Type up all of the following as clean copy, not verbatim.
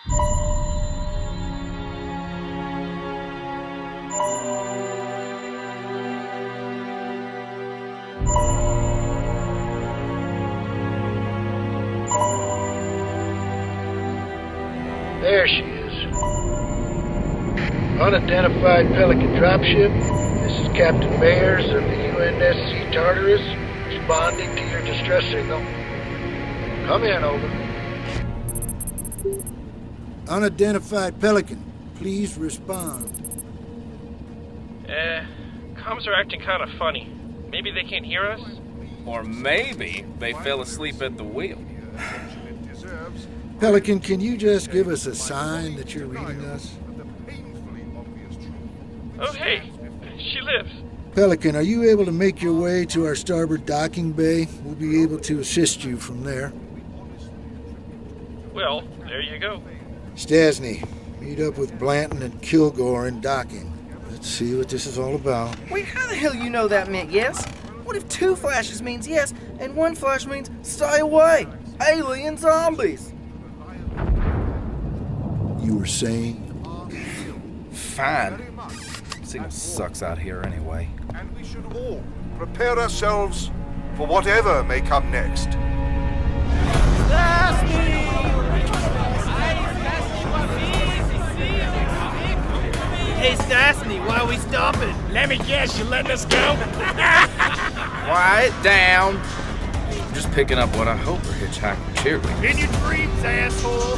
There she is. Unidentified Pelican dropship. This is Captain Mayers of the UNSC Tartarus, responding to your distress signal. Come in, over. Unidentified Pelican, please respond. Comms are acting kind of funny. Maybe they can't hear us? Or maybe they fell asleep at the wheel. Pelican, can you just give us a sign that you're reading us? Oh, hey, she lives. Pelican, are you able to make your way to our starboard docking bay? We'll be able to assist you from there. Well, there you go. Stasny, meet up with Blanton and Kilgore in docking. Let's see what this is all about. Wait, how the hell you know that meant yes? What if 2 flashes means yes, and 1 flash means stay away? Alien zombies! You were saying? Fine. Signal sucks out here anyway. And we should all prepare ourselves for whatever may come next. Hey, Stasny, why are we stopping? Let me guess, you letting us go? Quiet down. I'm just picking up what I hope are hitchhiking cheerleaders. In your dreams, asshole!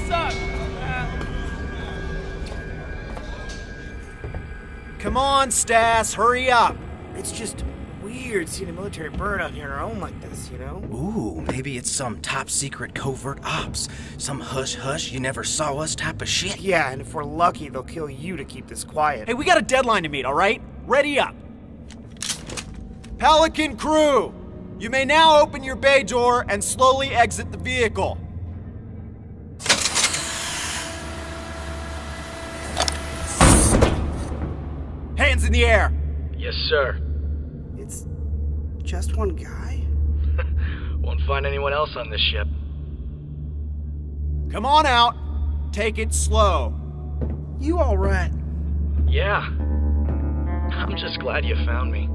Suck! Come on, Stas, hurry up. It's just weird seeing a military bird out here on our own like this, you know? Ooh, maybe it's some top-secret covert ops. Some hush-hush, you never saw us type of shit. Yeah, and if we're lucky, they'll kill you to keep this quiet. Hey, we got a deadline to meet, all right? Ready up! Pelican crew, you may now open your bay door and slowly exit the vehicle. Hands in the air. Yes, sir. It's just one guy? Won't find anyone else on this ship. Come on out. Take it slow. You all right? Yeah. I'm just glad you found me.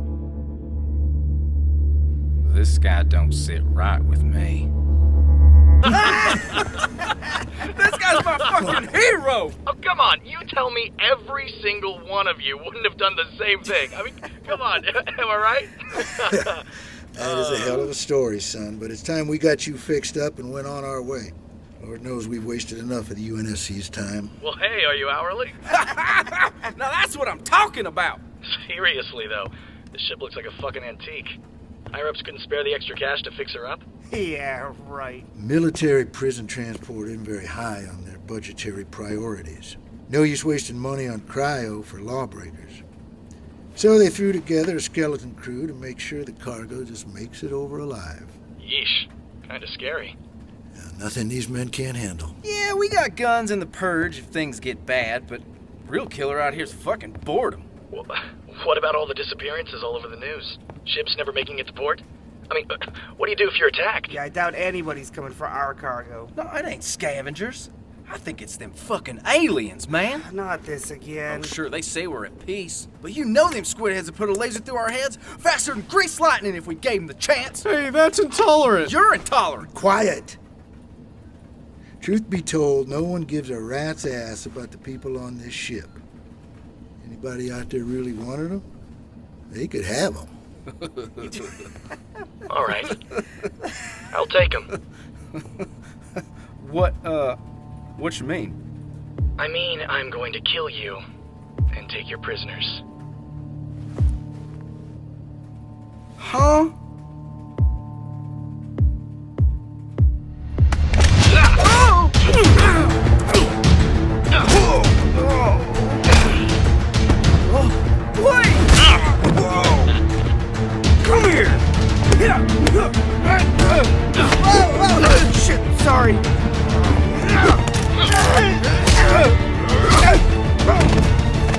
This guy don't sit right with me. This guy's my fucking hero! Oh, come on. You tell me every single one of you wouldn't have done the same thing. I mean, come on. Am I right? That is a hell of a story, son, but it's time we got you fixed up and went on our way. Lord knows we've wasted enough of the UNSC's time. Well, hey, are you hourly? Now that's what I'm talking about! Seriously, though. This ship looks like a fucking antique. Higher-ups couldn't spare the extra cash to fix her up? Yeah, right. Military prison transport isn't very high on their budgetary priorities. No use wasting money on cryo for lawbreakers. So they threw together a skeleton crew to make sure the cargo just makes it over alive. Yeesh. Kinda scary. Nothing these men can't handle. Yeah, we got guns in the purge if things get bad, but real killer out here's fucking boredom. Well, what about all the disappearances all over the news? Ships never making it to port? I mean, what do you do if you're attacked? Yeah, I doubt anybody's coming for our cargo. No, it ain't scavengers. I think it's them fucking aliens, man. Not this again. Oh, sure, they say we're at peace. But you know them squid heads would put a laser through our heads faster than grease lightning if we gave them the chance. Hey, that's intolerant! You're intolerant. Quiet! Truth be told, no one gives a rat's ass about the people on this ship. Anybody out there really wanted them? They could have them. All right. I'll take them. What you mean? I mean, I'm going to kill you and take your prisoners. Huh? Come here! Shit, sorry.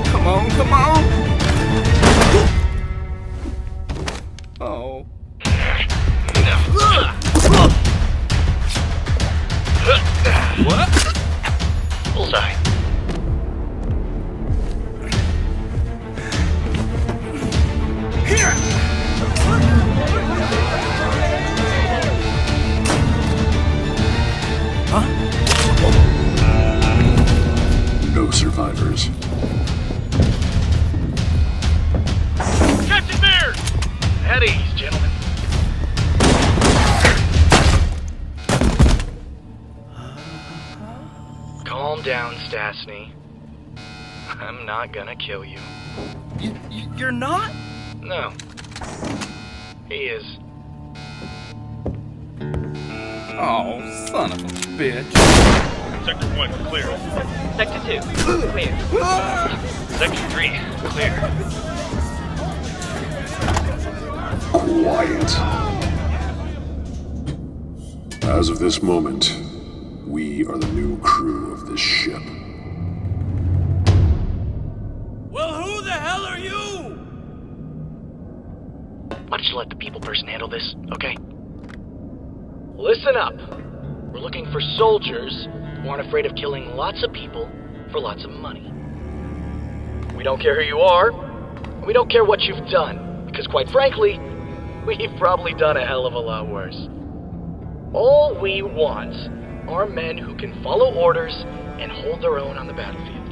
Come on, come on! Oh. Calm down, Stastny. I'm not gonna kill you. You're not? No. He is. Oh, son of a bitch. Sector 1, clear. Sector 2, clear. Sector 3, clear. Quiet. As of this moment, we are the new crew of this ship. Well, who the hell are you? Why don't you let the people person handle this, okay? Listen up. We're looking for soldiers who aren't afraid of killing lots of people for lots of money. We don't care who you are, and we don't care what you've done, because quite frankly, we've probably done a hell of a lot worse. All we want are men who can follow orders and hold their own on the battlefield.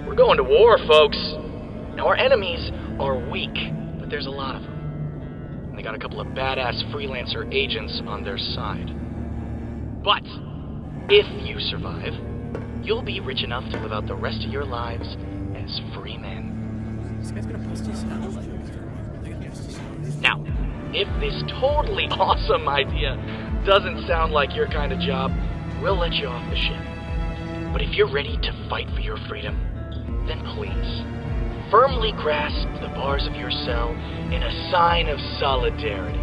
We're going to war, folks. Now, our enemies are weak, but there's a lot of them. And they got a couple of badass freelancer agents on their side. But if you survive, you'll be rich enough to live out the rest of your lives as free men. Now, if this totally awesome idea doesn't sound like your kind of job, we'll let you off the ship. But if you're ready to fight for your freedom, then please, firmly grasp the bars of your cell in a sign of solidarity.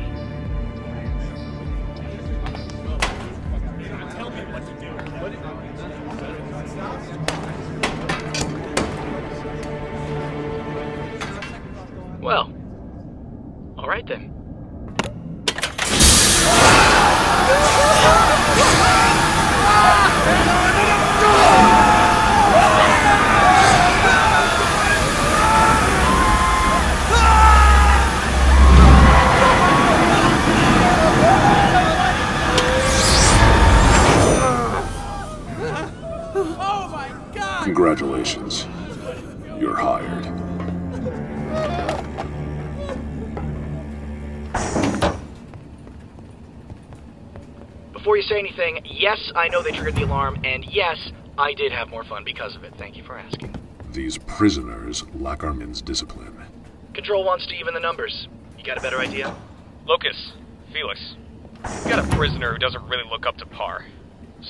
Well, all right then. Congratulations. You're hired. Before you say anything, yes, I know they triggered the alarm, and yes, I did have more fun because of it. Thank you for asking. These prisoners lack our men's discipline. Control wants to even the numbers. You got a better idea? Locus, Felix. We got a prisoner who doesn't really look up to par.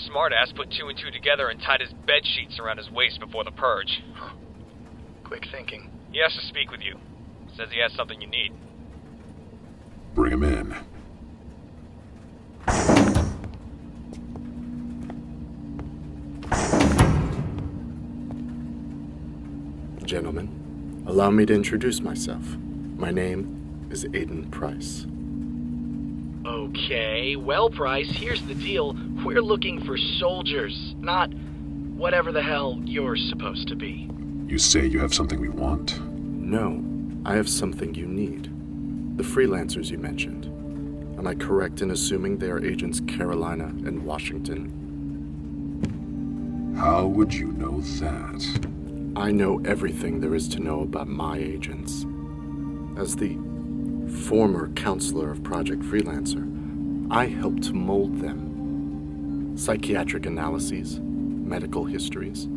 Smartass put 2 and 2 together and tied his bed sheets around his waist before the purge. Huh. Quick thinking. He has to speak with you. Says he has something you need. Bring him in. Gentlemen, allow me to introduce myself. My name is Aiden Price. Okay, well, Price, here's the deal. We're looking for soldiers, not whatever the hell you're supposed to be. You say you have something we want? No, I have something you need. The freelancers you mentioned. Am I correct in assuming they are agents Carolina and Washington? How would you know that? I know everything there is to know about my agents. As the former counselor of Project Freelancer, I helped to mold them. Psychiatric analyses, medical histories.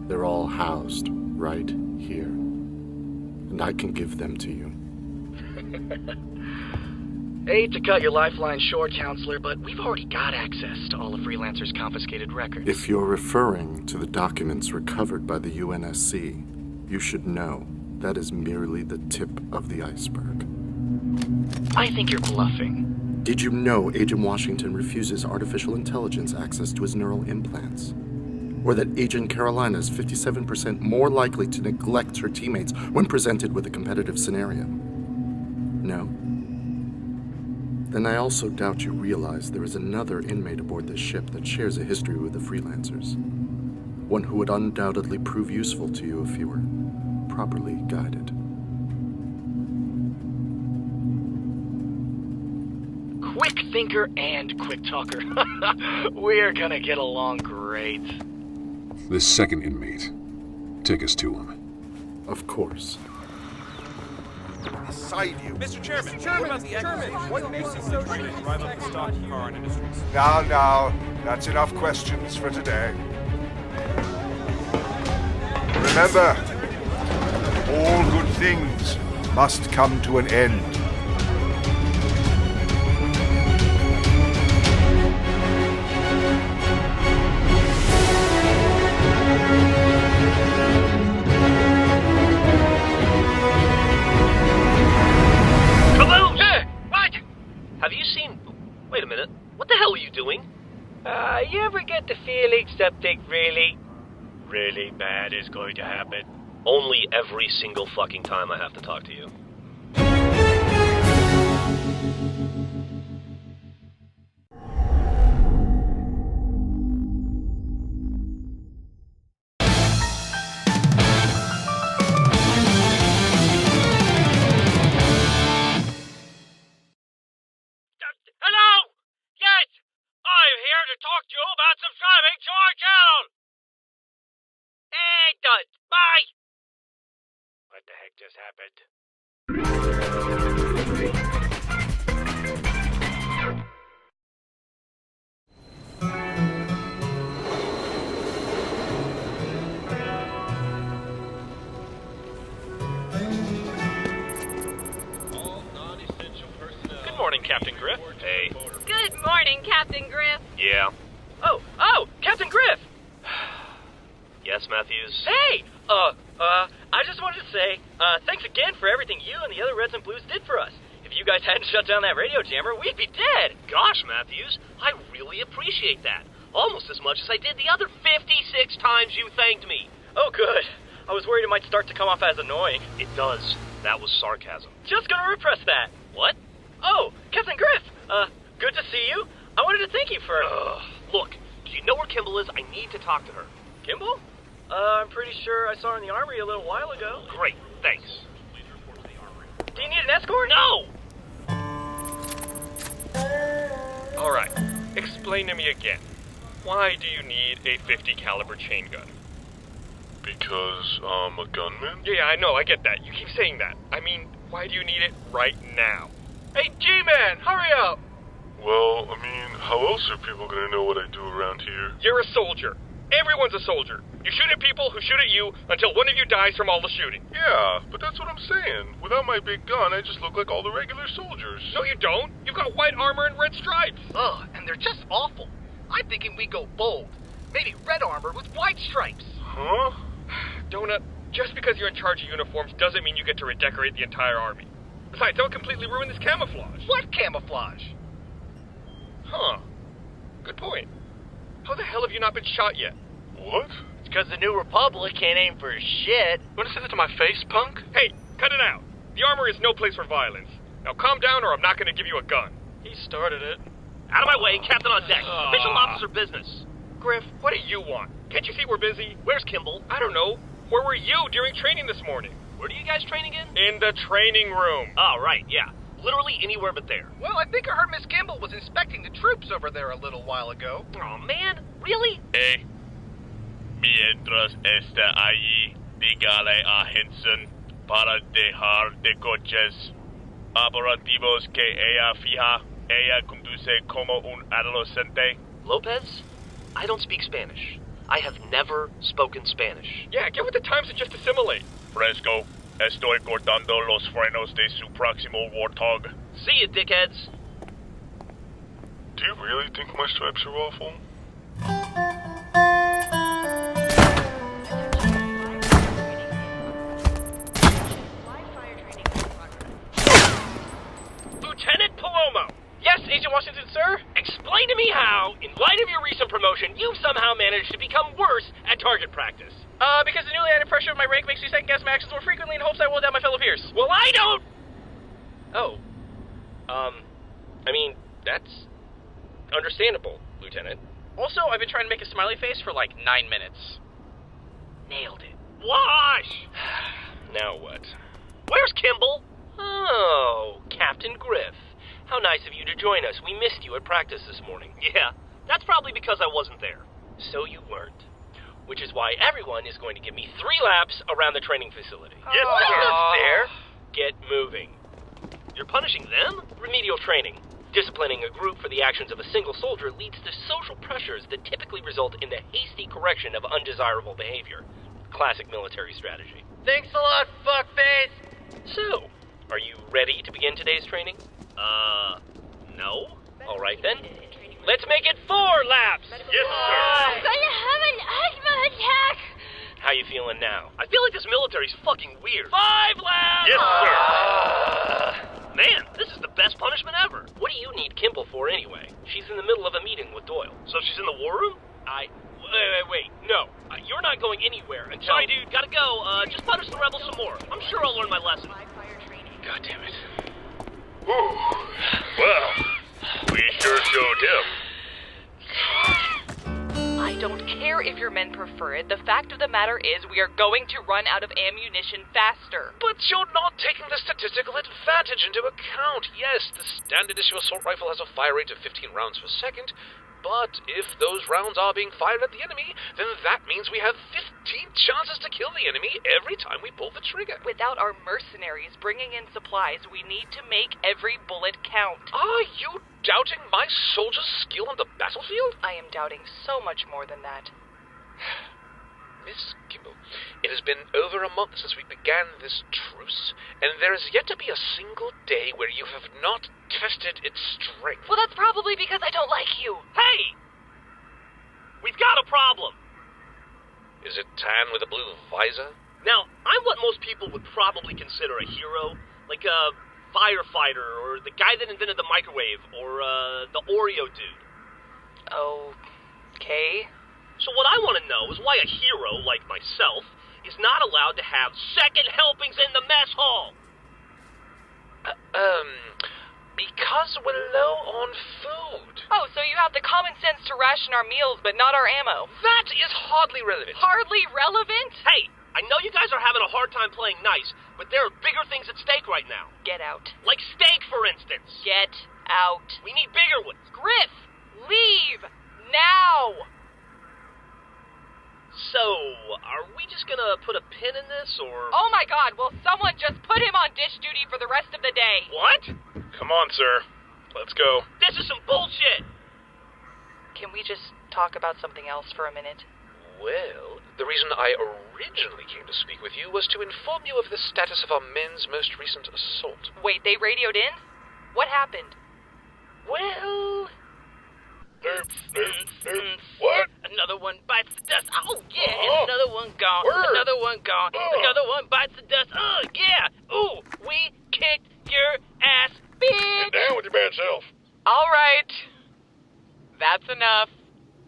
They're all housed right here. And I can give them to you. Hate to cut your lifeline short, Counselor, but we've already got access to all of Freelancer's confiscated records. If you're referring to the documents recovered by the UNSC, you should know that is merely the tip of the iceberg. I think you're bluffing. Did you know Agent Washington refuses artificial intelligence access to his neural implants? Or that Agent Carolina is 57% more likely to neglect her teammates when presented with a competitive scenario? No? Then I also doubt you realize there is another inmate aboard this ship that shares a history with the Freelancers. One who would undoubtedly prove useful to you if you were properly guided. Quick thinker and quick talker. We're gonna get along great. This second inmate. Take us to him. Of course. Beside you. Mr. Chairman, what about the accusation? What makes it so Now, that's enough questions for today. Remember, all good things must come to an end. Kaboom! What? Have you seen... Wait a minute. What the hell are you doing? You ever get the feeling something really bad is going to happen? Only every single fucking time I have to talk to you. Hello? Yes! I'm here to talk to you about subscribing to our channel! And done. Bye! What the heck just happened? Good morning, Captain Griff. Hey. Good morning, Captain Griff. Yeah. Oh, Captain Griff! Yes, Matthews? Hey! I just wanted to say, thanks again for everything you and the other Reds and Blues did for us. If you guys hadn't shut down that radio jammer, we'd be dead. Gosh, Matthews, I really appreciate that. Almost as much as I did the other 56 times you thanked me. Oh, good. I was worried it might start to come off as annoying. It does. That was sarcasm. Just gonna repress that. What? Oh, Captain Griff! Good to see you. I wanted to thank you for... Look, do you know where Kimball is? I need to talk to her. Kimball? I'm pretty sure I saw her in the armory a little while ago. Great, thanks. Do you need an escort? No! Alright, explain to me again. Why do you need a 50 caliber chain gun? Because I'm a gunman? Yeah, I know, I get that. You keep saying that. I mean, why do you need it right now? Hey, G-Man, hurry up! Well, I mean, how else are people gonna know what I do around here? You're a soldier. Everyone's a soldier. You shoot at people who shoot at you until one of you dies from all the shooting. Yeah, but that's what I'm saying. Without my big gun, I just look like all the regular soldiers. No, you don't. You've got white armor and red stripes. Ugh, and they're just awful. I'm thinking we go bold. Maybe red armor with white stripes. Huh? Donut, just because you're in charge of uniforms doesn't mean you get to redecorate the entire army. Besides, that would completely ruin this camouflage. What camouflage? Huh. Good point. How the hell have you not been shot yet? What? It's because the New Republic can't aim for shit. You want to say that to my face, punk? Hey, cut it out. The armor is no place for violence. Now calm down or I'm not going to give you a gun. He started it. Out of my way, Captain on deck. Official officer business. Griff, what do you want? Can't you see we're busy? Where's Kimball? I don't know. Where were you during training this morning? Where do you guys train again? In the training room. Oh, right, yeah. Literally anywhere but there. Well, I think I heard Miss Kimball was inspecting the troops over there a little while ago. Oh, man. Really? Hey. Mientras está allí, dígale a Henson para dejar de coches operativos que ella fija. Ella conduce como un adolescente. Lopez? I don't speak Spanish. I have never spoken Spanish. Yeah, get with the times and just assimilate. Fresco. Estoy cortando los frenos de su próximo Warthog. See you, dickheads. Do you really think my stripes are awful? Lieutenant Palomo! Yes, Agent Washington, sir? Explain to me how, in light of your recent promotion, you've somehow managed to become worse at target practice. Because the newly added pressure of my rank makes me second-guess my actions more frequently in hopes I will down my fellow peers. Well, I don't... Oh. I mean, that's understandable, Lieutenant. Also, I've been trying to make a smiley face for like 9 minutes. Nailed it. Wash! Now what? Where's Kimball? Oh, Captain Griff. How nice of you to join us. We missed you at practice this morning. Yeah, that's probably because I wasn't there. So you weren't. Which is why everyone is going to give me 3 laps around the training facility. Yes, that's not fair. Get moving. You're punishing them? Remedial training. Disciplining a group for the actions of a single soldier leads to social pressures that typically result in the hasty correction of undesirable behavior. Classic military strategy. Thanks a lot, fuckface! So, are you ready to begin today's training? No? Alright then. Let's make it 4 laps! Yes, sir. I'm gonna have an asthma attack! How you feeling now? I feel like this military's fucking weird. 5 laps! Yes, sir. Man, this is the best punishment ever. What do you need Kimball for anyway? She's in the middle of a meeting with Doyle. So she's in the war room? Wait. No. You're not going anywhere until... Sorry, dude. Gotta go. Just punish the rebels some more. I'm sure I'll learn my lesson. God damn it. Whew. Well, we sure showed him. I don't care if your men prefer it. The fact of the matter is we are going to run out of ammunition faster. But you're not taking the statistical advantage into account. Yes, the standard issue assault rifle has a fire rate of 15 rounds per second, but if those rounds are being fired at the enemy, then that means we have 15 chances to kill the enemy every time we pull the trigger. Without our mercenaries bringing in supplies, we need to make every bullet count. Are you doubting my soldiers' skill on the battlefield? I am doubting so much more than that. Miss Kimball, it has been over a month since we began this truce, and there is yet to be a single day where you have not tested its strength. Well, that's probably because I don't like you. Hey! We've got a problem. Is it Tan with a blue visor? Now, I'm what most people would probably consider a hero, like a firefighter, or the guy that invented the microwave, or the Oreo dude. Okay. So what I want to know is why a hero like myself is not allowed to have second helpings in the mess hall. Because we're low on food. Oh, so you have the common sense to ration our meals, but not our ammo. That is hardly relevant. Hardly relevant? Hey, I know you guys are having a hard time playing nice, but there are bigger things at stake right now. Get out. Like steak, for instance. Get out. We need bigger ones. Griff, leave now. So, are we just gonna put a pin in this, or... Oh my god, will someone just put him on dish duty for the rest of the day? What? Come on, sir. Let's go. This is some bullshit! Can we just talk about something else for a minute? Well, the reason I originally came to speak with you was to inform you of the status of our men's most recent assault. Wait, they radioed in? What happened? Well... What? Another one bites the dust. Oh, yeah. Another one gone. Word. Another one gone. Another one bites the dust. Oh, yeah. Ooh, we kicked your ass, bitch. Get down with your bad self. All right. That's enough.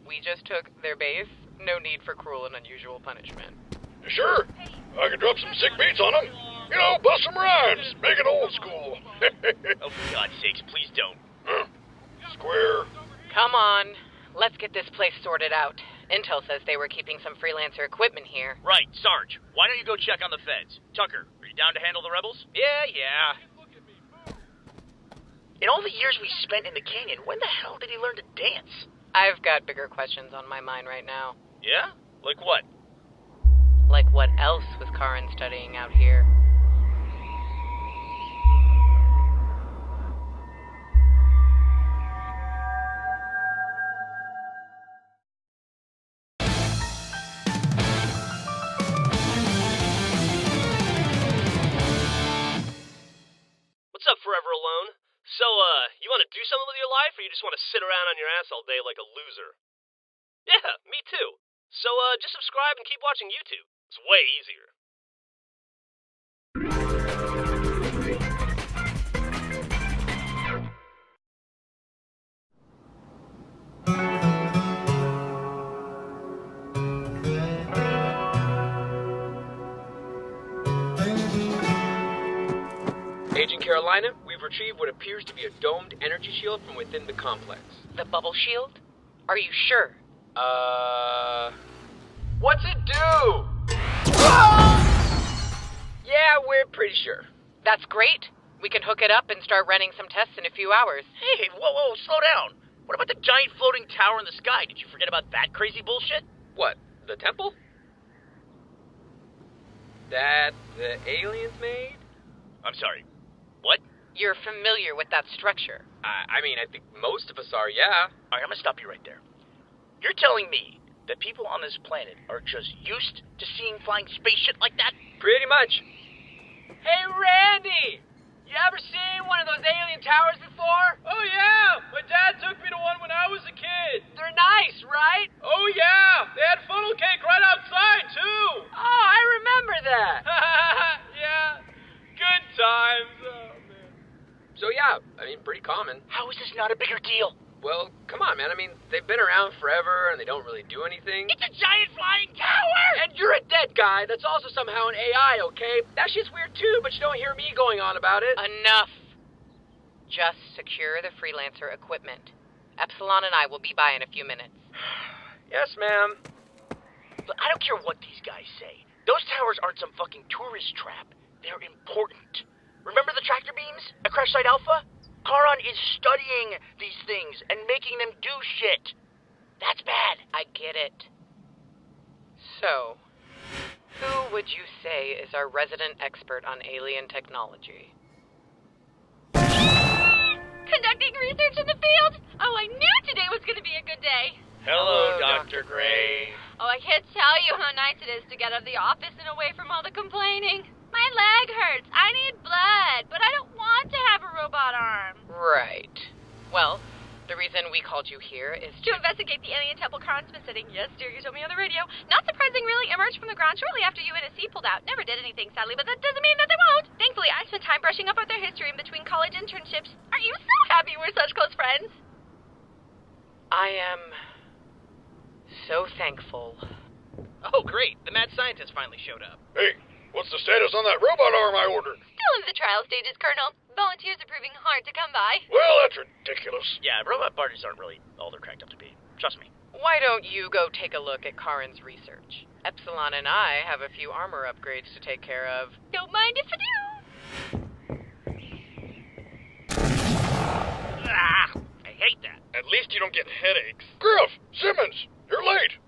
We just took their base. No need for cruel and unusual punishment. Sure. I can drop some sick beats on them. You know, bust some rhymes. Make it old school. Oh, for God's sakes, please don't. Square. Come on. Let's get this place sorted out. Intel says they were keeping some freelancer equipment here. Right, Sarge. Why don't you go check on the feds? Tucker, are you down to handle the rebels? Yeah. In all the years we spent in the canyon, when the hell did he learn to dance? I've got bigger questions on my mind right now. Yeah? Like what? Like what else was Karin studying out here? What's up, Forever Alone? So, you want to do something with your life, or you just want to sit around on your ass all day like a loser? Yeah, me too. So, just subscribe and keep watching YouTube. It's way easier. Agent Carolina, we've retrieved what appears to be a domed energy shield from within the complex. The bubble shield? Are you sure? What's it do? Yeah, we're pretty sure. That's great. We can hook it up and start running some tests in a few hours. Hey, whoa, slow down. What about the giant floating tower in the sky? Did you forget about that crazy bullshit? What, the temple? That the aliens made? I'm sorry, what? You're familiar with that structure. I mean, I think most of us are, yeah. Alright, I'm gonna stop you right there. You're telling me that people on this planet are just used to seeing flying space shit like that? Pretty much. Hey, Randy! You ever seen one of those alien towers before? Oh, yeah! My dad took me to one when I was a kid. They're nice, right? Oh, yeah! They had funnel cake right outside, too! Oh, I remember that! Yeah. Good times. Oh, man. So, yeah, I mean, pretty common. How is this not a bigger deal? Well, come on, man. I mean, they've been around forever, and they don't really do anything. It's a giant flying tower! And you're a dead guy that's also somehow an AI, okay? That shit's weird, too, but you don't hear me going on about it. Enough. Just secure the freelancer equipment. Epsilon and I will be by in a few minutes. Yes, ma'am. But I don't care what these guys say. Those towers aren't some fucking tourist trap. They're important. Remember the tractor beams at Crash Site Alpha? Charon is studying these things and making them do shit. That's bad. I get it. So, who would you say is our resident expert on alien technology? Conducting research in the field? Oh, I knew today was going to be a good day. Hello, Dr. Gray. Oh, I can't tell you how nice it is to get out of the office and away from all the complaining. My leg hurts. I need blood, but I don't want to have a robot arm. Right. Well, the reason we called you here is To investigate the alien temple Khan's been sitting. Yes, dear, you told me on the radio. Not surprising, really, emerged from the ground shortly after UNSC pulled out. Never did anything, sadly, but that doesn't mean that they won't. Thankfully, I spent time brushing up on their history in between college internships. Aren't you so happy we're such close friends? I am so thankful. Oh, great. The mad scientist finally showed up. Hey, what's the status on that robot arm I ordered? Still in the trial stages, Colonel. Volunteers are proving hard to come by. Well, that's ridiculous. Yeah, robot parties aren't really all they're cracked up to be. Trust me. Why don't you go take a look at Karin's research? Epsilon and I have a few armor upgrades to take care of. Don't mind if I do. Ah, I hate that. At least you don't get headaches. Griff! Simmons! You're late!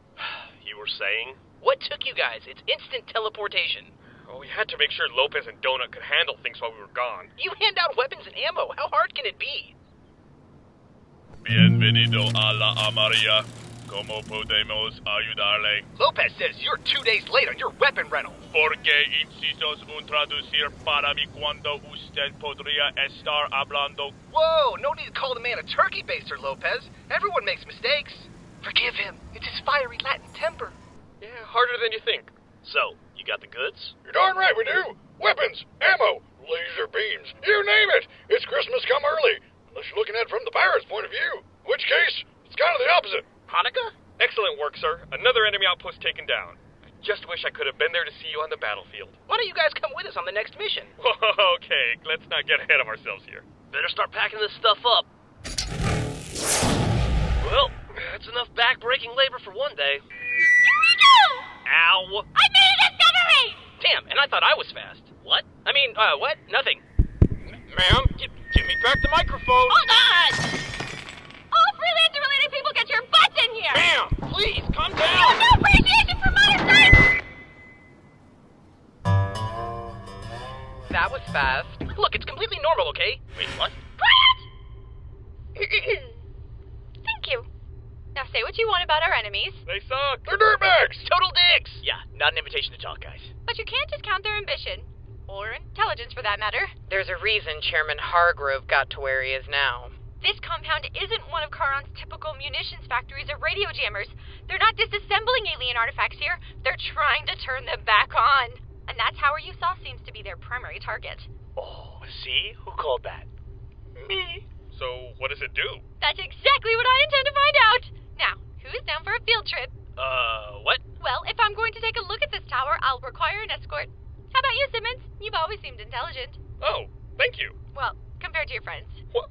You were saying? What took you guys? It's instant teleportation. Oh, we had to make sure Lopez and Donut could handle things while we were gone. You hand out weapons and ammo. How hard can it be? Bienvenido a la Amaria. ¿Cómo podemos ayudarle? Lopez says you're 2 days late on your weapon rental. Porque incisos un traducir para mí cuando usted podría estar hablando. Whoa, no need to call the man a turkey baster, Lopez. Everyone makes mistakes. Forgive him. It's his fiery Latin temper. Yeah, harder than you think. So, you got the goods? You're darn right we do! Weapons, ammo, laser beams, you name it! It's Christmas come early, unless you're looking at it from the pirate's point of view. In which case, it's kind of the opposite. Hanukkah? Excellent work, sir. Another enemy outpost taken down. I just wish I could have been there to see you on the battlefield. Why don't you guys come with us on the next mission? Okay, let's not get ahead of ourselves here. Better start packing this stuff up. Well, that's enough back-breaking labor for one day. Here we go! Ow! I made a discovery! Damn, and I thought I was fast. What? I mean, what? Nothing. Ma'am, give me back the microphone! Hold on! All freelancer-related people get your butts in here! Ma'am, please, calm You down! have no appreciation for modern science! That was fast. Look, it's completely normal, okay? Wait, what? Quiet! Thank you. Now say what you want about our enemies. They suck! They're dirtbags! Total dicks! Yeah, not an invitation to talk, guys. But you can't discount their ambition. Or intelligence, for that matter. There's a reason Chairman Hargrove got to where he is now. This compound isn't one of Charon's typical munitions factories or radio jammers. They're not disassembling alien artifacts here. They're trying to turn them back on. And that's how our Usaw seems to be their primary target. Oh, see? Who called that? Me. So, what does it do? That's exactly what I intend to find out. Now, who's down for a field trip? What? Well, if I'm going to take a look at this tower, I'll require an escort. How about you, Simmons? You've always seemed intelligent. Oh, thank you. Well, compared to your friends. What?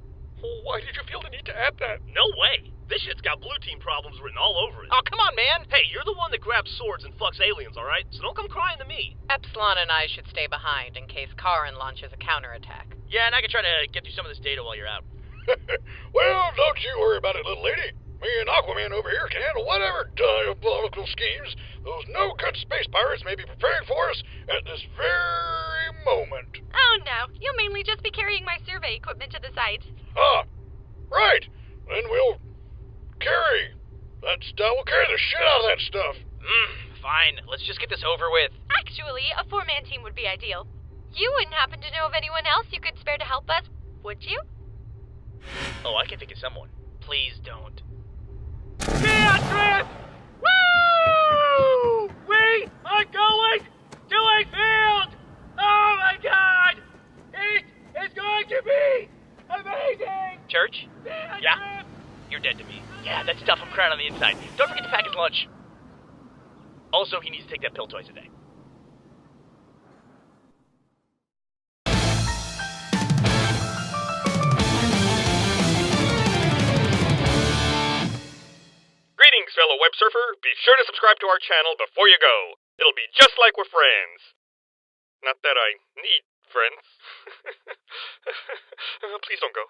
Why did you feel the need to add that? No way. This shit's got blue team problems written all over it. Oh, come on, man. Hey, you're the one that grabs swords and fucks aliens, all right? So don't come crying to me. Epsilon and I should stay behind in case Karin launches a counterattack. Yeah, and I can try to get you some of this data while you're out. Well, don't you worry about it, little lady. Me and Aquaman over here can handle whatever diabolical schemes those no-cut space pirates may be preparing for us at this very moment. Oh, no. You'll mainly just be carrying my survey equipment to the site. Ah, right. Then we'll carry We'll carry the shit out of that stuff. Fine. Let's just get this over with. Actually, a 4-man team would be ideal. You wouldn't happen to know of anyone else you could spare to help us, would you? Oh, I can think of someone. Please don't. Beatrice! Woo! We are going to a field! Oh my god! It is going to be amazing! Church? Yeah? You're dead to me. Yeah, that stuff I'm crying on the inside. Don't forget to pack his lunch. Also, he needs to take that pill twice a day. Greetings, fellow web surfer. Be sure to subscribe to our channel before you go. It'll be just like we're friends. Not that I need friends. Please don't go.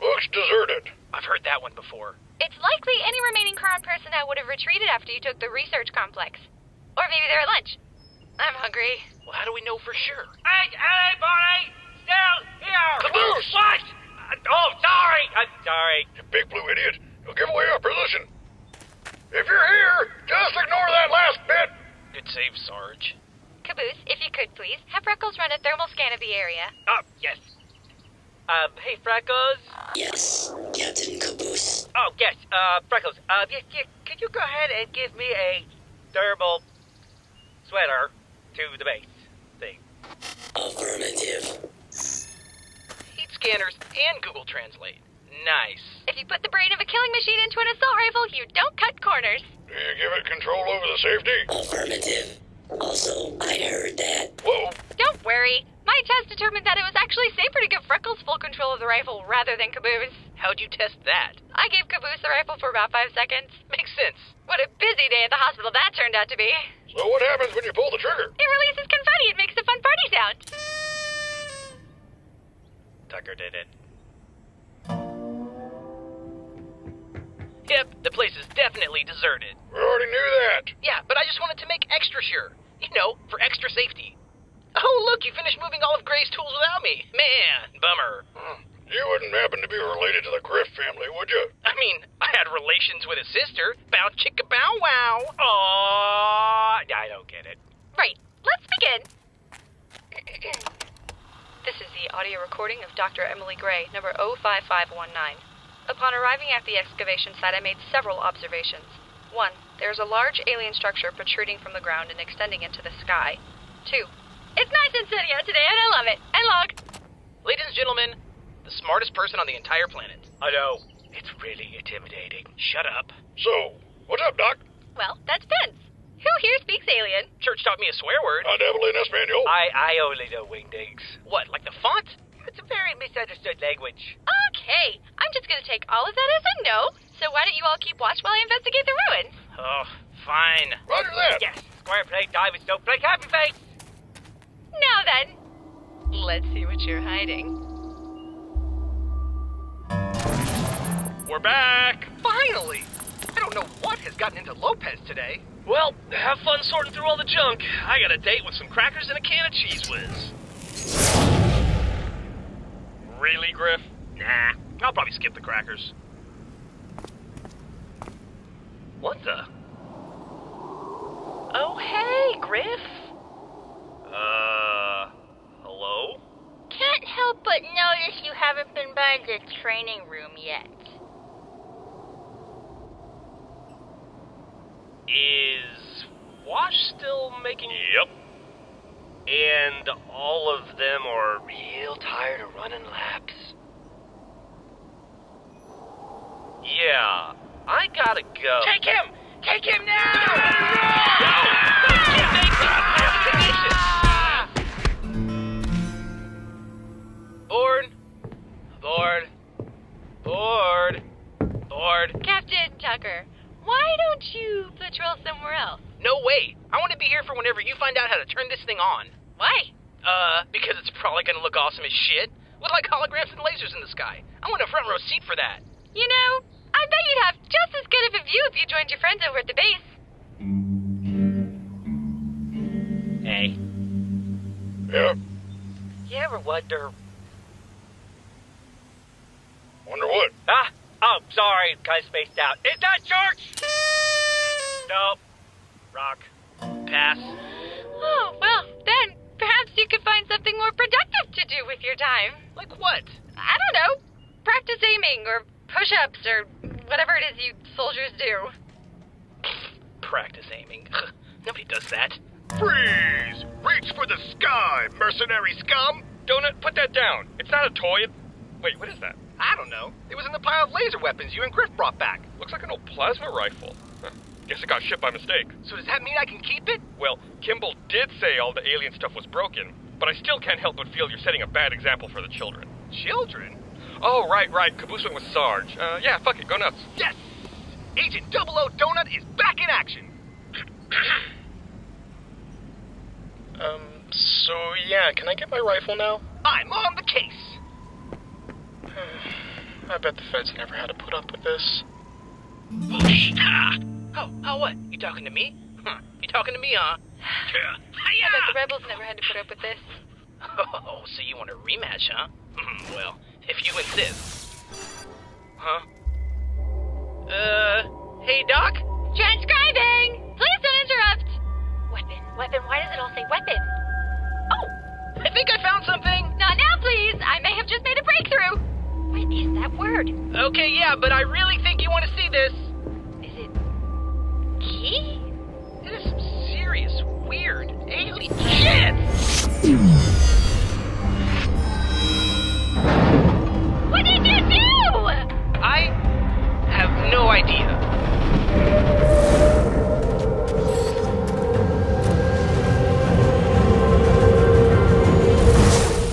Looks deserted. I've heard that one before. It's likely any remaining Crown personnel would have retreated after you took the research complex. Or maybe they're at lunch. I'm hungry. Well, how do we know for sure? Ain't anybody still here? Caboose! What? Oh, sorry. I'm sorry. You big blue idiot. You'll give away our position. If you're here, just ignore that last bit. Good save, Sarge. Caboose, if you could please, have Freckles run a thermal scan of the area. Yes. Hey, Freckles? Yes, Captain Caboose. Oh, yes, Freckles. Could you go ahead and give me a thermal sweater to the base thing? Affirmative. Heat scanners and Google Translate. Nice. If you put the brain of a killing machine into an assault rifle, you don't cut corners. Do you give it control over the safety? Affirmative. Also, I heard that. Whoa. Don't worry. My test determined that it was actually safer to give Freckles full control of the rifle rather than Caboose. How'd you test that? I gave Caboose the rifle for about 5 seconds. Makes sense. What a busy day at the hospital that turned out to be. So what happens when you pull the trigger? It releases confetti. It makes a fun party sound. Tucker did it. Yep, the place is definitely deserted. We already knew that. Yeah, but I just wanted to make extra sure. You know, for extra safety. Oh, look, you finished moving all of Gray's tools without me. Man, bummer. You wouldn't happen to be related to the Griff family, would you? I mean, I had relations with his sister. Bow chicka bow wow. Aww, I don't get it. Right, let's begin. This is the audio recording of Dr. Emily Gray, number 05519. Upon arriving at the excavation site, I made several observations. 1. There is a large alien structure protruding from the ground and extending into the sky. 2. It's nice in studio today, and I love it. And log. Ladies and gentlemen, the smartest person on the entire planet. I know. It's really intimidating. Shut up. So, what's up, Doc? Well, that depends. Who here speaks alien? Church taught me a swear word. Devil in Espanol. I only know wingdings. What, like the font? It's a very misunderstood language. Okay, I'm just gonna take all of that as a no, so why don't you all keep watch while I investigate the ruins? Oh, fine. Roger that. Yes, square plate, diamond, snowflake, happy face. Now then, let's see what you're hiding. We're back. Finally! I don't know what has gotten into Lopez today. Well, have fun sorting through all the junk. I got a date with some crackers and a can of Cheese Whiz. Really, Griff? Nah, I'll probably skip the crackers. What the? Oh, hey, Griff. Hello? Can't help but notice you haven't been by the training room yet. Is Wash still making... Yep. And all of them are real tired of running laps. Yeah, I gotta go. Take him! Take him now! Board. Captain Tucker, why don't you patrol somewhere else? No way. I want to be here for whenever you find out how to turn this thing on. Why? Because it's probably gonna look awesome as shit. with like holograms and lasers in the sky. I want a front row seat for that. You know, I bet you'd have just as good of a view if you joined your friends over at the base. Hey. Yeah? You ever wonder... Wonder what? Ah! Oh, sorry, kinda spaced out. Is that church? Nope. Rock. Pass. Oh, well, then perhaps you could find something more productive to do with your time. Like what? I don't know. Practice aiming or push-ups or whatever it is you soldiers do. Practice aiming. Nobody does that. Freeze! Reach for the sky, mercenary scum! Donut, put that down. It's not a toy. Wait, what is that? I don't know. It was in the pile of laser weapons you and Griff brought back. Looks like an old plasma rifle. Huh. Guess it got shipped by mistake. So does that mean I can keep it? Well, Kimball did say all the alien stuff was broken, but I still can't help but feel you're setting a bad example for the children. Children? Oh, right. Caboose went with Sarge. Yeah, fuck it, go nuts. Yes! Agent 00 Donut is back in action! So yeah, can I get my rifle now? I'm on the case! I bet the feds never had to put up with this. Oh, what? You talking to me? Huh. You talking to me, huh? I bet the rebels never had to put up with this. Oh, so you want a rematch, huh? Well, if you insist. Huh? Hey, Doc? Transcribing! Please don't interrupt! Weapon, why does it all say weapon? Oh, I think I found something! Not now, please! I may have just made a breakthrough! What is that word? Okay, yeah, but I really think you want to see this. Is it... key? It is some serious, weird, alien shit! What did you do? I have no idea.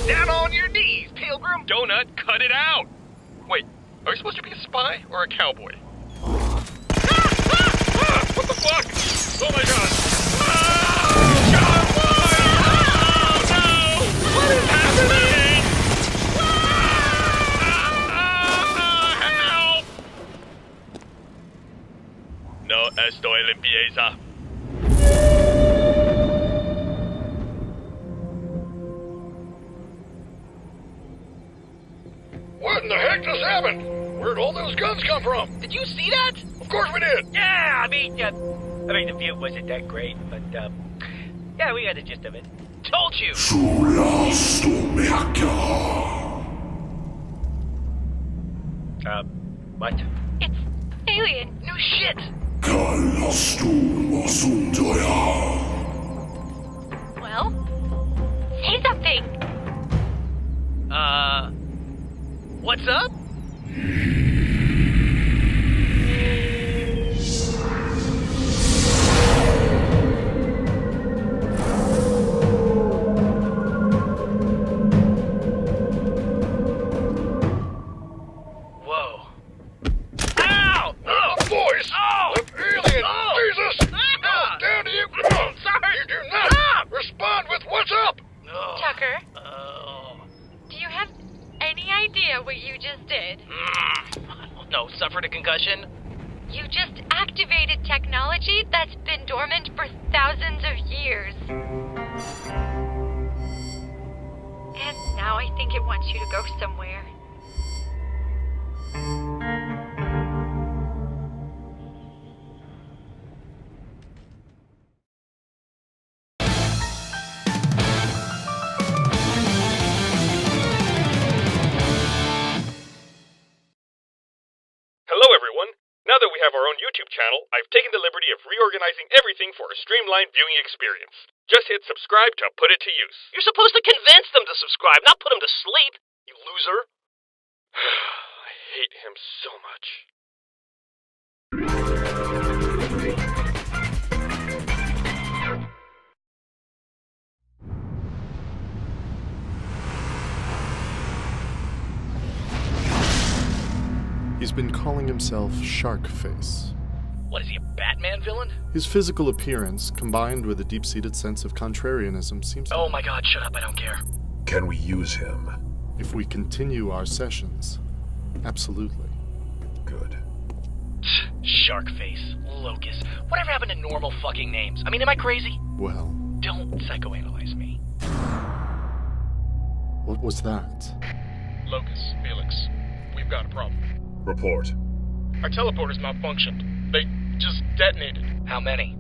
Down on your knees, Pilgrim! Donut, cut it out! Wait, are you supposed to be a spy or a cowboy? What the fuck? Oh my god! John, oh no! What is happening? Help! No estoy limpieza. What in the heck just happened? Where'd all those guns come from? Did you see that? Of course we did. Yeah, I mean, the view wasn't that great, but, yeah, we got the gist of it. Told you! What? It's alien. No shit! Well, say something. What's up? Whoa. Ow! Oh, voice! Oh! An alien! Oh! Jesus! Ah! Down to you! Sorry! You do not respond with what's up! Oh. Tucker, Oh. do you have any idea what you just did? No, suffered a concussion? You just activated technology that's been dormant for thousands of years. And now I think it wants you to go somewhere. Hello everyone! Now that we have our own YouTube channel, I've taken the liberty of reorganizing everything for a streamlined viewing experience. Just hit subscribe to put it to use. You're supposed to convince them to subscribe, not put them to sleep, you loser. I hate him so much. He's been calling himself Sharkface. What is he, a Batman villain? His physical appearance, combined with a deep-seated sense of contrarianism, seems... Oh my god, shut up, I don't care. Can we use him? If we continue our sessions, absolutely. Good. Sharkface, Locust, whatever happened to normal fucking names? I mean, am I crazy? Well, Don't psychoanalyze me. what was that? Locust, Felix, we've got a problem. Report. Our teleporters malfunctioned. They just detonated. How many?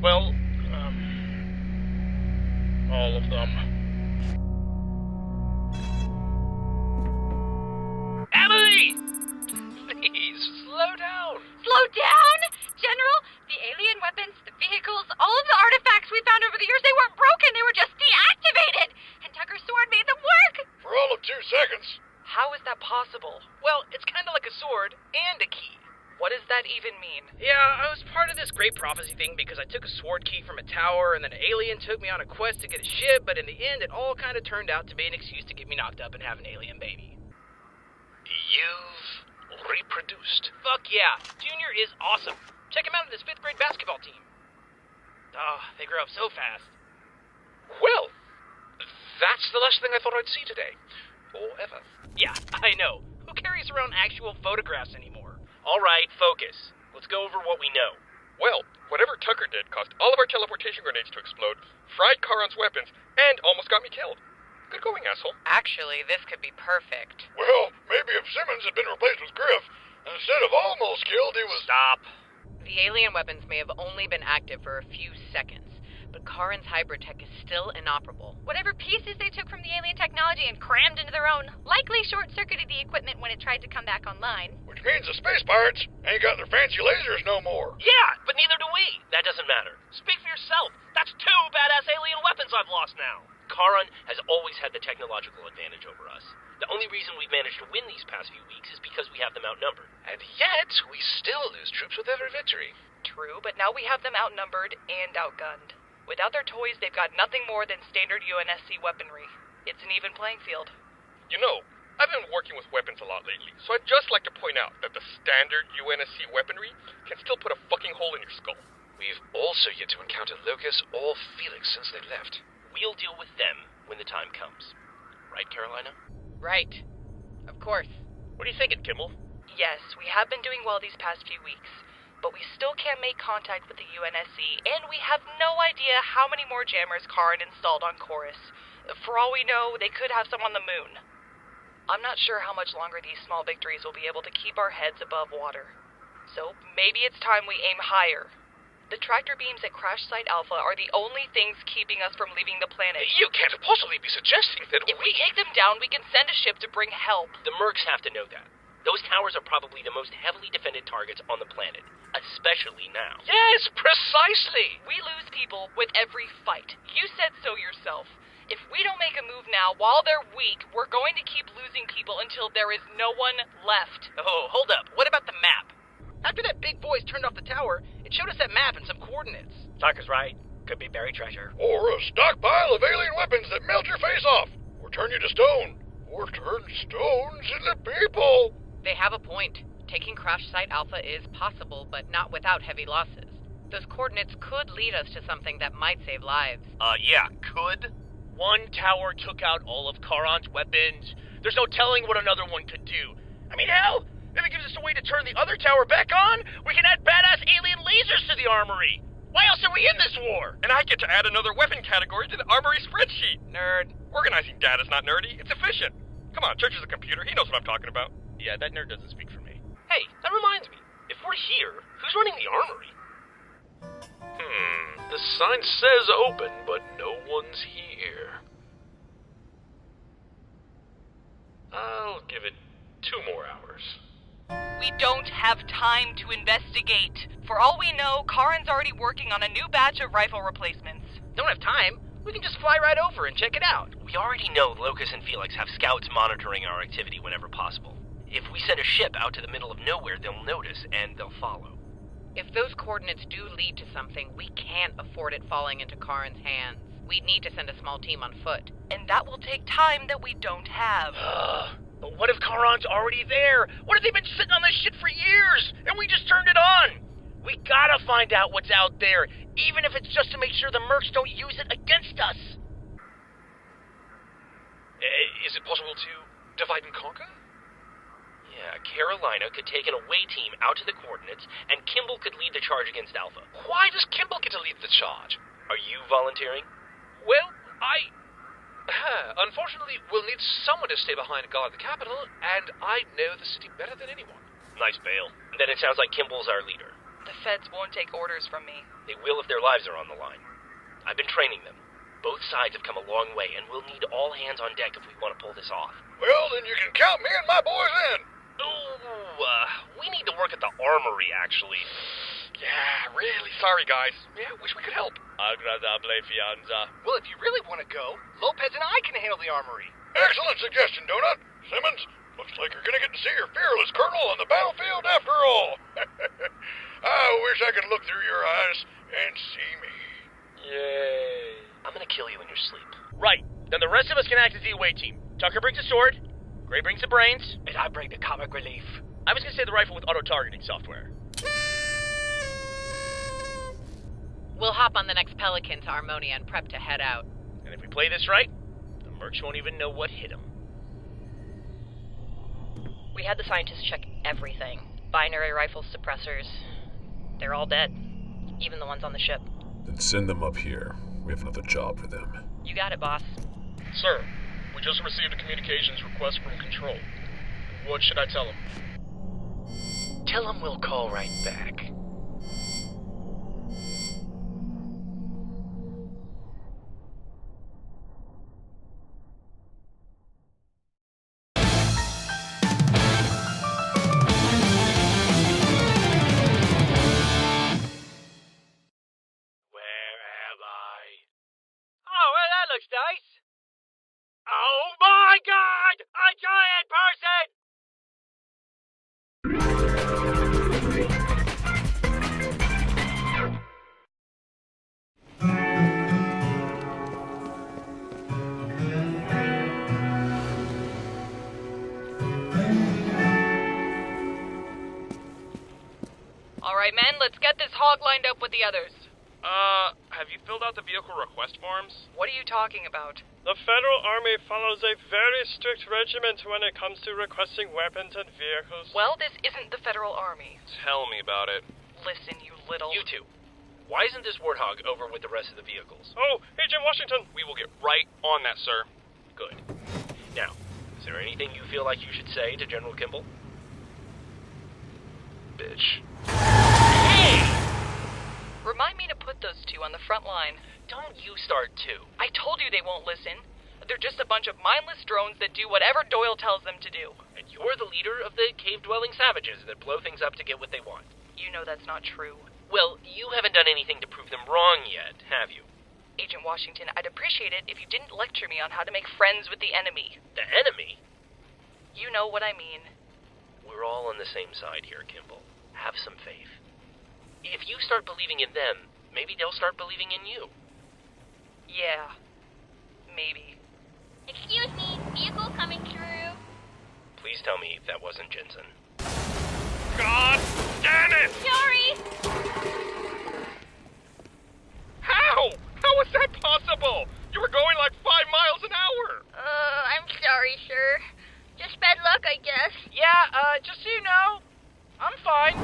Well, all of them. Emily! Please, slow down. Slow down? General, the alien weapons, the vehicles, all of the artifacts we found over the years, they weren't broken, they were just deactivated! And Tucker's sword made them work! For all of 2 seconds. How is that possible? Well, it's kind of like a sword and a key. What does that even mean? Yeah, I was part of this great prophecy thing because I took a sword key from a tower and then an alien took me on a quest to get a ship, but in the end it all kind of turned out to be an excuse to get me knocked up and have an alien baby. You've reproduced. Fuck yeah, Junior is awesome. Check him out in his 5th grade basketball team. Oh, they grow up so fast. Well, that's the last thing I thought I'd see today. Or ever. Yeah, I know. Who carries around actual photographs anymore? All right, focus. Let's go over what we know. Well, whatever Tucker did caused all of our teleportation grenades to explode, fried Charon's weapons, and almost got me killed. Good going, asshole. Actually, this could be perfect. Well, maybe if Simmons had been replaced with Griff, instead of almost killed, he was... Stop. The alien weapons may have only been active for a few seconds, but Karin's hybrid tech is still inoperable. Whatever pieces they took from the alien technology and crammed into their own likely short-circuited the equipment when it tried to come back online. Which means the space pirates ain't got their fancy lasers no more. Yeah, but neither do we. That doesn't matter. Speak for yourself. That's 2 badass alien weapons I've lost now. Charon has always had the technological advantage over us. The only reason we've managed to win these past few weeks is because we have them outnumbered. And yet, we still lose troops with every victory. True, but now we have them outnumbered and outgunned. Without their toys, they've got nothing more than standard UNSC weaponry. It's an even playing field. You know, I've been working with weapons a lot lately, so I'd just like to point out that the standard UNSC weaponry can still put a fucking hole in your skull. We've also yet to encounter Locus or Felix since they left. We'll deal with them when the time comes. Right, Carolina? Right. Of course. What are you thinking, Kimmel? Yes, we have been doing well these past few weeks, but we still can't make contact with the UNSC, and we have no idea how many more jammers Karin installed on Chorus. For all we know, they could have some on the moon. I'm not sure how much longer these small victories will be able to keep our heads above water. So maybe it's time we aim higher. The tractor beams at Crash Site Alpha are the only things keeping us from leaving the planet. You can't possibly be suggesting that If we take them down, we can send a ship to bring help. The Mercs have to know that. Those towers are probably the most heavily defended targets on the planet, especially now. Yes, precisely! We lose people with every fight. You said so yourself. If we don't make a move now while they're weak, we're going to keep losing people until there is no one left. Oh, hold up. What about the map? After that big voice turned off the tower, it showed us that map and some coordinates. Tucker's right. Could be buried treasure. Or a stockpile of alien weapons that melt your face off, or turn you to stone, or turn stones into people. They have a point. Taking Crash Site Alpha is possible, but not without heavy losses. Those coordinates could lead us to something that might save lives. Yeah, could. One tower took out all of Charon's weapons. There's no telling what another one could do. I mean, hell, if it gives us a way to turn the other tower back on, we can add badass alien lasers to the armory. Why else are we in this war? And I get to add another weapon category to the armory spreadsheet. Nerd. Organizing data's not nerdy, it's efficient. Come on, Church is a computer, he knows what I'm talking about. Yeah, that nerd doesn't speak for me. Hey, that reminds me. If we're here, who's running the armory? The sign says open, but no one's here. I'll give it 2 more hours. We don't have time to investigate. For all we know, Karin's already working on a new batch of rifle replacements. Don't have time. We can just fly right over and check it out. We already know Locus and Felix have scouts monitoring our activity whenever possible. If we send a ship out to the middle of nowhere, they'll notice and they'll follow. If those coordinates do lead to something, we can't afford it falling into Karin's hands. We'd need to send a small team on foot. And that will take time that we don't have. But what if Charon's already there? What if they've been sitting on this shit for years, and we just turned it on? We gotta find out what's out there, even if it's just to make sure the Mercs don't use it against us. Is it possible to Divide and conquer? Yeah, Carolina could take an away team out to the coordinates, and Kimball could lead the charge against Alpha. Why does Kimball get to lead the charge? Are you volunteering? Well, unfortunately, we'll need someone to stay behind and guard the capital, and I know the city better than anyone. Nice bail. Then it sounds like Kimball's our leader. The feds won't take orders from me. They will if their lives are on the line. I've been training them. Both sides have come a long way, and we'll need all hands on deck if we want to pull this off. Well, then you can count me and my boys in. We need to work at the armory, actually. Yeah, really sorry, guys. Yeah, wish we could help. Agradable fianza. Well, if you really want to go, Lopez and I can handle the armory. Excellent suggestion, Donut. Simmons, looks like you're gonna get to see your fearless colonel on the battlefield after all. I wish I could look through your eyes and see me. Yay. I'm gonna kill you in your sleep. Right. Then the rest of us can act as the away team. Tucker brings a sword, Gray brings the brains, and I bring the comic relief. I was gonna say the rifle with auto-targeting software. We'll hop on the next Pelican to Harmonia and prep to head out. And if we play this right, the mercs won't even know what hit them. We had the scientists check everything. Binary rifle suppressors. They're all dead. Even the ones on the ship. Then send them up here. We have another job for them. You got it, boss. Sir, we just received a communications request from Control. What should I tell them? Tell them we'll call right back. Looks nice. Oh my God! A giant person! All right, men, let's get this hog lined up with the others. Have you filled out the vehicle request forms? What are you talking about? The Federal Army follows a very strict regiment when it comes to requesting weapons and vehicles. Well, this isn't the Federal Army. Tell me about it. Listen, you little... You two. Why isn't this Warthog over with the rest of the vehicles? Oh, Agent Washington! We will get right on that, sir. Good. Now, is there anything you feel like you should say to General Kimball? Bitch. Hey! Remind me to put those two on the front line. Don't you start too. I told you they won't listen. They're just a bunch of mindless drones that do whatever Doyle tells them to do. And you're the leader of the cave-dwelling savages that blow things up to get what they want. You know that's not true. Well, you haven't done anything to prove them wrong yet, have you? Agent Washington, I'd appreciate it if you didn't lecture me on how to make friends with the enemy. The enemy? You know what I mean. We're all on the same side here, Kimball. Have some faith. If you start believing in them, maybe they'll start believing in you. Yeah. Maybe. Excuse me, vehicle coming through. Please tell me that wasn't Jensen. God damn it! Sorry! How? How was that possible? You were going like 5 miles an hour! I'm sorry, sir. Just bad luck, I guess. Yeah, just so you know, I'm fine.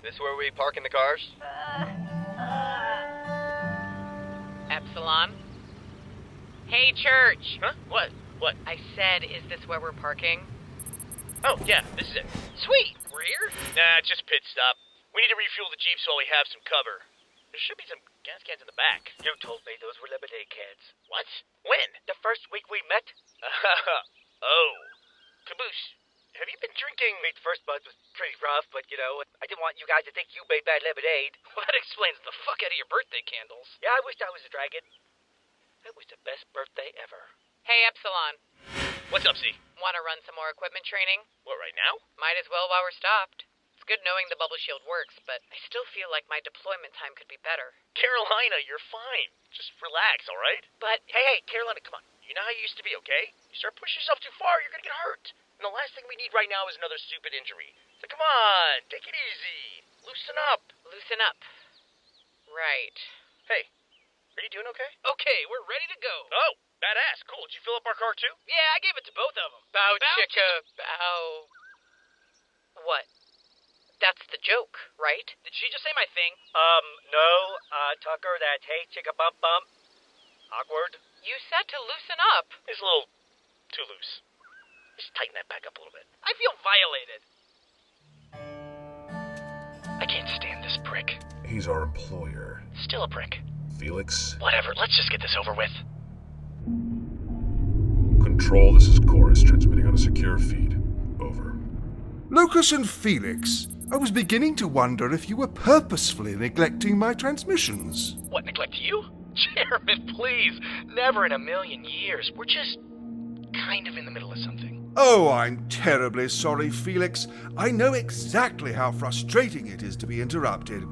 This where we parking the cars? Epsilon? Hey, Church! Huh? What? What? I said, is this where we're parking? Oh, yeah, this is it. Sweet, we're here? Nah, just pit stop. We need to refuel the Jeep so we have some cover. There should be some gas cans in the back. You told me those were lemonade cans. What? When? The first week we met. Oh. Caboose, have you been drinking? The first month was pretty rough, but you know, I didn't want you guys to think you made bad lemonade. Well, that explains the fuck out of your birthday candles. Yeah, I wished I was a dragon. That was the best birthday ever. Hey, Epsilon. What's up, C? Want to run some more equipment training? What, right now? Might as well while we're stopped. It's good knowing the bubble shield works, but I still feel like my deployment time could be better. Carolina, you're fine. Just relax, all right? But, Hey, Carolina, come on. You know how you used to be, okay? You start pushing yourself too far, you're gonna get hurt. And the last thing we need right now is another stupid injury. So come on, take it easy. Loosen up. Loosen up. Right. Hey, are you doing okay? Okay, we're ready to go. Oh, Badass. Cool. Did you fill up our car too? Yeah, I gave it to both of them. Bow chicka bow. What? That's the joke, right? Did she just say my thing? No. Tucker, that hey chicka bump bump. Awkward. You said to loosen up. It's a little too loose. Just tighten that back up a little bit. I feel violated. I can't stand this prick. He's our employer. Still a prick. Felix? Whatever, let's just get this over with. Control, this is Chorus, transmitting on a secure feed. Over. Lucas and Felix, I was beginning to wonder if you were purposefully neglecting my transmissions. What, neglect you? Chairman, please. Never in a million years. We're just kind of in the middle of something. Oh, I'm terribly sorry, Felix. I know exactly how frustrating it is to be interrupted.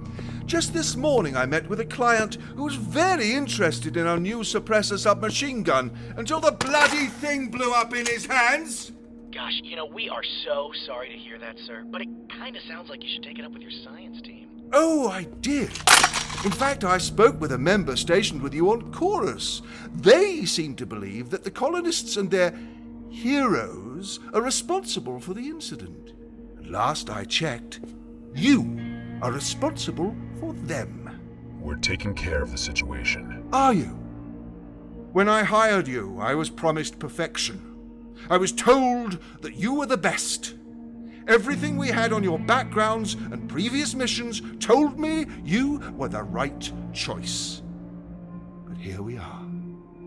Just this morning I met with a client who was very interested in our new suppressor submachine gun until the bloody thing blew up in his hands. Gosh, we are so sorry to hear that, sir, but it kind of sounds like you should take it up with your science team. Oh, I did. In fact, I spoke with a member stationed with you on Chorus. They seem to believe that the colonists and their heroes are responsible for the incident. And last I checked, you are responsible for them. We're taking care of the situation. Are you? When I hired you, I was promised perfection. I was told that you were the best. Everything we had on your backgrounds and previous missions told me you were the right choice. But here we are.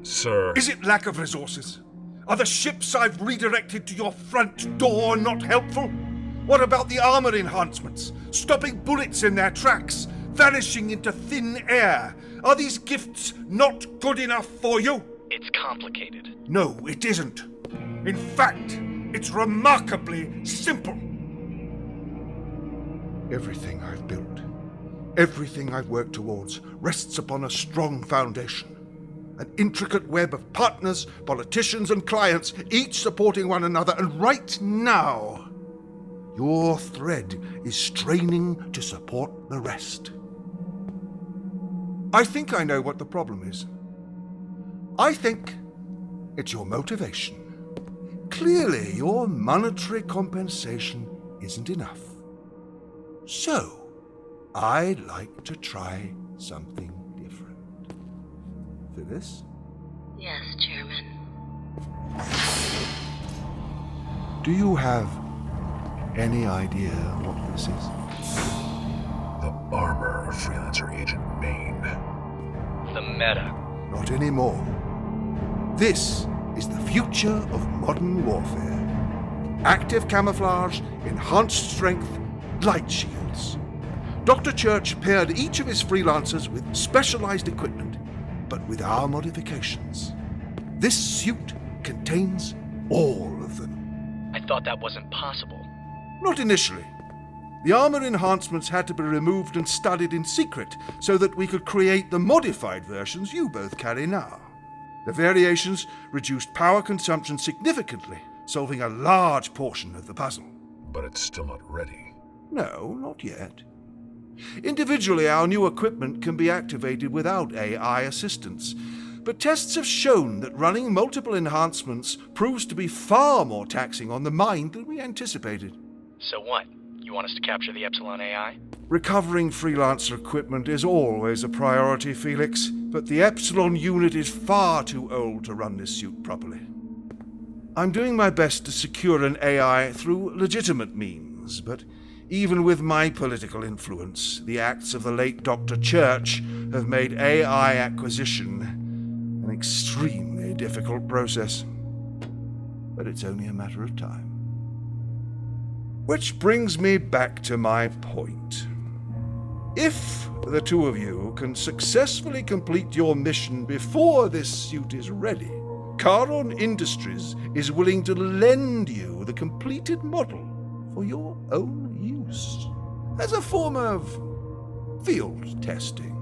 Sir. Is it lack of resources? Are the ships I've redirected to your front door not helpful? What about the armor enhancements? Stopping bullets in their tracks, vanishing into thin air. Are these gifts not good enough for you? It's complicated. No, it isn't. In fact, it's remarkably simple. Everything I've built, everything I've worked towards, rests upon a strong foundation. An intricate web of partners, politicians, and clients, each supporting one another, and right now, your thread is straining to support the rest. I think I know what the problem is. I think it's your motivation. Clearly, your monetary compensation isn't enough. So, I'd like to try something different. Phyllis? Yes, Chairman. Do you have any idea what this is? The armor of Freelancer Agent Maine. The meta. Not anymore. This is the future of modern warfare. Active camouflage, enhanced strength, light shields. Dr. Church paired each of his freelancers with specialized equipment, but with our modifications. This suit contains all of them. I thought that wasn't possible. Not initially. The armor enhancements had to be removed and studied in secret so that we could create the modified versions you both carry now. The variations reduced power consumption significantly, solving a large portion of the puzzle. But it's still not ready. No, not yet. Individually, our new equipment can be activated without AI assistance, but tests have shown that running multiple enhancements proves to be far more taxing on the mind than we anticipated. So what? You want us to capture the Epsilon AI? Recovering freelancer equipment is always a priority, Felix, but the Epsilon unit is far too old to run this suit properly. I'm doing my best to secure an AI through legitimate means, but even with my political influence, the acts of the late Dr. Church have made AI acquisition an extremely difficult process. But it's only a matter of time. Which brings me back to my point. If the two of you can successfully complete your mission before this suit is ready, Charon Industries is willing to lend you the completed model for your own use, as a form of field testing.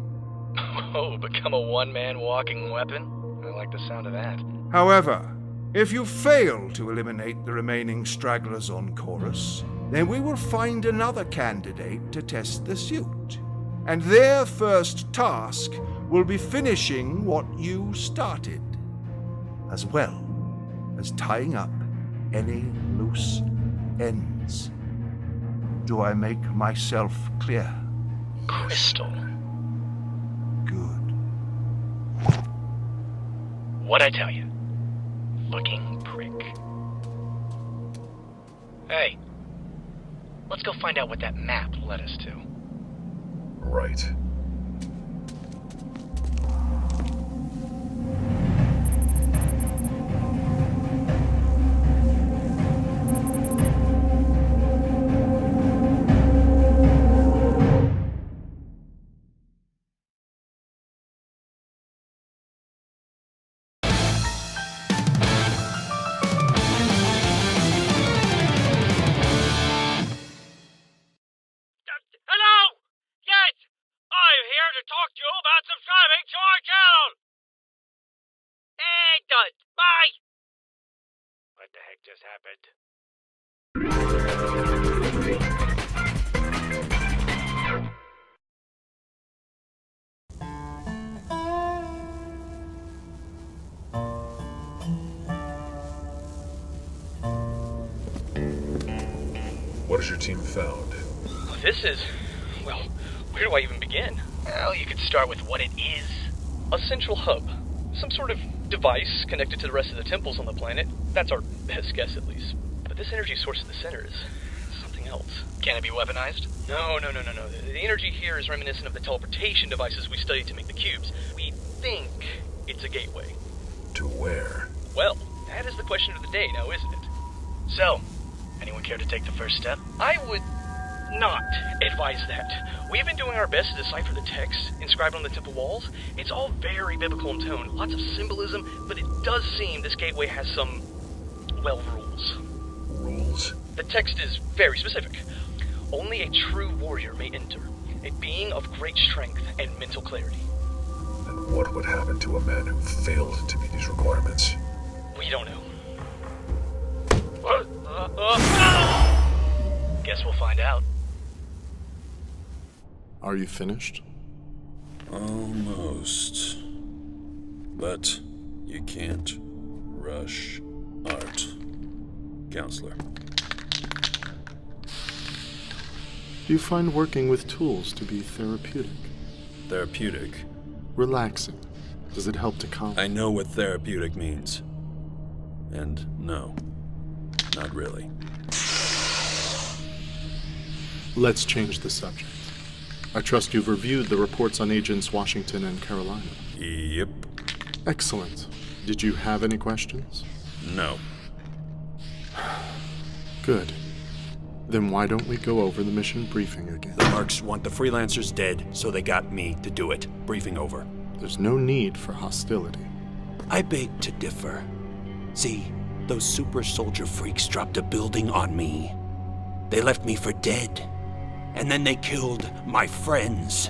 Oh, become a one-man walking weapon? I like the sound of that. However, if you fail to eliminate the remaining stragglers on Chorus, then we will find another candidate to test the suit. And their first task will be finishing what you started. as well as tying up any loose ends. Do I make myself clear? Crystal. Good. What'd I tell you? Fucking prick. Hey, let's go find out what that map led us to. Right. Hello? Yes! I'm here to talk to you about subscribing to our channel! And done. Bye! What the heck just happened? What has your team found? This is... well, where do I even begin? Well, you could start with what it is. A central hub. Some sort of device connected to the rest of the temples on the planet. That's our best guess, at least. But this energy source at the center is something else. Can it be weaponized? No. The energy here is reminiscent of the teleportation devices we studied to make the cubes. We think it's a gateway. To where? Well, that is the question of the day now, isn't it? So, anyone care to take the first step? I would not advise that. We've been doing our best to decipher the text inscribed on the temple walls. It's all very biblical in tone, lots of symbolism, but it does seem this gateway has some, well, rules. Rules? The text is very specific. Only a true warrior may enter, a being of great strength and mental clarity. And what would happen to a man who failed to meet these requirements? We don't know. Guess we'll find out. Are you finished? Almost. But you can't rush art. Counselor. Do you find working with tools to be therapeutic? Therapeutic? Relaxing. Does it help to calm? I know what therapeutic means. And no, not really. Let's change the subject. I trust you've reviewed the reports on Agents Washington and Carolina. Yep. Excellent. Did you have any questions? No. Good. Then why don't we go over the mission briefing again? The Mercs want the freelancers dead, so they got me to do it. Briefing over. There's no need for hostility. I beg to differ. See, those super soldier freaks dropped a building on me. They left me for dead. And then they killed my friends.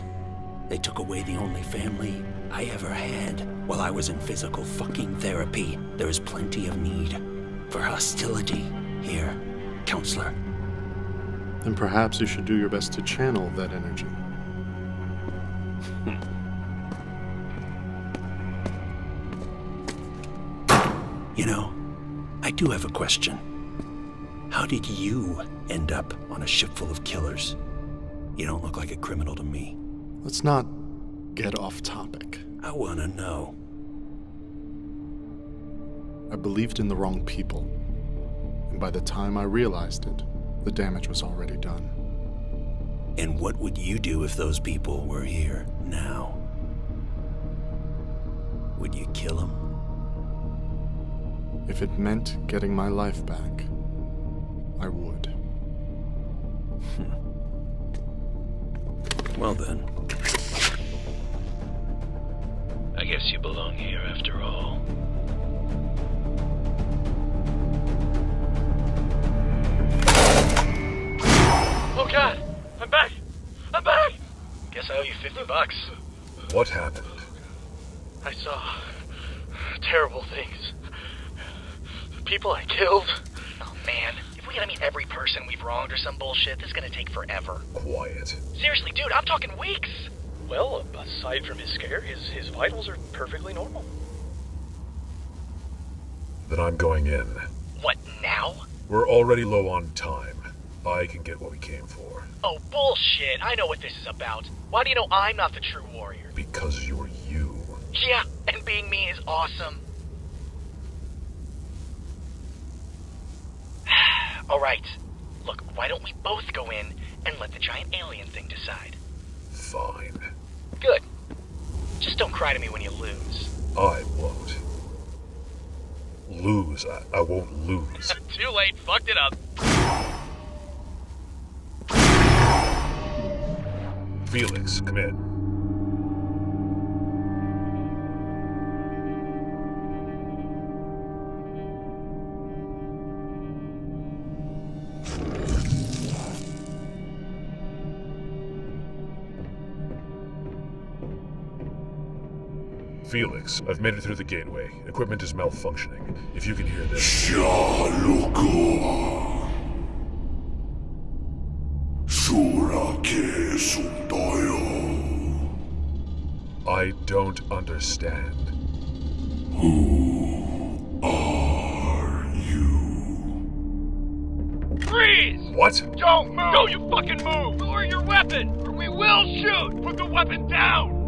They took away the only family I ever had while I was in physical fucking therapy. There is plenty of need for hostility here, Counselor. Then perhaps you should do your best to channel that energy. You know, I do have a question. How did you end up on a ship full of killers? You don't look like a criminal to me. Let's not get off topic. I want to know. I believed in the wrong people. And by the time I realized it, the damage was already done. And what would you do if those people were here now? Would you kill them? If it meant getting my life back, I would. Well then. I guess you belong here after all. Oh God! I'm back! I'm back! Guess I owe you $50. What happened? I saw terrible things. People I killed. Oh man, if we gotta meet every person we've wronged or some bullshit, this is gonna take forever. Quiet. Seriously, dude, I'm talking weeks! Well, aside from his scare, his vitals are perfectly normal. Then I'm going in. What, now? We're already low on time. I can get what we came for. Oh, bullshit. I know what this is about. Why do you know I'm not the true warrior? Because you're you. Yeah, and being me is awesome. Alright. Look, why don't we both go in and let the giant alien thing decide? Fine. Good. Just don't cry to me when you lose. I won't. Lose. I won't lose. Too late, fucked it up. Felix, come in. Felix, I've made it through the gateway. Equipment is malfunctioning. If you can hear this... I don't understand. Who are you? Freeze! What? Don't move! Don't you fucking move! Lower your weapon, or we will shoot! Put the weapon down!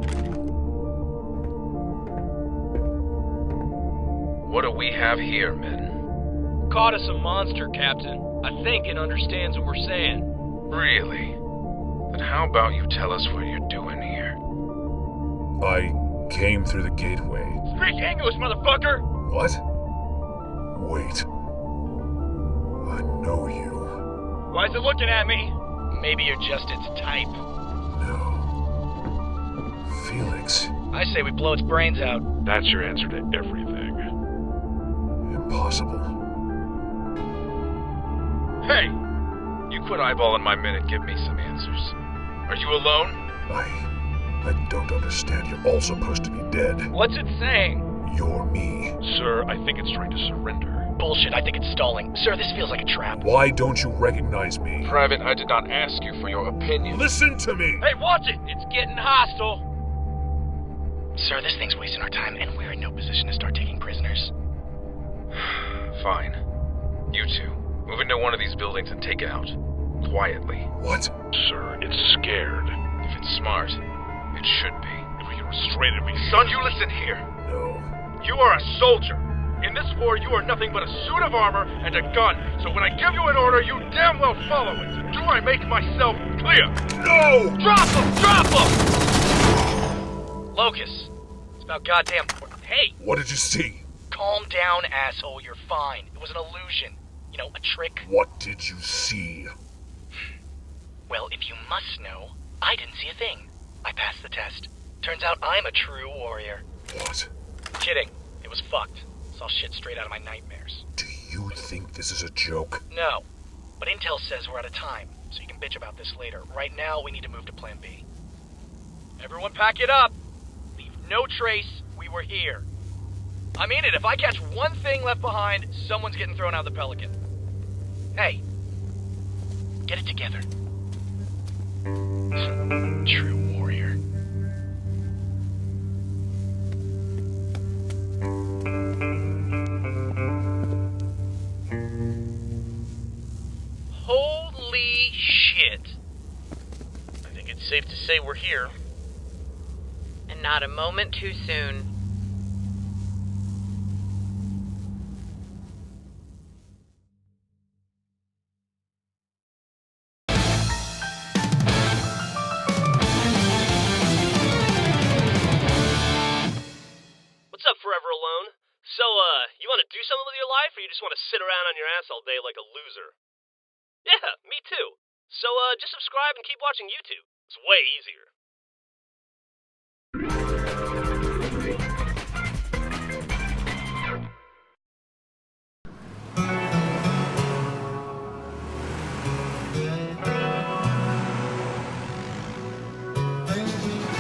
What do we have here, men? Caught us a monster, Captain. I think it understands what we're saying. Really? Then how about you tell us what you're doing here? I came through the gateway. Speak English, motherfucker! What? Wait. I know you. Why is it looking at me? Maybe you're just its type. No. Felix. I say we blow its brains out. That's your answer to everything. Impossible. Hey! You quit eyeballing my men and give me some answers. Are you alone? I don't understand. You're all supposed to be dead. What's it saying? You're me. Sir, I think it's trying to surrender. Bullshit, I think it's stalling. Sir, this feels like a trap. Why don't you recognize me? Private, I did not ask you for your opinion. Listen to me! Hey, watch it! It's getting hostile! Sir, this thing's wasting our time, and we're in no position to start taking prisoners. Fine. You two, move into one of these buildings and take it out. Quietly. What? Sir, it's scared. If it's smart, it should be. If we can restrain it, Son, you listen here. No. You are a soldier. In this war, you are nothing but a suit of armor and a gun. So when I give you an order, you damn well follow it. Do I make myself clear? No! Drop him! Drop him! Locus. It's about goddamn... Hey! What did you see? Calm down, asshole. You're fine. It was an illusion. You know, a trick. What did you see? Well, if you must know, I didn't see a thing. I passed the test. Turns out I'm a true warrior. What? Kidding. It was fucked. Saw shit straight out of my nightmares. Do you think this is a joke? No. But intel says we're out of time, so you can bitch about this later. Right now, we need to move to Plan B. Everyone pack it up. Leave no trace. We were here. I mean it. If I catch one thing left behind, someone's getting thrown out of the Pelican. Hey. Get it together. True warrior. Holy shit. I think it's safe to say we're here. And not a moment too soon. What's up, Forever Alone? So, you want to do something with your life, or you just want to sit around on your ass all day like a loser? Yeah, me too. So, just subscribe and keep watching YouTube. It's way easier.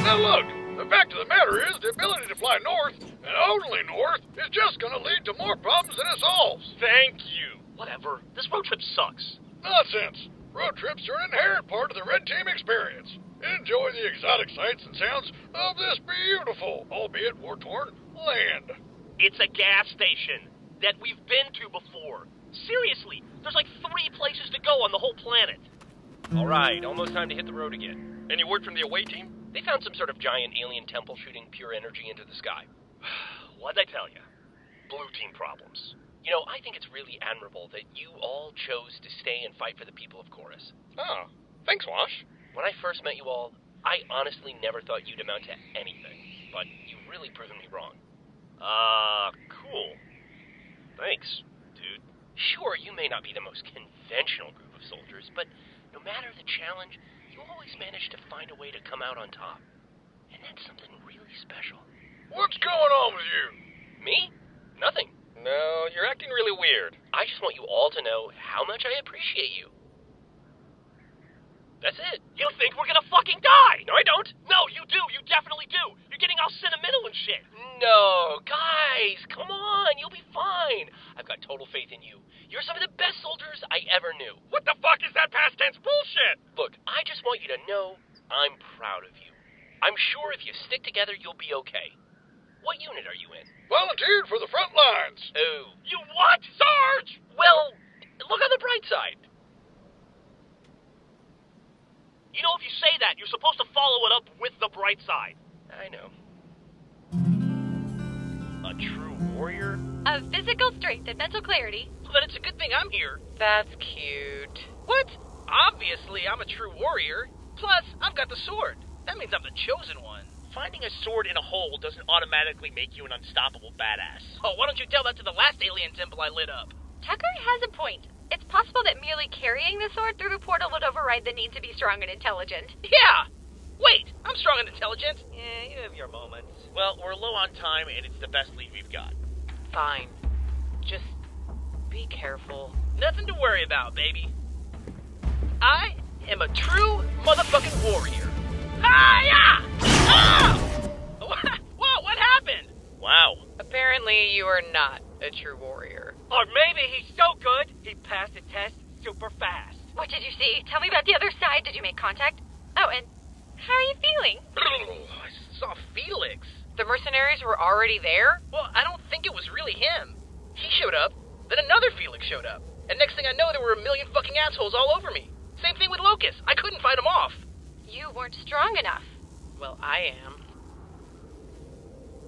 Now look, the fact of the matter is the ability to fly north, and only north, is just gonna lead to more problems than it solves. Thank you. Whatever. This road trip sucks. Nonsense. Road trips are an inherent part of the Red Team experience. Enjoy the exotic sights and sounds of this beautiful, albeit war-torn, land. It's a gas station. that we've been to before. Seriously, there's like 3 places to go on the whole planet. Alright, almost time to hit the road again. Any word from the away team? They found some sort of giant alien temple shooting pure energy into the sky. What'd I tell you? Blue team problems. You know, I think it's really admirable that you all chose to stay and fight for the people of Chorus. Oh, thanks, Wash. When I first met you all, I honestly never thought you'd amount to anything, but you've really proven me wrong. Cool. Thanks, dude. Sure, you may not be the most conventional group of soldiers, but no matter the challenge, you always manage to find a way to come out on top. And that's something really special. What's going on with you? Me? Nothing. No, you're acting really weird. I just want you all to know how much I appreciate you. That's it. You think we're gonna fucking die? No, I don't. No, you do. You definitely do. You're getting all sentimental and shit. No, guys, come on. You'll be fine. I've got total faith in you. You're some of the best soldiers I ever knew. What the fuck is that past tense bullshit? Look, I just want you to know I'm proud of you. I'm sure if you stick together, you'll be okay. What unit are you in? Volunteered for the front lines. Oh. You what, Sarge? Well, look on the bright side. You know, if you say that, you're supposed to follow it up with the bright side. I know. A true warrior? Of physical strength and mental clarity. Well, then it's a good thing I'm here. That's cute. What? Obviously, I'm a true warrior. Plus, I've got the sword. That means I'm the chosen one. Finding a sword in a hole doesn't automatically make you an unstoppable badass. Oh, why don't you tell that to the last alien temple I lit up? Tucker has a point. It's possible that merely carrying the sword through the portal would override the need to be strong and intelligent. Yeah! Wait, I'm strong and intelligent. Yeah, you have your moments. Well, we're low on time, and it's the best lead we've got. Fine. Just be careful. Nothing to worry about, baby. I am a true motherfucking warrior. Hi-ya! Ah! Whoa, what happened? Wow. Apparently, you are not a true warrior. Or maybe he's so good, he passed the test super fast. What did you see? Tell me about the other side. Did you make contact? Oh, and how are you feeling? I saw Felix. The mercenaries were already there? Well, I don't think it was really him. He showed up, then another Felix showed up. And next thing I know, there were a million fucking assholes all over me. Same thing with Locust. I couldn't fight them off. You weren't strong enough. Well, I am.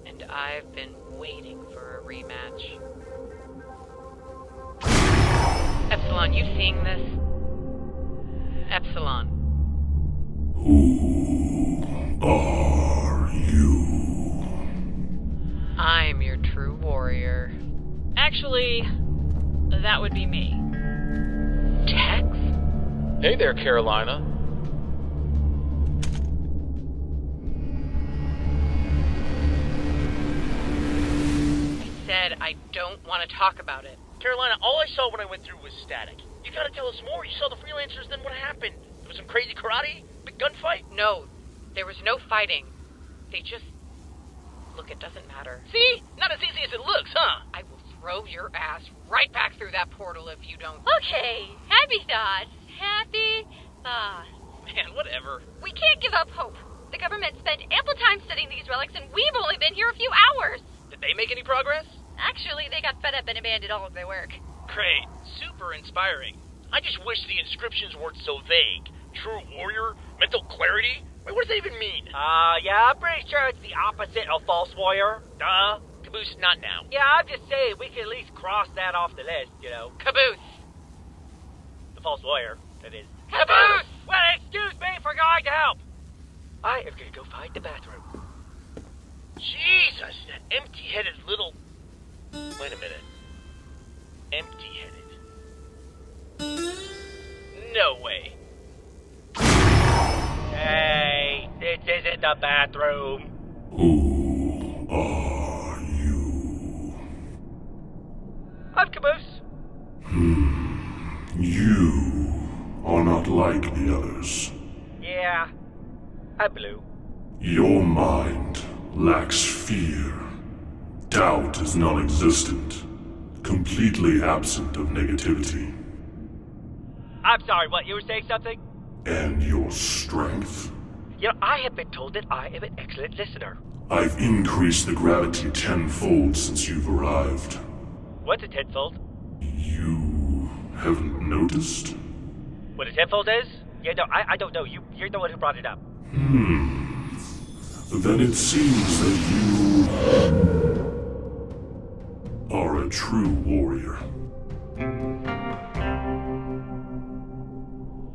And I've been waiting for a rematch. Epsilon, you seeing this? Epsilon. Who are you? I'm your true warrior. Actually, that would be me. Tex? Hey there, Carolina. I said I don't want to talk about it. Carolina, all I saw when I went through was static. You gotta tell us more. You saw the freelancers, then what happened? There was some crazy karate? Big gunfight? No, there was no fighting. They just... Look, it doesn't matter. See? Not as easy as it looks, huh? I will throw your ass right back through that portal if you don't... Okay, happy thoughts. Happy thoughts. Man, whatever. We can't give up hope. The government spent ample time studying these relics, and we've only been here a few hours. Did they make any progress? Actually, they got fed up and abandoned all of their work. Great. Super inspiring. I just wish the inscriptions weren't so vague. True warrior? Mental clarity? Wait, what does that even mean? Yeah, I'm pretty sure it's the opposite of false warrior. Duh. Caboose, not now. Yeah, I'm just saying we can at least cross that off the list, you know. Caboose! The false warrior, that is. Caboose! Well, excuse me for going to help. I am gonna go find the bathroom. Jesus, that empty-headed little... Wait a minute. Empty-headed. No way. Hey, this isn't the bathroom. Who are you? I'm Caboose. You are not like the others. Yeah, I'm blue. Your mind lacks fear. Doubt is non-existent, completely absent of negativity. I'm sorry, what, you were saying something? And your strength. You know, I have been told that I am an excellent listener. I've increased the gravity tenfold since you've arrived. What's a tenfold? You haven't noticed? What a tenfold is? Yeah, no, I don't know. You're the one who brought it up. Then it seems that you are a true warrior.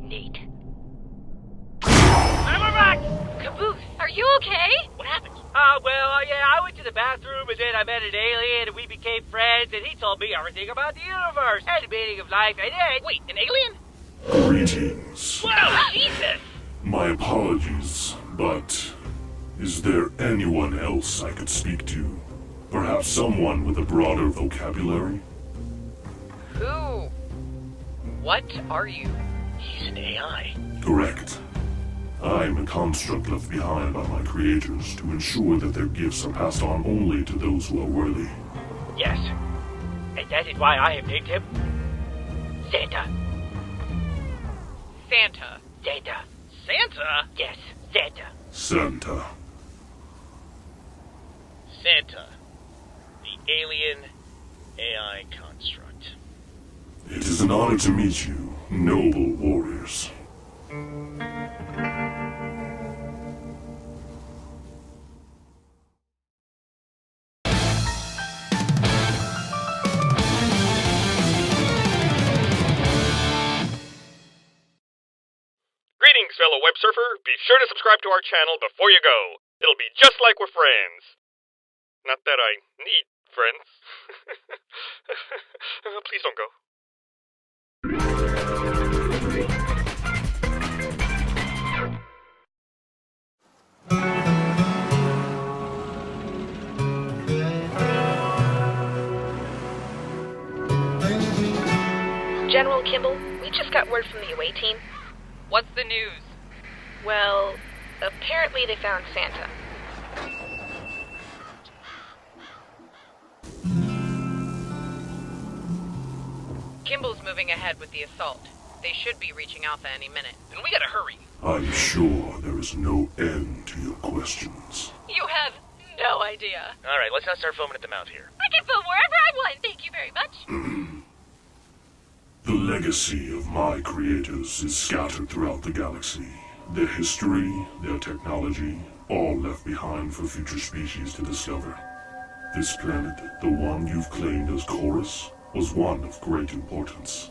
Neat. And we're back! Caboose, are you okay? What happened? Yeah, I went to the bathroom and then I met an alien and we became friends and he told me everything about the universe and the meaning of life and then... Wait, an alien? Greetings. Whoa, Jesus! My apologies, but is there anyone else I could speak to? Perhaps someone with a broader vocabulary? Who? What are you? He's an AI. Correct. I'm a construct left behind by my creators to ensure that their gifts are passed on only to those who are worthy. Yes. And that is why I have named him Santa. Santa. Santa. Santa? Yes, Santa. Santa. Santa. The alien AI construct. It is an honor to meet you, noble warriors. Greetings, fellow web surfer. Be sure to subscribe to our channel before you go. It'll be just like we're friends. Not that I need friends. Please don't go. General Kimball, we just got word from the away team. What's the news? Well, apparently they found Santa. Kimball's moving ahead with the assault. They should be reaching Alpha any minute. Then we gotta hurry. I'm sure there is no end to your questions. You have no idea. Alright, let's not start foaming at the mouth here. I can film wherever I want, thank you very much. The legacy of my creators is scattered throughout the galaxy. Their history, their technology, all left behind for future species to discover. This planet, the one you've claimed as Chorus, was one of great importance.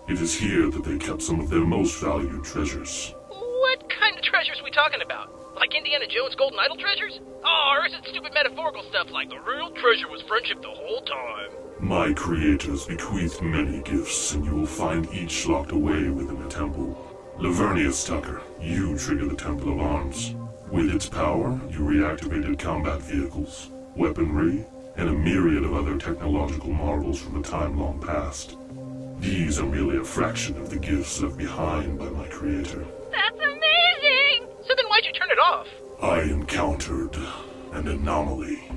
It is here that they kept some of their most valued treasures. What kind of treasures are we talking about? Like Indiana Jones' Golden Idol treasures? Oh, or is it stupid metaphorical stuff like the real treasure was friendship the whole time? My creators bequeathed many gifts, and you will find each locked away within a temple. Lavernius Tucker, you trigger the Temple of Arms. With its power, you reactivated combat vehicles, weaponry, and a myriad of other technological marvels from a time long past. These are merely a fraction of the gifts left behind by my creator. That's amazing! So then why'd you turn it off? I encountered an anomaly.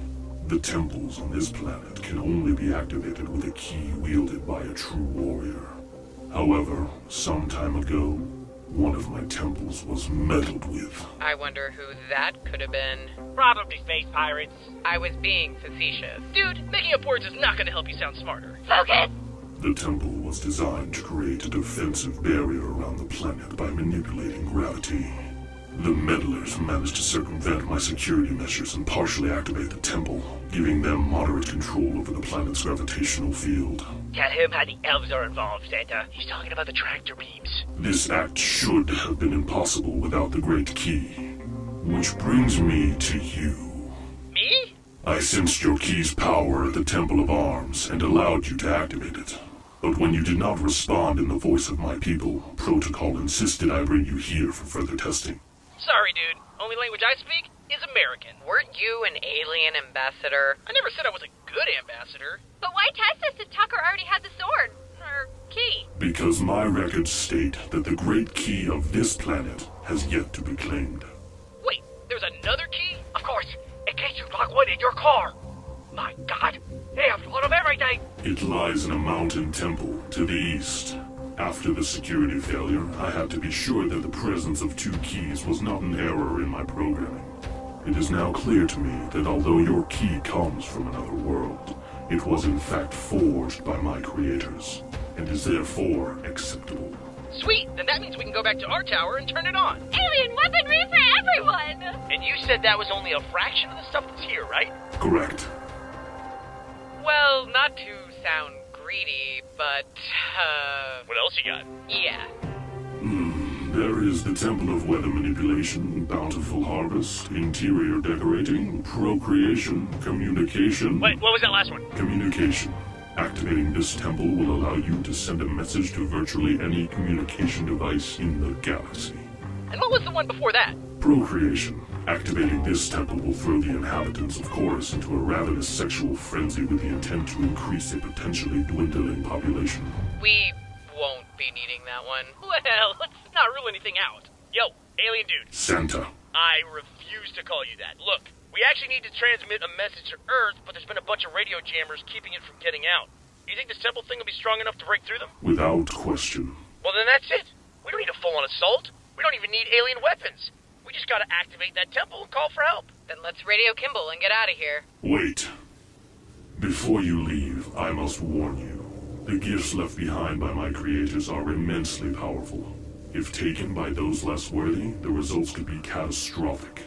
The temples on this planet can only be activated with a key wielded by a true warrior. However, some time ago, one of my temples was meddled with. I wonder who that could have been. Probably space pirates. I was being facetious. Dude, making up words is not gonna help you sound smarter. Focus! The temple was designed to create a defensive barrier around the planet by manipulating gravity. The meddlers managed to circumvent my security measures and partially activate the temple, giving them moderate control over the planet's gravitational field. Tell him how the elves are involved, Santa. He's talking about the tractor beams. This act should have been impossible without the Great Key. Which brings me to you. Me? I sensed your key's power at the Temple of Arms and allowed you to activate it. But when you did not respond in the voice of my people, Protocol insisted I bring you here for further testing. Sorry, dude. Only language I speak is American. Weren't you an alien ambassador? I never said I was a good ambassador. But why test us if Tucker already had the sword? Or key? Because my records state that the Great Key of this planet has yet to be claimed. Wait, there's another key? Of course, in case you lock one in your car. My God, they have thought of everything. It lies in a mountain temple to the east. After the security failure, I had to be sure that the presence of two keys was not an error in my programming. It is now clear to me that although your key comes from another world, It was in fact forged by my creators, and is therefore acceptable. Sweet, then that means we can go back to our tower and turn it on. Alien weaponry for everyone! And you said that was only a fraction of the stuff that's here, right? Correct. Well, not to sound greedy, but, What else you got? yeah. There is the Temple of Weather Manipulation, Bountiful Harvest, Interior Decorating, Procreation, Communication... Wait, what was that last one? Communication. Activating this temple will allow you to send a message to virtually any communication device in the galaxy. And what was the one before that? Procreation. Activating this temple will throw the inhabitants of Chorus into a ravenous sexual frenzy with the intent to increase a potentially dwindling population. We won't be needing that one. Well, let's not rule anything out. Yo, alien dude. Santa. I refuse to call you that. Look, we actually need to transmit a message to Earth, but there's been a bunch of radio jammers keeping it from getting out. You think this temple thing will be strong enough to break through them? Without question. Well, then that's it. We don't need a full-on assault. We don't even need alien weapons. We just gotta activate that temple and call for help. Then let's radio Kimball and get out of here. Wait. Before you leave, I must warn you. The gifts left behind by my creators are immensely powerful. If taken by those less worthy, the results could be catastrophic.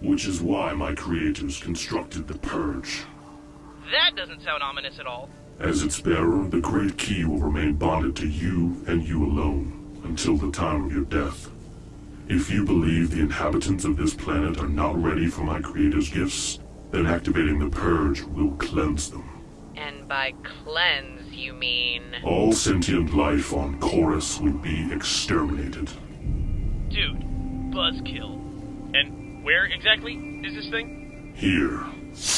Which is why my creators constructed the Purge. That doesn't sound ominous at all. As its bearer, the Great Key will remain bonded to you and you alone until the time of your death. If you believe the inhabitants of this planet are not ready for my creators' gifts, then activating the Purge will cleanse them. And by cleanse, you mean... All sentient life on Chorus will be exterminated. Dude, buzzkill. And where exactly is this thing? Here.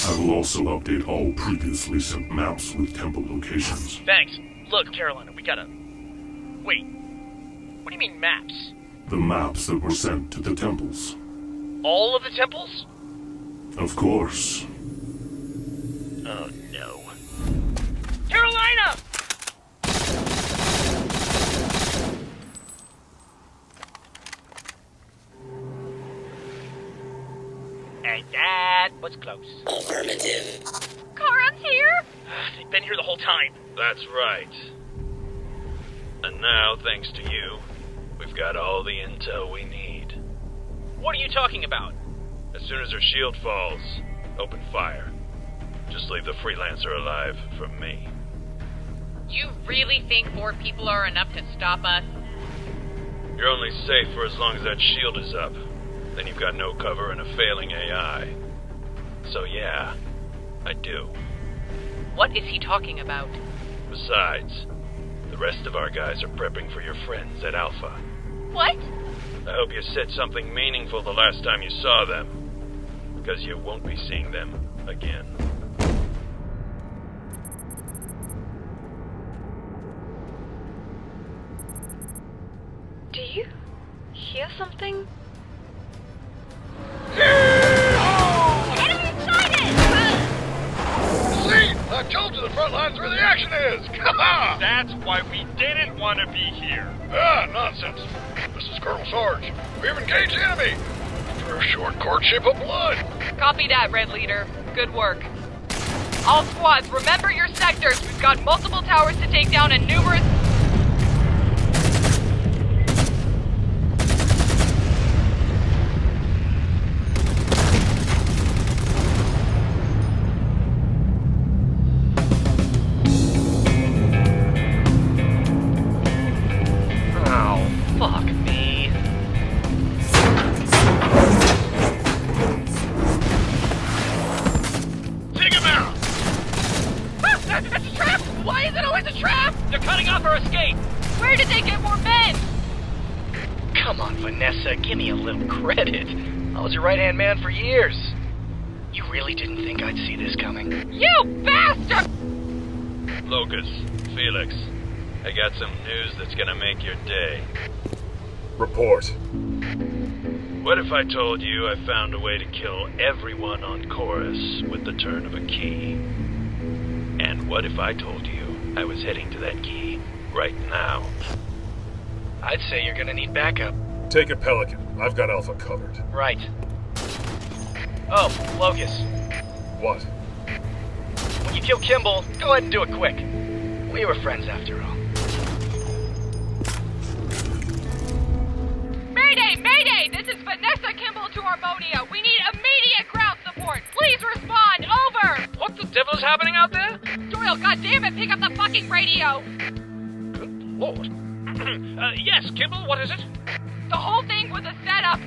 I will also update all previously sent maps with temple locations. Thanks. Look, Carolina, we gotta... Wait. What do you mean maps? The maps that were sent to the temples. All of the temples? Of course. Oh, no. Carolina! And that was close. Affirmative. Karan's here? They've been here the whole time. That's right. And now, thanks to you, we've got all the intel we need. What are you talking about? As soon as their shield falls, open fire. Just leave the freelancer alive from me. You really think 4 people are enough to stop us? You're only safe for as long as that shield is up. Then you've got no cover and a failing AI. So yeah, I do. What is he talking about? Besides, the rest of our guys are prepping for your friends at Alpha. What? I hope you said something meaningful the last time you saw them. Because you won't be seeing them again. Do you hear something? Enemy sighted! See? I told you the front line's where the action is! That's why we didn't want to be here. Nonsense. This is Colonel Sarge. We have engaged the enemy. After a short courtship of blood. Copy that, Red Leader. Good work. All squads, remember your sectors. We've got multiple towers to take down and numerous... Fuck me. Take him out! That's a trap! Why is it always a trap? They're cutting off our escape. Where did they get more men? Come on, Vanessa, give me a little credit. I was your right-hand man for years. You really didn't think I'd see this coming? You bastard! Locus, Felix, I got some news that's gonna make your day. Report. What if I told you I found a way to kill everyone on Chorus with the turn of a key? And what if I told you I was heading to that key right now? I'd say you're gonna need backup. Take it, Pelican. I've got Alpha covered. Right. Oh, Locus. What? When You kill Kimball, go ahead and do it quick. We were friends after all. Mayday! Mayday! This is Vanessa Kimball to Harmonia. We need immediate ground support. Please respond. Over! What the devil is happening out there? Doyle, goddammit, pick up the fucking radio! Lord. Yes, Kimball, what is it? The whole thing was a setup.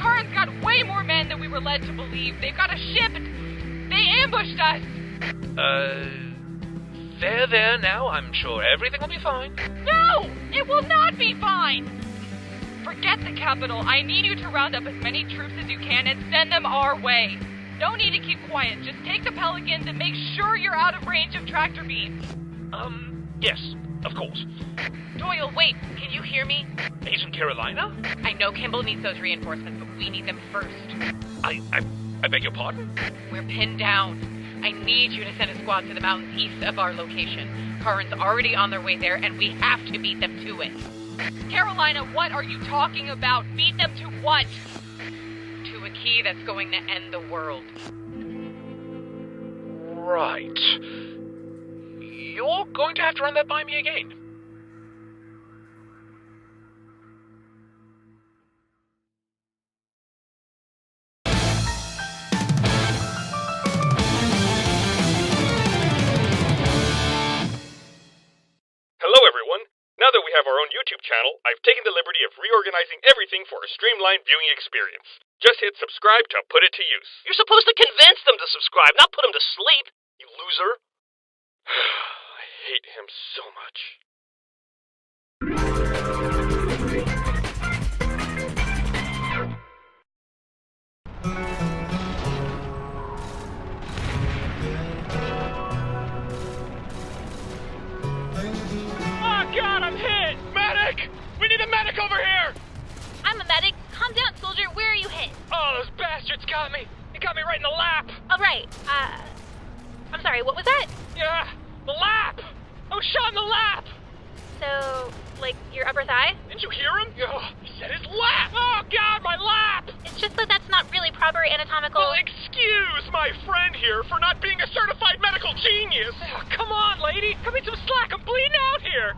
Curran's got way more men than we were led to believe. They've got a ship. They ambushed us. There now. I'm sure everything will be fine. No! It will not be fine! Forget the capital. I need you to round up as many troops as you can and send them our way. No need to keep quiet. Just take the Pelicans and make sure you're out of range of tractor beams. Yes, of course. Doyle, wait. Can you hear me? Agent Carolina? I know Kimball needs those reinforcements, but we need them first. I beg your pardon? We're pinned down. I need you to send a squad to the mountains east of our location. Curran's already on their way there, and we have to beat them to it. Carolina, what are you talking about? Beat them to what? To a key that's going to end the world. Right. You're going to have to run that by me again. Hello, everyone. Now that we have our own YouTube channel, I've taken the liberty of reorganizing everything for a streamlined viewing experience. Just hit subscribe to put it to use. You're supposed to convince them to subscribe, not put them to sleep, you loser. I hate him so much. Oh God, I'm hit! Medic! We need a medic over here! I'm a medic. Calm down, soldier. Where are you hit? Oh, those bastards got me! They got me right in the lap! Oh, right. I'm sorry, what was that? Yeah, the lap! I was shot in the lap! So, like, your upper thigh? Didn't you hear him? Oh, he said his lap! Oh God, my lap! It's just that that's not really proper anatomical... Well, excuse my friend here for not being a certified medical genius! Oh, come on, lady! Cut me some slack, I'm bleeding out here!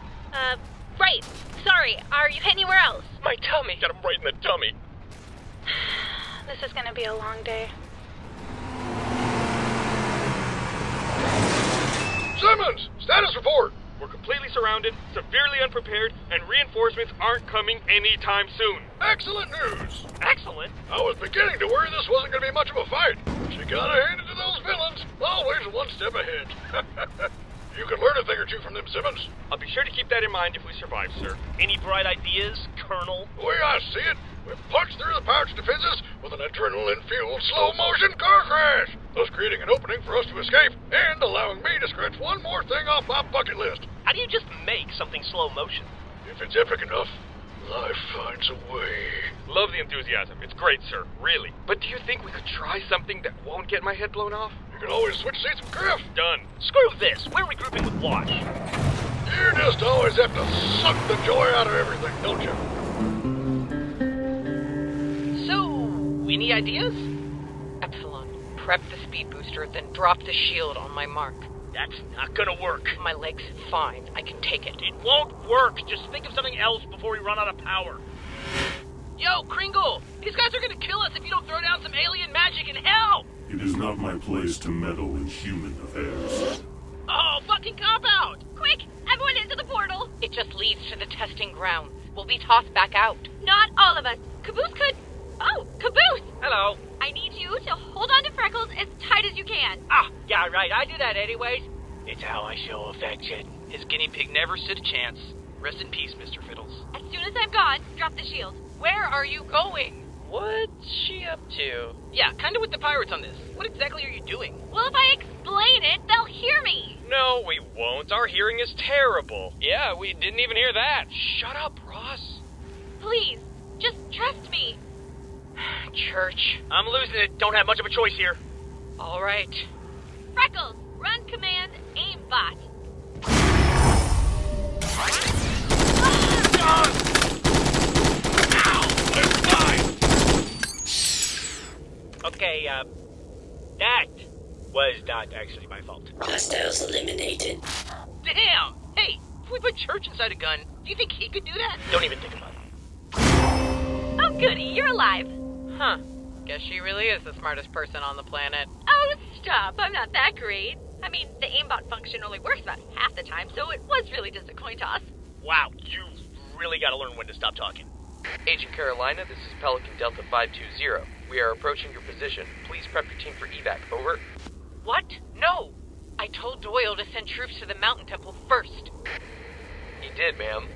Right. Sorry, are you hit anywhere else? My tummy! Got him right in the tummy! This is gonna be a long day. Simmons! Status report! We're completely surrounded, severely unprepared, and reinforcements aren't coming anytime soon. Excellent news! Excellent? I was beginning to worry this wasn't going to be much of a fight. But you gotta hand it to those villains. Always one step ahead. You can learn a thing or two from them, Simmons. I'll be sure to keep that in mind if we survive, sir. Any bright ideas, Colonel? The way I see it, we've punched through the pirates' defenses with an adrenaline-fueled slow-motion car crash, thus creating an opening for us to escape and allowing me to scratch one more thing off my bucket list. How do you just make something slow motion? If it's epic enough, life finds a way. Love the enthusiasm. It's great, sir. Really. But do you think we could try something that won't get my head blown off? You can always switch seats with Griff. Done. Screw this. We're regrouping with Wash. You just always have to suck the joy out of everything, don't you? So, any ideas? Epsilon, prep the speed booster, then drop the shield on my mark. That's not gonna work. My leg's fine. I can take it. It won't work. Just think of something else before we run out of power. Yo, Kringle! These guys are gonna kill us if you don't throw down some alien magic and help! It is not my place to meddle in human affairs. Oh, fucking cop out! Quick! Everyone into the portal! It just leads to the testing grounds. We'll be tossed back out. Not all of us. Caboose could... Oh, Caboose! Hello. I need you to hold on to Freckles as tight as you can. Ah, yeah, right. I do that anyways. It's how I show affection. His guinea pig never stood a chance. Rest in peace, Mr. Fiddles. As soon as I'm gone, drop the shield. Where are you going? What's she up to? Yeah, kinda with the pirates on this. What exactly are you doing? Well, if I explain it, they'll hear me. No, we won't. Our hearing is terrible. Yeah, we didn't even hear that. Shut up, Ross. Please, just trust me. Church. I'm losing it. Don't have much of a choice here. All right. Freckles, run command, aim bot. Okay, that was not actually my fault. Hostiles eliminated. Damn! Hey, if we put Church inside a gun, do you think he could do that? Don't even think about it. Oh, goody, you're alive. Huh. Guess she really is the smartest person on the planet. Oh, stop. I'm not that great. I mean, the aimbot function only works about half the time, so it was really just a coin toss. Wow, you really gotta learn when to stop talking. Agent Carolina, this is Pelican Delta 520. We are approaching your position. Please prep your team for evac. Over. What? No! I told Doyle to send troops to the mountain temple first. He did, ma'am.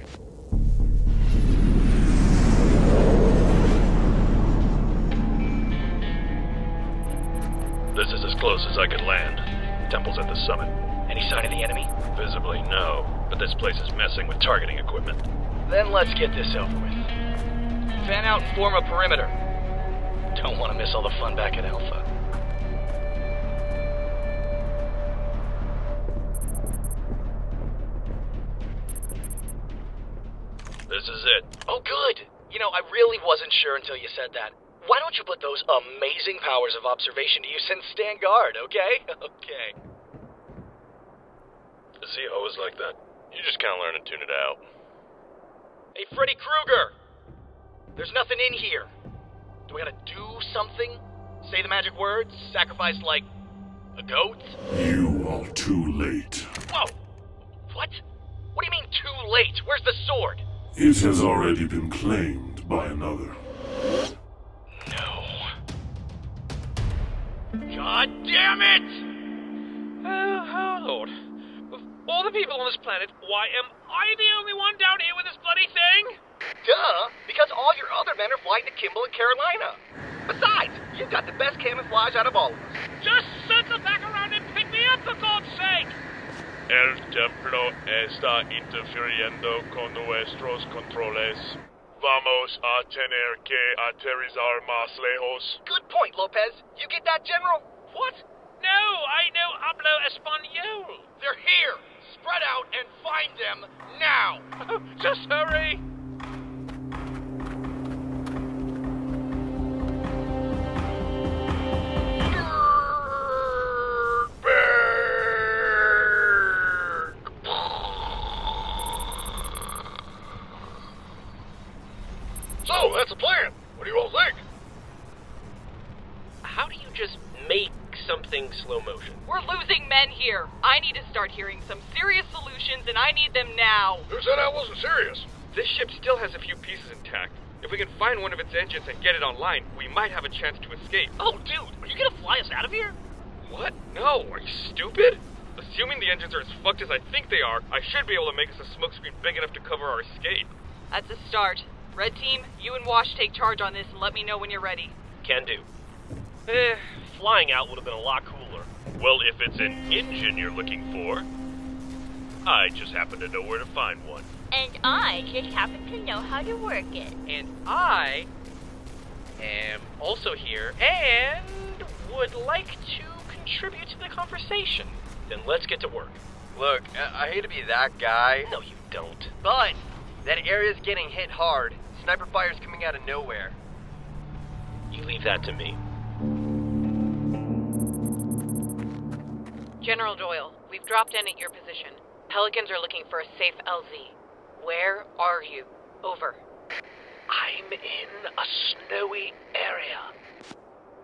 This is as close as I could land. Temple's at the summit. Any sign of the enemy? Visibly, no. But this place is messing with targeting equipment. Then let's get this over with. Fan out and form a perimeter. Don't want to miss all the fun back at Alpha. This is it. Oh, good. You know, I really wasn't sure until you said that. Why don't you put those amazing powers of observation to use and stand guard, okay? Okay. Is he always like that? You just can't learn to tune it out. Hey, Freddy Krueger! There's nothing in here. Do we gotta do something? Say the magic words? Sacrifice, like, a goat? You are too late. Whoa! What? What do you mean, too late? Where's the sword? It has already been claimed by another. No. God damn it! Oh, Lord. Of all the people on this planet, why am I the only one down here with this bloody thing? Duh, because all your other men are flying to Kimball and Carolina. Besides, you've got the best camouflage out of all of us. Just circle back around and pick me up, for God's sake! El templo está interfiriendo con nuestros controles. Vamos a tener que aterrizar más lejos. Good point, Lopez. You get that, General? What? No, I no hablo español. They're here. Spread out and find them now. Just hurry. So, that's the plan. What do you all think? How do you just make something slow motion? We're losing men here. I need to start hearing some serious solutions, and I need them now. Who said I wasn't serious? This ship still has a few pieces intact. If we can find one of its engines and get it online, we might have a chance to escape. Oh, dude, are you gonna fly us out of here? What? No, are you stupid? Assuming the engines are as fucked as I think they are, I should be able to make us a smokescreen big enough to cover our escape. That's a start. Red Team, you and Wash take charge on this and let me know when you're ready. Can do. Flying out would have been a lot cooler. Well, if it's an engine you're looking for, I just happen to know where to find one. And I just happen to know how to work it. And I am also here and would like to contribute to the conversation. Then let's get to work. Look, I hate to be that guy. No, you don't. But that area's getting hit hard. Sniper fire's coming out of nowhere. You leave that to me. General Doyle, we've dropped in at your position. Pelicans are looking for a safe LZ. Where are you? Over. I'm in a snowy area.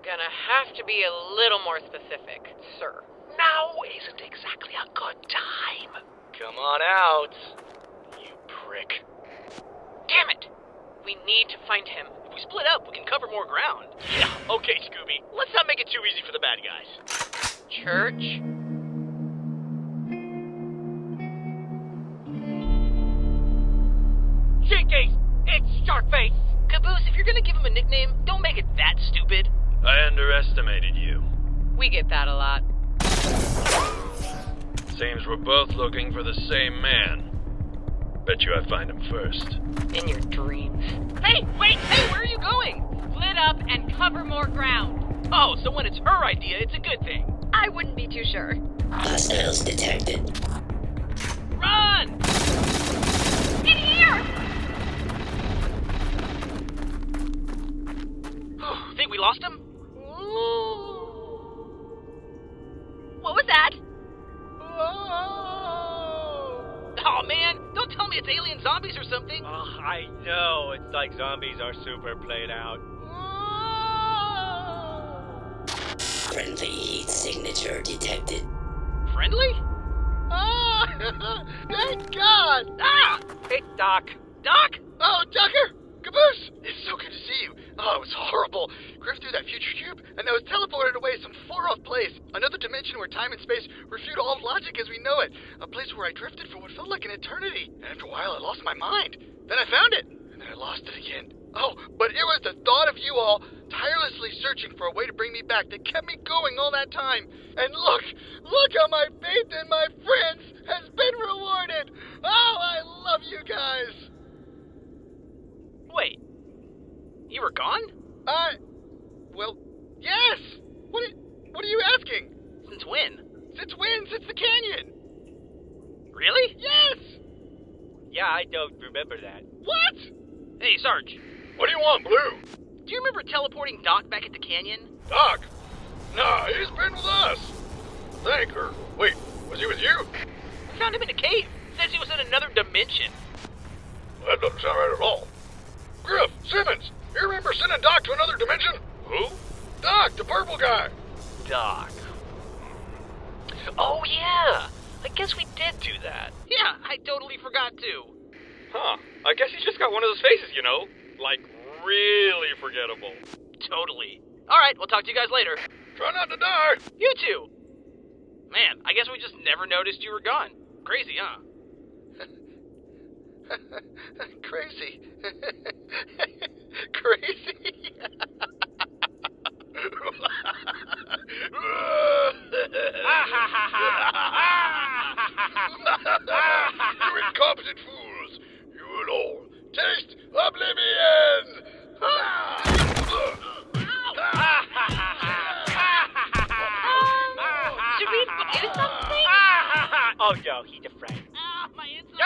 Gonna have to be a little more specific, sir. Now isn't exactly a good time. Come on out, you prick. Damn it! We need to find him. If we split up, we can cover more ground. Yeah, okay, Scooby. Let's not make it too easy for the bad guys. Church? Shitcase! It's Sharkface! Caboose, if you're gonna give him a nickname, don't make it that stupid. I underestimated you. We get that a lot. Seems we're both looking for the same man. Bet you I find him first. In your dreams. Hey, wait! Hey, where are you going? Split up and cover more ground. Oh, so when it's her idea, it's a good thing. I wouldn't be too sure. Hostiles detected. Run! In here! Think we lost him? like zombies are super played out. Friendly heat signature detected. Friendly? Oh, thank God! Ah! Hey, Doc. Doc? Oh, Tucker! Caboose! It's so good to see you. Oh, it was horrible. Griff threw that future cube, and I was teleported away some far-off place. Another dimension where time and space refute all logic as we know it. A place where I drifted for what felt like an eternity. And after a while, I lost my mind. Then I found it, and then I lost it again. Oh, but it was the thought of you all tirelessly searching for a way to bring me back that kept me going all that time. And look how my faith in my friends has been rewarded. Oh, I love you guys. Wait. You were gone? Well, yes. What are you asking? Since when? Since when? Since the canyon. Really? Yes. Yeah, I don't remember that. What? Hey, Sarge. What do you want, Blue? Do you remember teleporting Doc back at the canyon? Doc? Nah, he's been with us. Thank her. Wait, was he with you? We found him in a cave. Says he was in another dimension. Well, that doesn't sound right at all. Griff, Simmons, you remember sending Doc to another dimension? Who? Doc, the purple guy. Doc. Oh, yeah. I guess we did do that. Yeah, I totally forgot too. Huh. I guess he's just got one of those faces, you know? Like, really forgettable. Totally. Alright, we'll talk to you guys later. Try not to die. You too. Man, I guess we just never noticed you were gone. Crazy, huh? Crazy. Crazy. You incompetent fools. You will all taste oblivion. Should we do something? Oh no, he's afraid. My inside.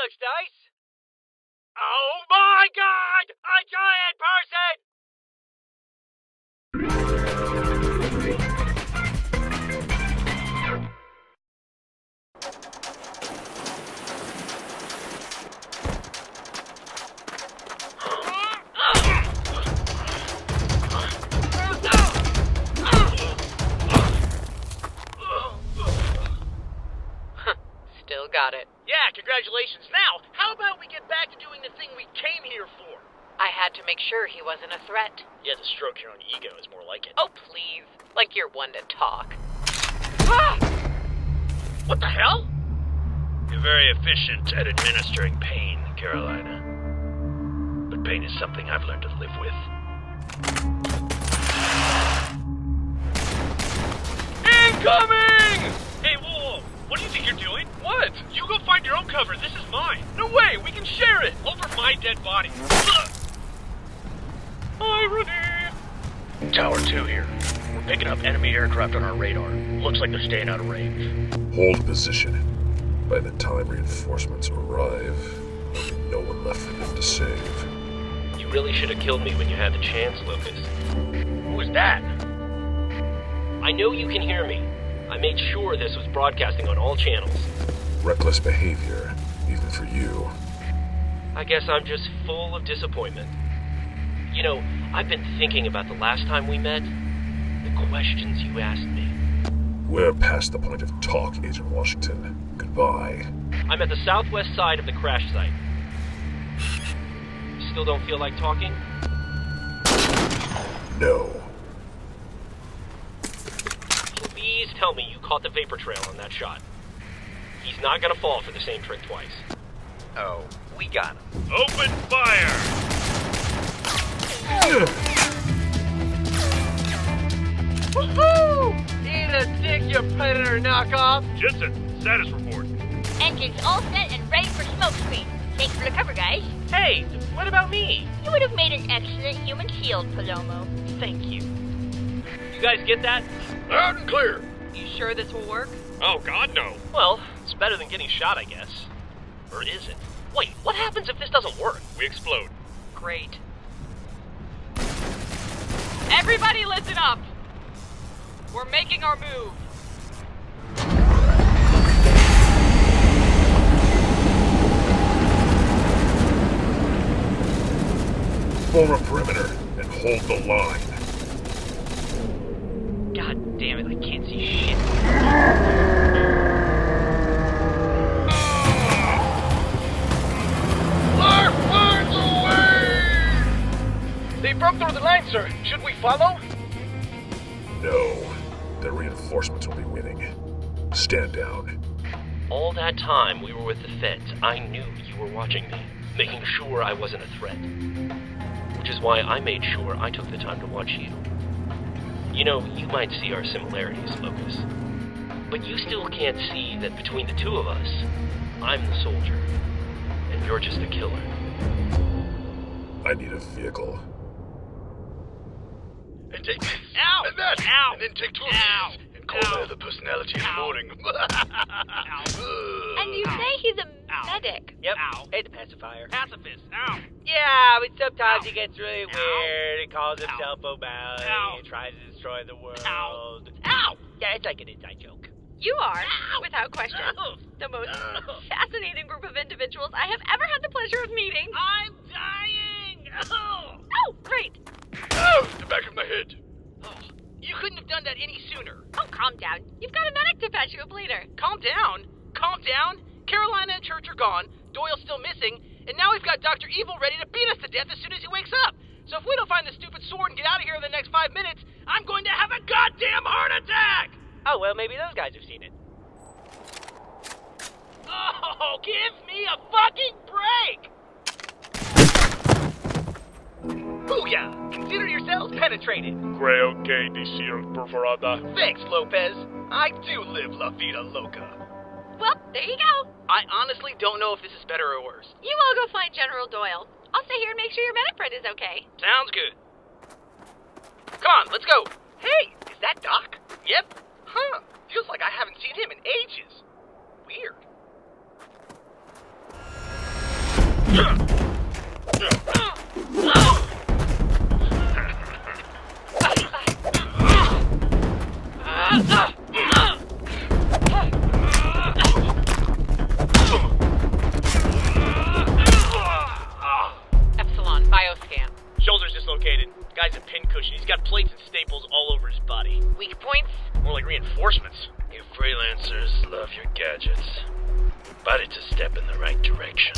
Looks nice. Oh my God! A giant person! Still got it. Yeah, congratulations. Now, how about we get back to doing the thing we came here for? I had to make sure he wasn't a threat. You had to stroke your own ego is more like it. Oh, please. Like you're one to talk. Ah! What the hell? You're very efficient at administering pain, Carolina. But pain is something I've learned to live with. Incoming! Hey, whoa! What do you think you're doing? What? You go find your own cover. This is mine. No way! We can share it! Over my dead body. Irony! Tower 2 here. We're picking up enemy aircraft on our radar. Looks like they're staying out of range. Hold position. By the time reinforcements arrive, there'll be no one left for them to save. You really should have killed me when you had the chance, Lucas. Who was that? I know you can hear me. I made sure this was broadcasting on all channels. Reckless behavior, even for you. I guess I'm just full of disappointment. You know, I've been thinking about the last time we met. The questions you asked me. We're past the point of talk, Agent Washington. Goodbye. I'm at the southwest side of the crash site. Still don't feel like talking? No. Please tell me you caught the vapor trail on that shot. He's not gonna fall for the same trick twice. Oh, we got him. Open fire! Woohoo! Eat a dick, you predator knockoff! Jensen, status report. Engines all set and ready for smokescreen. Thanks for the cover, guys. Hey, what about me? You would have made an excellent human shield, Palomo. Thank you. You guys get that? Loud and clear. You sure this will work? Oh, God, no. Well, It's better than getting shot, I guess. Or is it? Wait, what happens if this doesn't work? We explode. Great. Everybody listen up! We're making our move. Form a perimeter and hold the line. God damn it, I can't see shit. Lark finds a way! They broke through the line, sir. Should we follow? No. The reinforcements will be winning. Stand down. All that time we were with the feds, I knew you were watching me, making sure I wasn't a threat. Which is why I made sure I took the time to watch you. You know, you might see our similarities, Locus. But you still can't see that between the two of us, I'm the soldier, and you're just a killer. I need a vehicle. And take this. Ow! And that. Ow! And then take two of Ow! these. And call that the personality in the morning. And you say he's a medic. Yep. Ow. Hey, the pacifier. Pacifist. Ow. Yeah, but sometimes he gets really weird. He calls himself O'Malley. Ow. He tries to destroy the world. Ow. Yeah, it's like an inside joke. You are, without question, the most fascinating group of individuals I have ever had the pleasure of meeting. I'm dying! Oh, great. Oh, the back of my head. You couldn't have done that any sooner. Oh, calm down. You've got a medic to patch you up later. Calm down. Calm down. Carolina and Church are gone. Doyle's still missing. And now we've got Dr. Evil ready to beat us to death as soon as he wakes up. So if we don't find the stupid sword and get out of here in the next 5 minutes, I'm going to have a goddamn heart attack! Oh, well, maybe those guys have seen it. Oh, give me a fucking break! Booyah! Consider yourselves penetrated. Creo que decir perforada. Thanks, Lopez. I do live La Vida Loca. Well, there you go. I honestly don't know if this is better or worse. You all go find General Doyle. I'll stay here and make sure your medic friend is okay. Sounds good. Come on, let's go. Hey, is that Doc? Yep. Huh. Feels like I haven't seen him in ages. Weird. Epsilon, bioscan. Shoulder's dislocated. Guy's a pincushion. He's got plates and staples all over his body. Weak points? More like reinforcements. You freelancers love your gadgets. But it's a step in the right direction.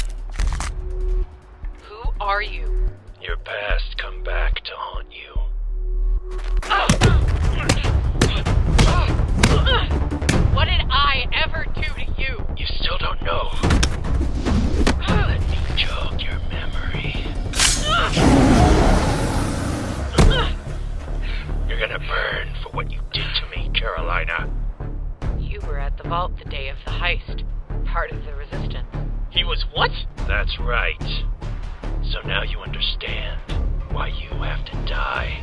Who are you? Your past come back to haunt you. What did I ever do to you? You still don't know. Let me jog your memory. You're gonna burn for what you did to me, Carolina. You were at the vault the day of the heist. Part of the resistance. He was what? That's right. So now you understand why you have to die.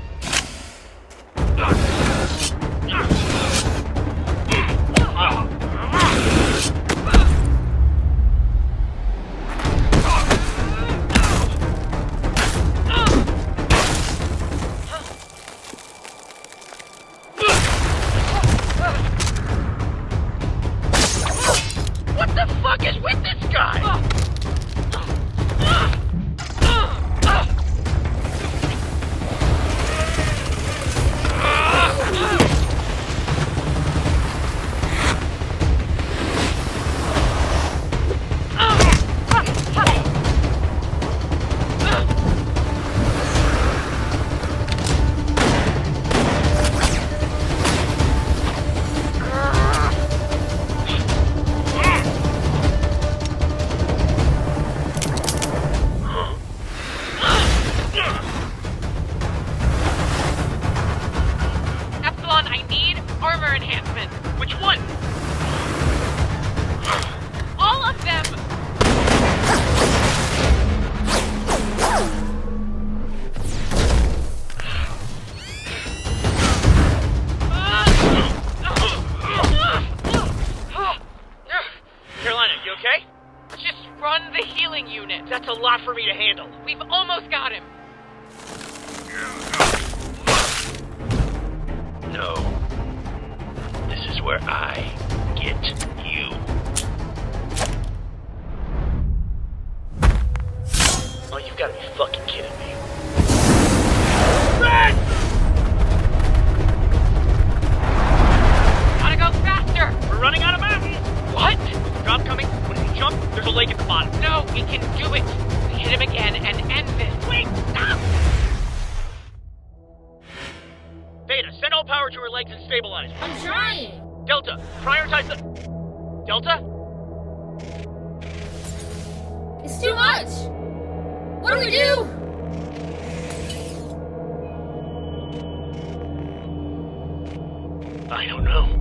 What the fuck is with this guy? Just run the healing unit. That's a lot for me to handle. We've almost got him. No. This is where I get you. Oh, you've got to be fucking kidding me. Run! Gotta go faster! We're running out of mountain! What? Drop coming. When you jump, there's a lake at the bottom. No, we can do it. We hit him again and end this. Wait, stop! Beta, send all power to her legs and stabilize. I'm trying. Delta, prioritize the... Delta? It's too much. What do we do? I don't know.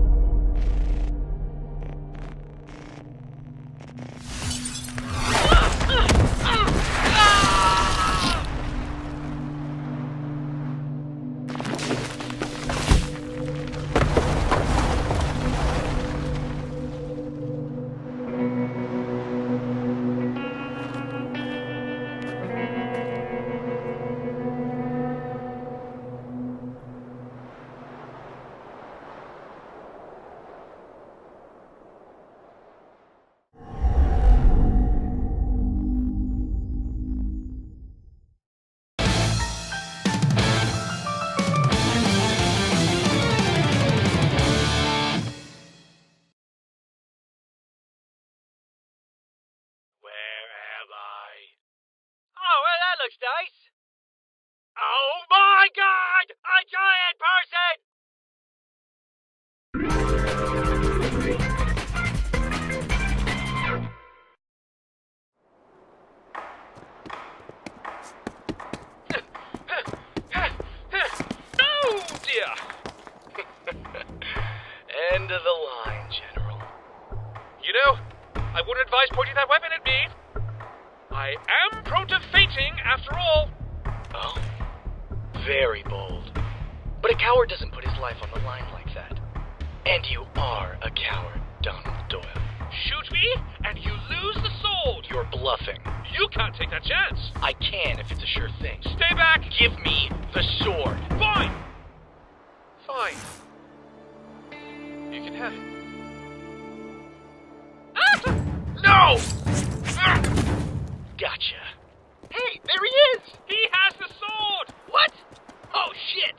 Oh, well, that looks nice. Oh my god! A giant person! Oh dear! End of the line, General. You know, I wouldn't advise pointing that weapon at me. I am prone to fainting, after all. Oh, very bold. But a coward doesn't put his life on the line like that. And you are a coward, Donald Doyle. Shoot me, and you lose the sword. You're bluffing. You can't take that chance. I can if it's a sure thing. Stay back. Give me the sword. Fine. Fine. You can have it. No! Gotcha. Hey, there he is! He has the sword! What? Oh, shit!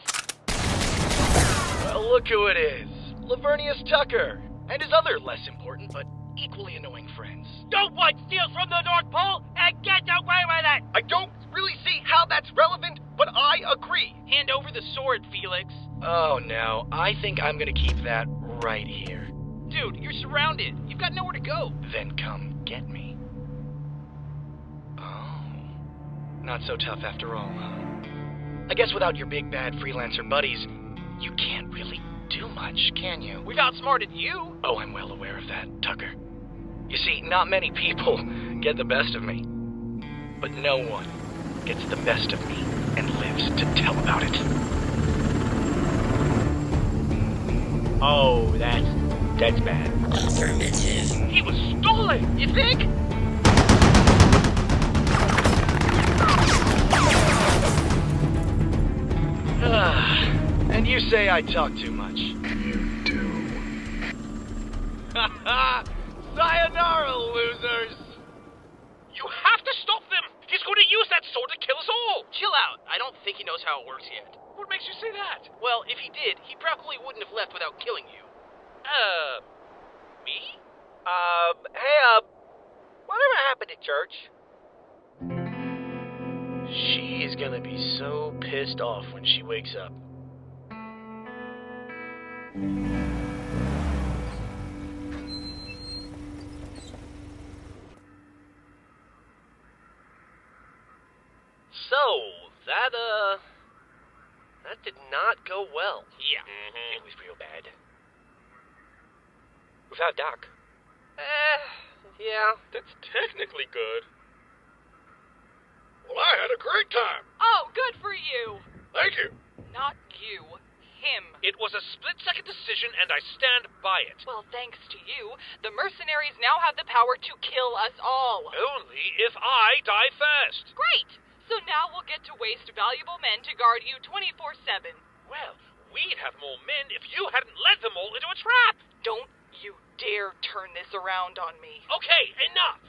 Well, look who it is. Lavernius Tucker. And his other less important, but equally annoying friends. No one steals from the North Pole and gets away with it! I don't really see how that's relevant, but I agree. Hand over the sword, Felix. Oh, no. I think I'm gonna keep that right here. Dude, you're surrounded. You've got nowhere to go. Then come get me. Oh. Not so tough after all, huh? I guess without your big bad freelancer buddies, you can't really do much, can you? We've outsmarted you. Oh, I'm well aware of that, Tucker. You see, not many people get the best of me. But no one gets the best of me and lives to tell about it. Oh, that's bad. Affirmative. He was stolen, you think? And you say I talk too much. You do. Sayonara, losers! You have to stop them! He's going to use that sword to kill us all! Chill out. I don't think he knows how it works yet. What makes you say that? Well, if he did, he probably wouldn't have left without killing you. Me? Hey, whatever happened to church? She is gonna be so pissed off when she wakes up. So, that did not go well. Yeah. It was real bad. Without Doc. Yeah. That's technically good. Well, I had a great time. Oh, good for you. Thank you. Not you. him. It was a split-second decision, and I stand by it. Well, thanks to you, the mercenaries now have the power to kill us all. Only if I die first. Great! So now we'll get to waste valuable men to guard you 24/7. Well, we'd have more men if you hadn't led them all into a trap. Don't you dare turn this around on me. Okay, enough!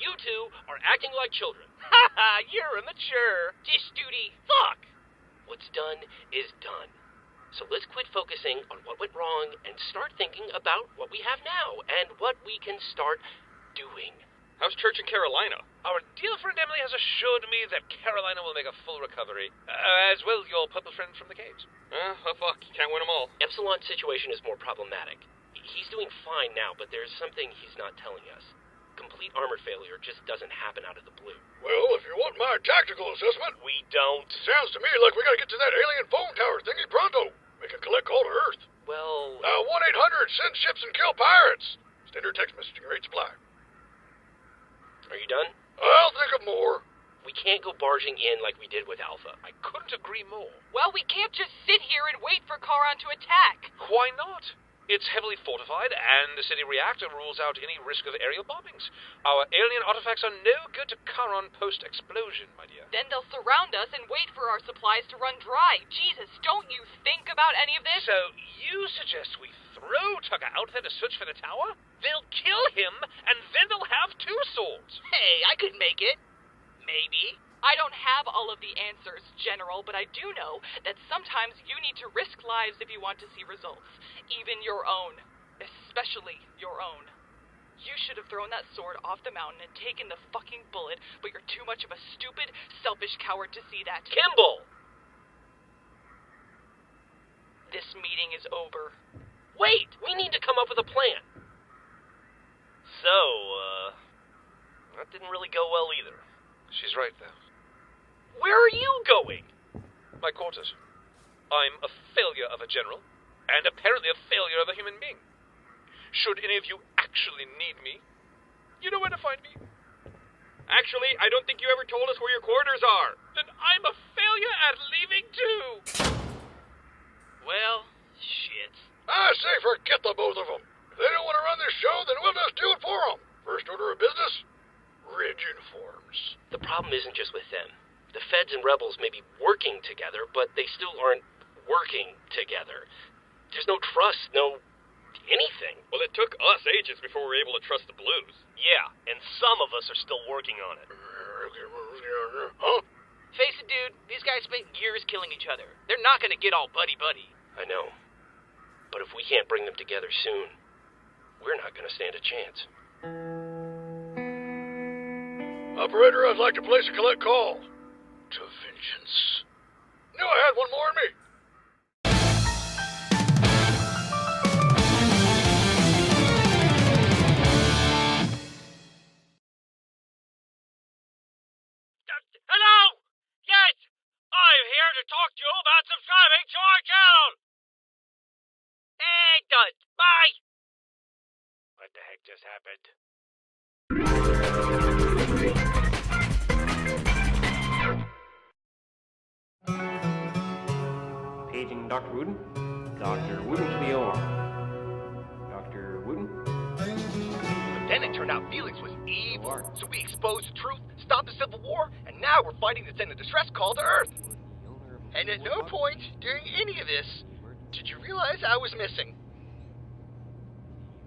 You two are acting like children. Ha ha, you're immature. Dish duty. Fuck! What's done is done. So let's quit focusing on what went wrong and start thinking about what we have now and what we can start doing. How's church in Carolina? Our dear friend Emily has assured me that Carolina will make a full recovery, as will your purple friend from the caves. Oh, fuck, you can't win them all. Epsilon's situation is more problematic. He's doing fine now, but there's something he's not telling us. Complete armor failure just doesn't happen out of the blue. Well, if you want my tactical assessment... We don't. Sounds to me like we gotta get to that alien phone tower thingy pronto. Make a collect call to Earth. Well... 1-800, send ships and kill pirates. Standard text messaging rate supply. Are you done? I'll think of more. We can't go barging in like we did with Alpha. I couldn't agree more. Well, we can't just sit here and wait for Charon to attack. Why not? It's heavily fortified, and the city reactor rules out any risk of aerial bombings. Our alien artifacts are no good to Charon post-explosion, my dear. Then they'll surround us and wait for our supplies to run dry. Jesus, don't you think about any of this? So, you suggest we throw Tucker out there to search for the tower? They'll kill him, and then they'll have two swords. Hey, I could make it. Maybe. I don't have all of the answers, General, but I do know that sometimes you need to risk lives if you want to see results. Even your own. Especially your own. You should have thrown that sword off the mountain and taken the fucking bullet, but you're too much of a stupid, selfish coward to see that. Kimball! This meeting is over. Wait! We need to come up with a plan. So, that didn't really go well either. She's right, though. Where are you going? My quarters. I'm a failure of a general, and apparently a failure of a human being. Should any of you actually need me, you know where to find me. Actually, I don't think you ever told us where your quarters are. Then I'm a failure at leaving too. Well, shit. I say forget the both of them. If they don't want to run this show, then we'll just do it for them. First order of business, red uniforms. The problem isn't just with them. The feds and rebels may be working together, but they still aren't working together. There's no trust, no anything. Well, it took us ages before we were able to trust the Blues. Yeah, and some of us are still working on it. Huh? Face it, dude. These guys spent years killing each other. They're not gonna get all buddy-buddy. I know. But if we can't bring them together soon, we're not gonna stand a chance. Operator, I'd like to place a collect call. To vengeance. Knew I had one more in me. Hello! Yes! I'm here to talk to you about subscribing to our channel! And done. Bye! What the heck just happened? Paging Dr. Wooten. Dr. Wooten to the OR. Dr. Wooten? But then it turned out Felix was evil, so we exposed the truth, stopped the Civil War, and now we're fighting to send a distress call to Earth. And at no point during any of this did you realize I was missing.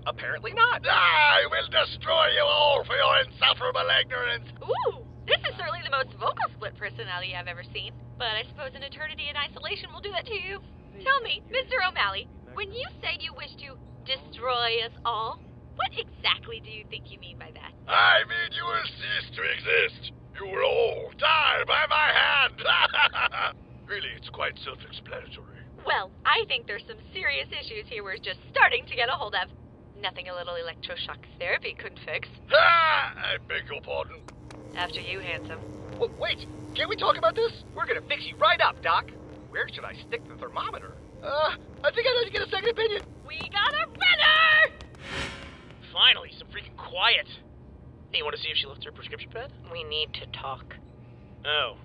Apparently not. I will destroy you all for your insufferable ignorance. Ooh, this is certainly the most vocal split personality I've ever seen. But I suppose an eternity in isolation will do that to you. Tell me, Mr. O'Malley, when you say you wish to destroy us all, what exactly do you think you mean by that? I mean you will cease to exist. You will all die by my hand. Really, it's quite self-explanatory. Well, I think there's some serious issues here we're just starting to get a hold of. Nothing a little electroshock therapy couldn't fix. I beg your pardon. After you, handsome. Wait, can't we talk about this? We're gonna fix you right up, Doc. Where should I stick the thermometer? I think I need to get a second opinion. We got a winner! Finally, some freaking quiet. Hey, you want to see if she left her prescription pad? We need to talk. Oh,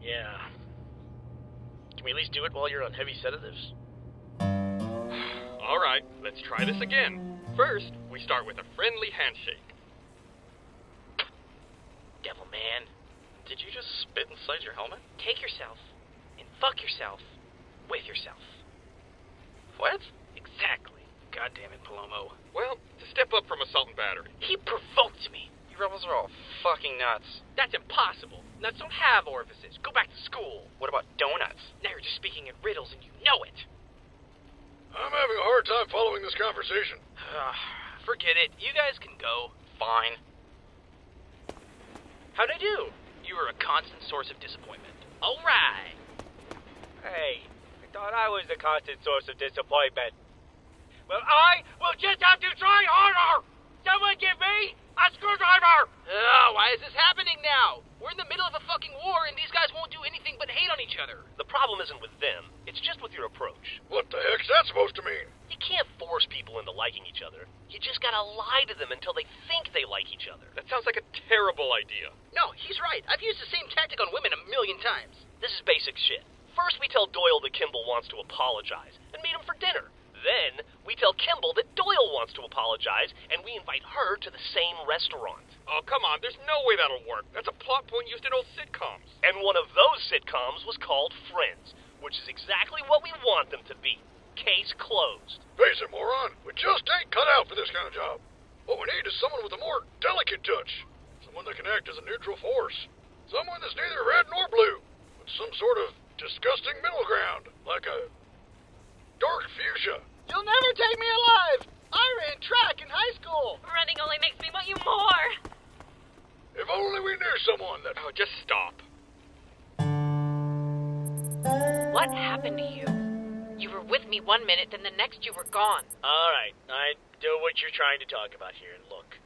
yeah. Can we at least do it while you're on heavy sedatives? Alright, let's try this again. First, we start with a friendly handshake. Devil man. Did you just spit inside your helmet? Take yourself and fuck yourself with yourself. What? Exactly. God damn it, Palomo. Well, to step up from assault and battery. He provoked me. You rebels are all fucking nuts. That's impossible. Nuts don't have orifices. Go back to school. What about donuts? Now you're just speaking in riddles and you know it. I'm having a hard time following this conversation. Forget it. You guys can go. Fine. How'd I do? You were a constant source of disappointment. All right. Hey, I thought I was the constant source of disappointment. Well, I will just have to try harder! Someone give me a screwdriver! Oh, why is this happening now? We're in the middle of a fucking war, and these guys won't do anything but hate on each other. The problem isn't with them, it's just with your approach. What the heck's that supposed to mean? You can't force people into liking each other. You just gotta lie to them until they think they like each other. That sounds like a terrible idea. No, he's right. I've used the same tactic on women 1,000,000 times. This is basic shit. First we tell Doyle that Kimball wants to apologize, and meet him for dinner. Then, we tell Kimball that Doyle wants to apologize, and we invite her to the same restaurant. Oh, come on, there's no way that'll work. That's a plot point used in old sitcoms. And one of those sitcoms was called Friends, which is exactly what we want them to be. Case closed. Face it, moron. We just ain't cut out for this kind of job. What we need is someone with a more delicate touch. Someone that can act as a neutral force. Someone that's neither red nor blue. With some sort of disgusting middle ground. Like a dark fuchsia. You'll never take me alive! I ran track in high school! Running only makes me want you more! If only we knew someone that... Oh, just stop. What happened to you? You were with me 1 minute, then the next you were gone. Alright, I know what you're trying to talk about here, and look.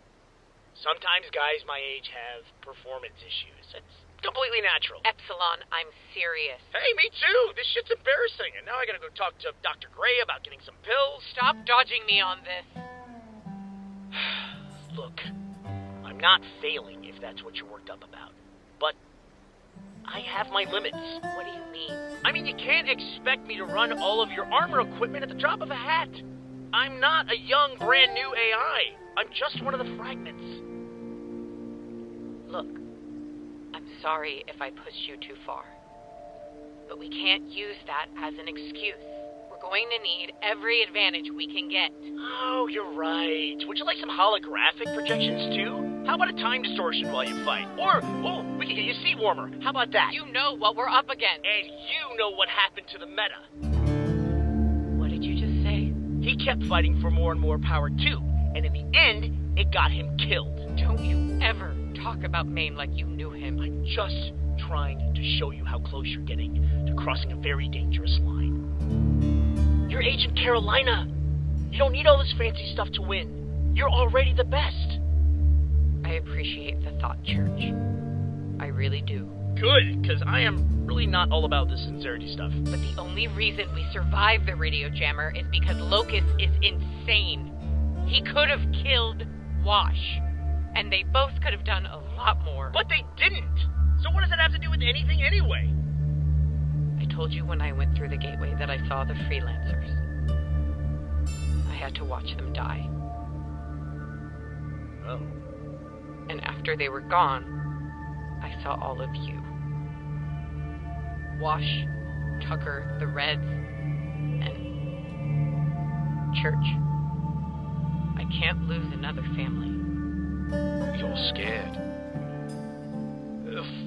Sometimes guys my age have performance issues. It's completely natural. Epsilon, I'm serious. Hey, me too! This shit's embarrassing, and now I gotta go talk to Dr. Gray about getting some pills. Stop dodging me on this. Look, I'm not failing if that's what you're worked up about. But I have my limits. What do you mean? I mean, you can't expect me to run all of your armor equipment at the drop of a hat. I'm not a young, brand new AI. I'm just one of the fragments. Look, I'm sorry if I pushed you too far. But we can't use that as an excuse. We're going to need every advantage we can get. Oh, you're right. Would you like some holographic projections, too? How about a time distortion while you fight? Or, we can get you a seat warmer. How about that? You know what we're up against. And you know what happened to the meta. What did you just say? He kept fighting for more and more power, too. And in the end, it got him killed. Don't you ever talk about Maine like you knew him. I'm just trying to show you how close you're getting to crossing a very dangerous line. You're Agent Carolina. You don't need all this fancy stuff to win. You're already the best. I appreciate the thought, Church. I really do. Good, because I am really not all about this sincerity stuff. But the only reason we survived the radio jammer is because Locust is insane. He could have killed Wash. And they both could have done a lot more. But they didn't! So what does that have to do with anything anyway? I told you when I went through the gateway that I saw the freelancers. I had to watch them die. Oh. And after they were gone, I saw all of you. Wash, Tucker, the Reds, and Church. I can't lose another family. You're scared.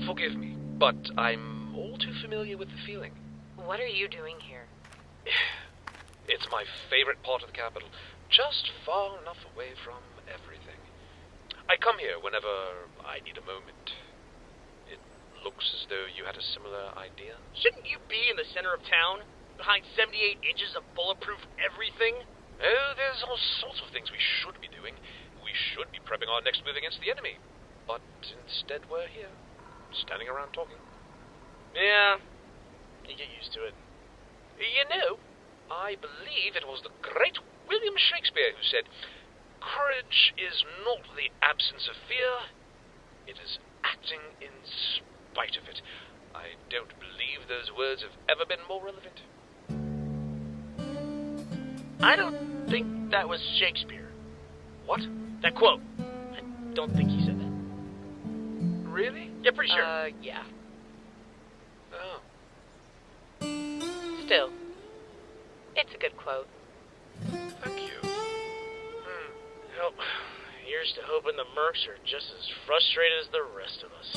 Forgive me, but I'm all too familiar with the feeling. What are you doing here? It's my favorite part of the capital, just far enough away from everything. I come here whenever I need a moment. It looks as though you had a similar idea. Shouldn't you be in the center of town, behind 78 inches of bulletproof everything? Oh, there's all sorts of things we should be doing. We should be prepping our next move against the enemy. But instead we're here, standing around talking. Yeah, you get used to it. You know, I believe it was the great William Shakespeare who said, "Courage is not the absence of fear, it is acting in spite of it." I don't believe those words have ever been more relevant. I don't think that was Shakespeare. What? That quote. I don't think he said that. Really? Yeah, pretty sure. Yeah. Oh. Still, it's a good quote. Thank you. Well, here's to hoping the Mercs are just as frustrated as the rest of us.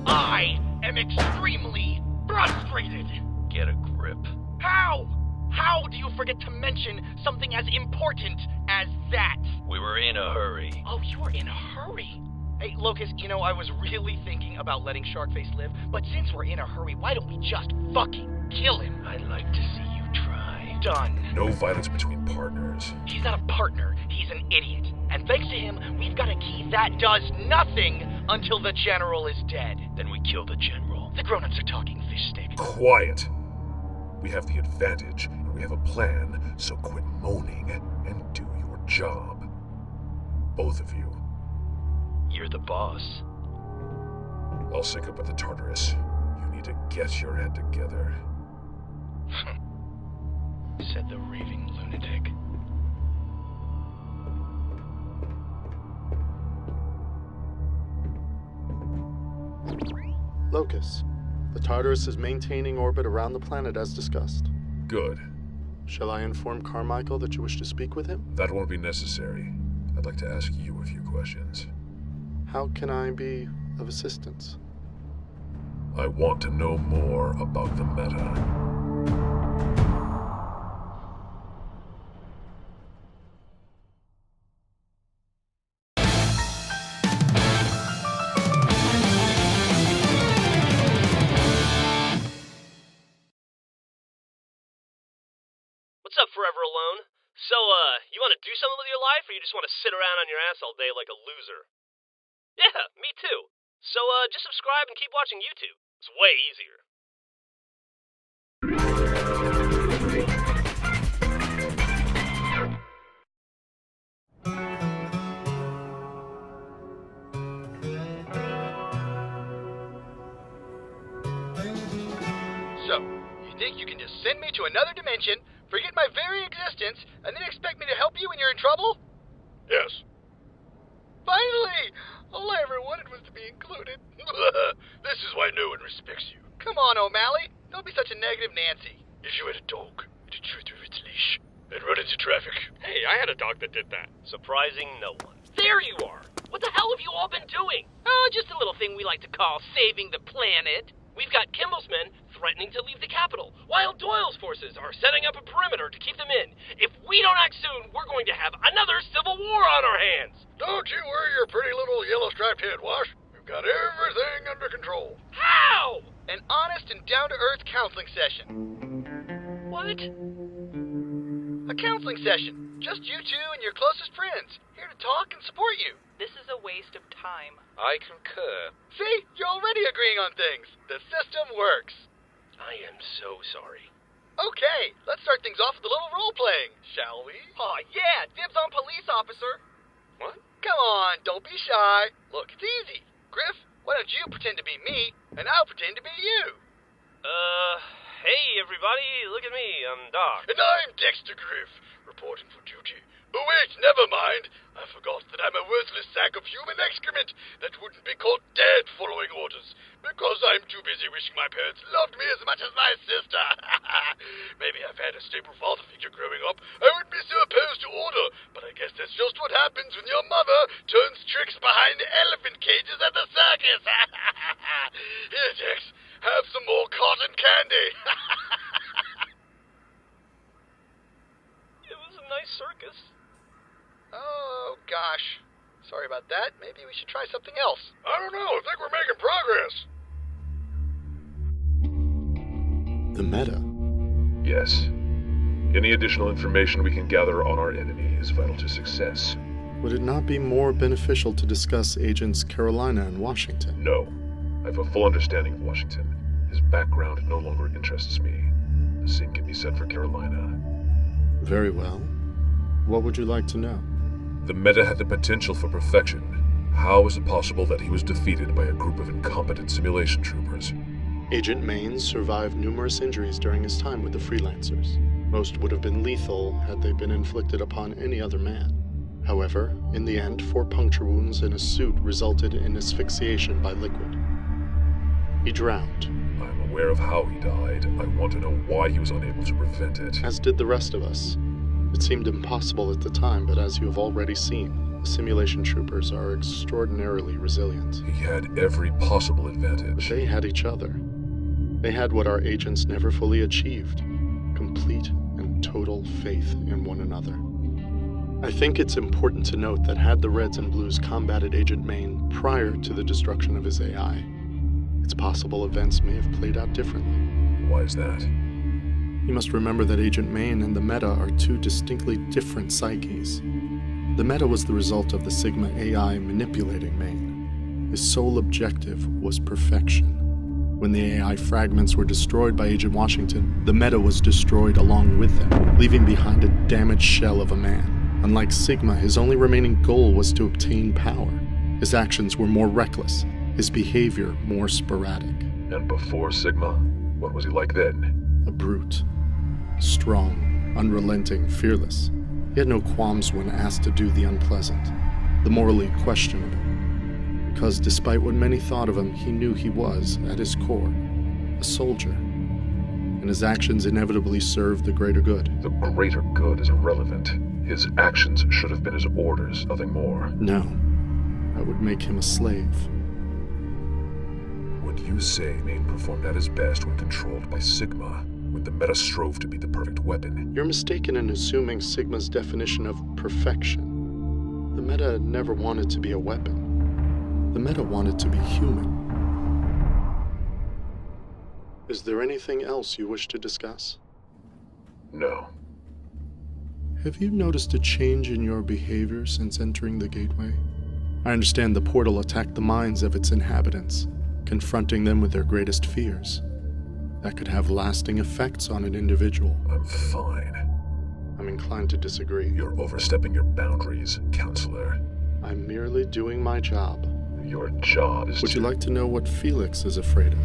I am extremely frustrated! Get a grip. How? How do you forget to mention something as important as that? We were in a hurry. Oh, you were in a hurry? Hey, Locust, I was really thinking about letting Sharkface live, but since we're in a hurry, why don't we just fucking kill him? I'd like to see you try. Done. No violence between partners. He's not a partner, he's an idiot. And thanks to him, we've got a key that does nothing until the General is dead. Then we kill the General. The grown-ups are talking fish stick. Quiet. We have the advantage, and we have a plan, so quit moaning and do your job. Both of you. You're the boss. I'll sync up with the Tartarus. You need to get your head together. Said the raving lunatic. Locus, the Tartarus is maintaining orbit around the planet as discussed. Good. Shall I inform Carmichael that you wish to speak with him? That won't be necessary. I'd like to ask you a few questions. How can I be of assistance? I want to know more about the meta. What's up, Forever Alone? So, you want to do something with your life, or you just want to sit around on your ass all day like a loser? Yeah, me too. So, just subscribe and keep watching YouTube. It's way easier. So, you think you can just send me to another dimension, forget my very existence, and then expect me to help you when you're in trouble? Yes. Finally! All I ever wanted was to be included. This is why no one respects you. Come on, O'Malley. Don't be such a negative Nancy. If you had a dog, it'd chew through its leash and run into traffic. Hey, I had a dog that did that. Surprising no one. There you are! What the hell have you all been doing? Oh, just a little thing we like to call saving the planet. We've got Kimball's men threatening to leave the capital, while Doyle's forces are setting up a perimeter to keep them in. If we don't act soon, we're going to have another civil war on our hands. Don't you worry your pretty little yellow-striped head, Wash. We've got everything under control. How? An honest and down-to-earth counseling session. What? A counseling session. Just you two and your closest friends. Here to talk and support you. This is a waste of time. I concur. See? You're already agreeing on things. The system works. I am so sorry. Okay, let's start things off with a little role-playing, shall we? Aw, yeah, dibs on police officer. What? Come on, don't be shy. Look, it's easy. Griff, why don't you pretend to be me, and I'll pretend to be you? Hey everybody, look at me, I'm Doc. And I'm Dexter Griff, reporting for duty. But wait, never mind. I forgot that I'm a worthless sack of human excrement that wouldn't be caught dead following orders. Because I'm too busy wishing my parents loved me as much as my sister. Maybe if I had a stable father figure growing up, I wouldn't be so opposed to order. But I guess that's just what happens when your mother turns tricks behind elephant cages at the circus. Here, Dex, have some more cotton candy. It was a nice circus. Oh, gosh. Sorry about that. Maybe we should try something else. I don't know. I think we're making progress. The meta. Yes. Any additional information we can gather on our enemy is vital to success. Would it not be more beneficial to discuss Agents Carolina and Washington? No. I have a full understanding of Washington. His background no longer interests me. The same can be said for Carolina. Very well. What would you like to know? The meta had the potential for perfection. How is it possible that he was defeated by a group of incompetent simulation troopers? Agent Maines survived numerous injuries during his time with the Freelancers. Most would have been lethal had they been inflicted upon any other man. However, in the end, 4 puncture wounds in his suit resulted in asphyxiation by liquid. He drowned. I'm aware of how he died. I want to know why he was unable to prevent it. As did the rest of us. It seemed impossible at the time, but as you have already seen, the simulation troopers are extraordinarily resilient. He had every possible advantage. But they had each other. They had what our agents never fully achieved: complete and total faith in one another. I think it's important to note that had the Reds and Blues combated Agent Maine prior to the destruction of his AI, it's possible events may have played out differently. Why is that? You must remember that Agent Maine and the Meta are 2 distinctly different psyches. The Meta was the result of the Sigma AI manipulating Maine. His sole objective was perfection. When the AI fragments were destroyed by Agent Washington, the Meta was destroyed along with them, leaving behind a damaged shell of a man. Unlike Sigma, his only remaining goal was to obtain power. His actions were more reckless, his behavior more sporadic. And before Sigma, what was he like then? A brute. Strong, unrelenting, fearless. He had no qualms when asked to do the unpleasant, the morally questionable. Because despite what many thought of him, he knew he was, at his core, a soldier. And his actions inevitably served the greater good. The greater good is irrelevant. His actions should have been his orders, nothing more. No. That would make him a slave. Would you say Maine performed at his best when controlled by Sigma, when the Meta strove to be the perfect weapon? You're mistaken in assuming Sigma's definition of perfection. The Meta never wanted to be a weapon. The Meta wanted to be human. Is there anything else you wish to discuss? No. Have you noticed a change in your behavior since entering the gateway? I understand the portal attacked the minds of its inhabitants, confronting them with their greatest fears. That could have lasting effects on an individual. I'm fine. I'm inclined to disagree. You're overstepping your boundaries, counselor. I'm merely doing my job. Your job is Would you like to know what Felix is afraid of?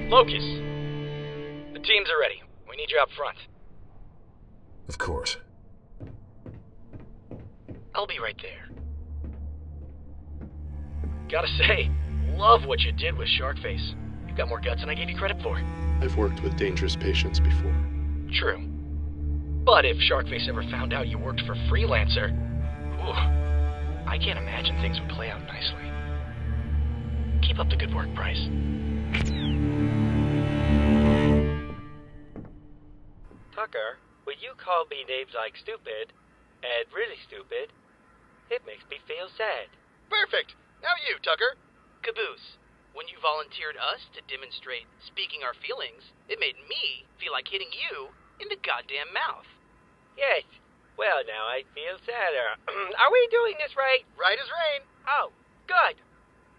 Locus! The teams are ready. We need you up front. Of course. I'll be right there. Gotta say, love what you did with Sharkface. You've got more guts than I gave you credit for. I've worked with dangerous patients before. True. But if Sharkface ever found out you worked for Freelancer, I can't imagine things would play out nicely. Keep up the good work, Bryce. Tucker, when you call me names like stupid, and really stupid, it makes me feel sad. Perfect. Now you, Tucker. Caboose, when you volunteered us to demonstrate speaking our feelings, it made me feel like hitting you in the goddamn mouth. Yes. Well, now I feel sadder. Are we doing this right? Right as rain. Oh, good.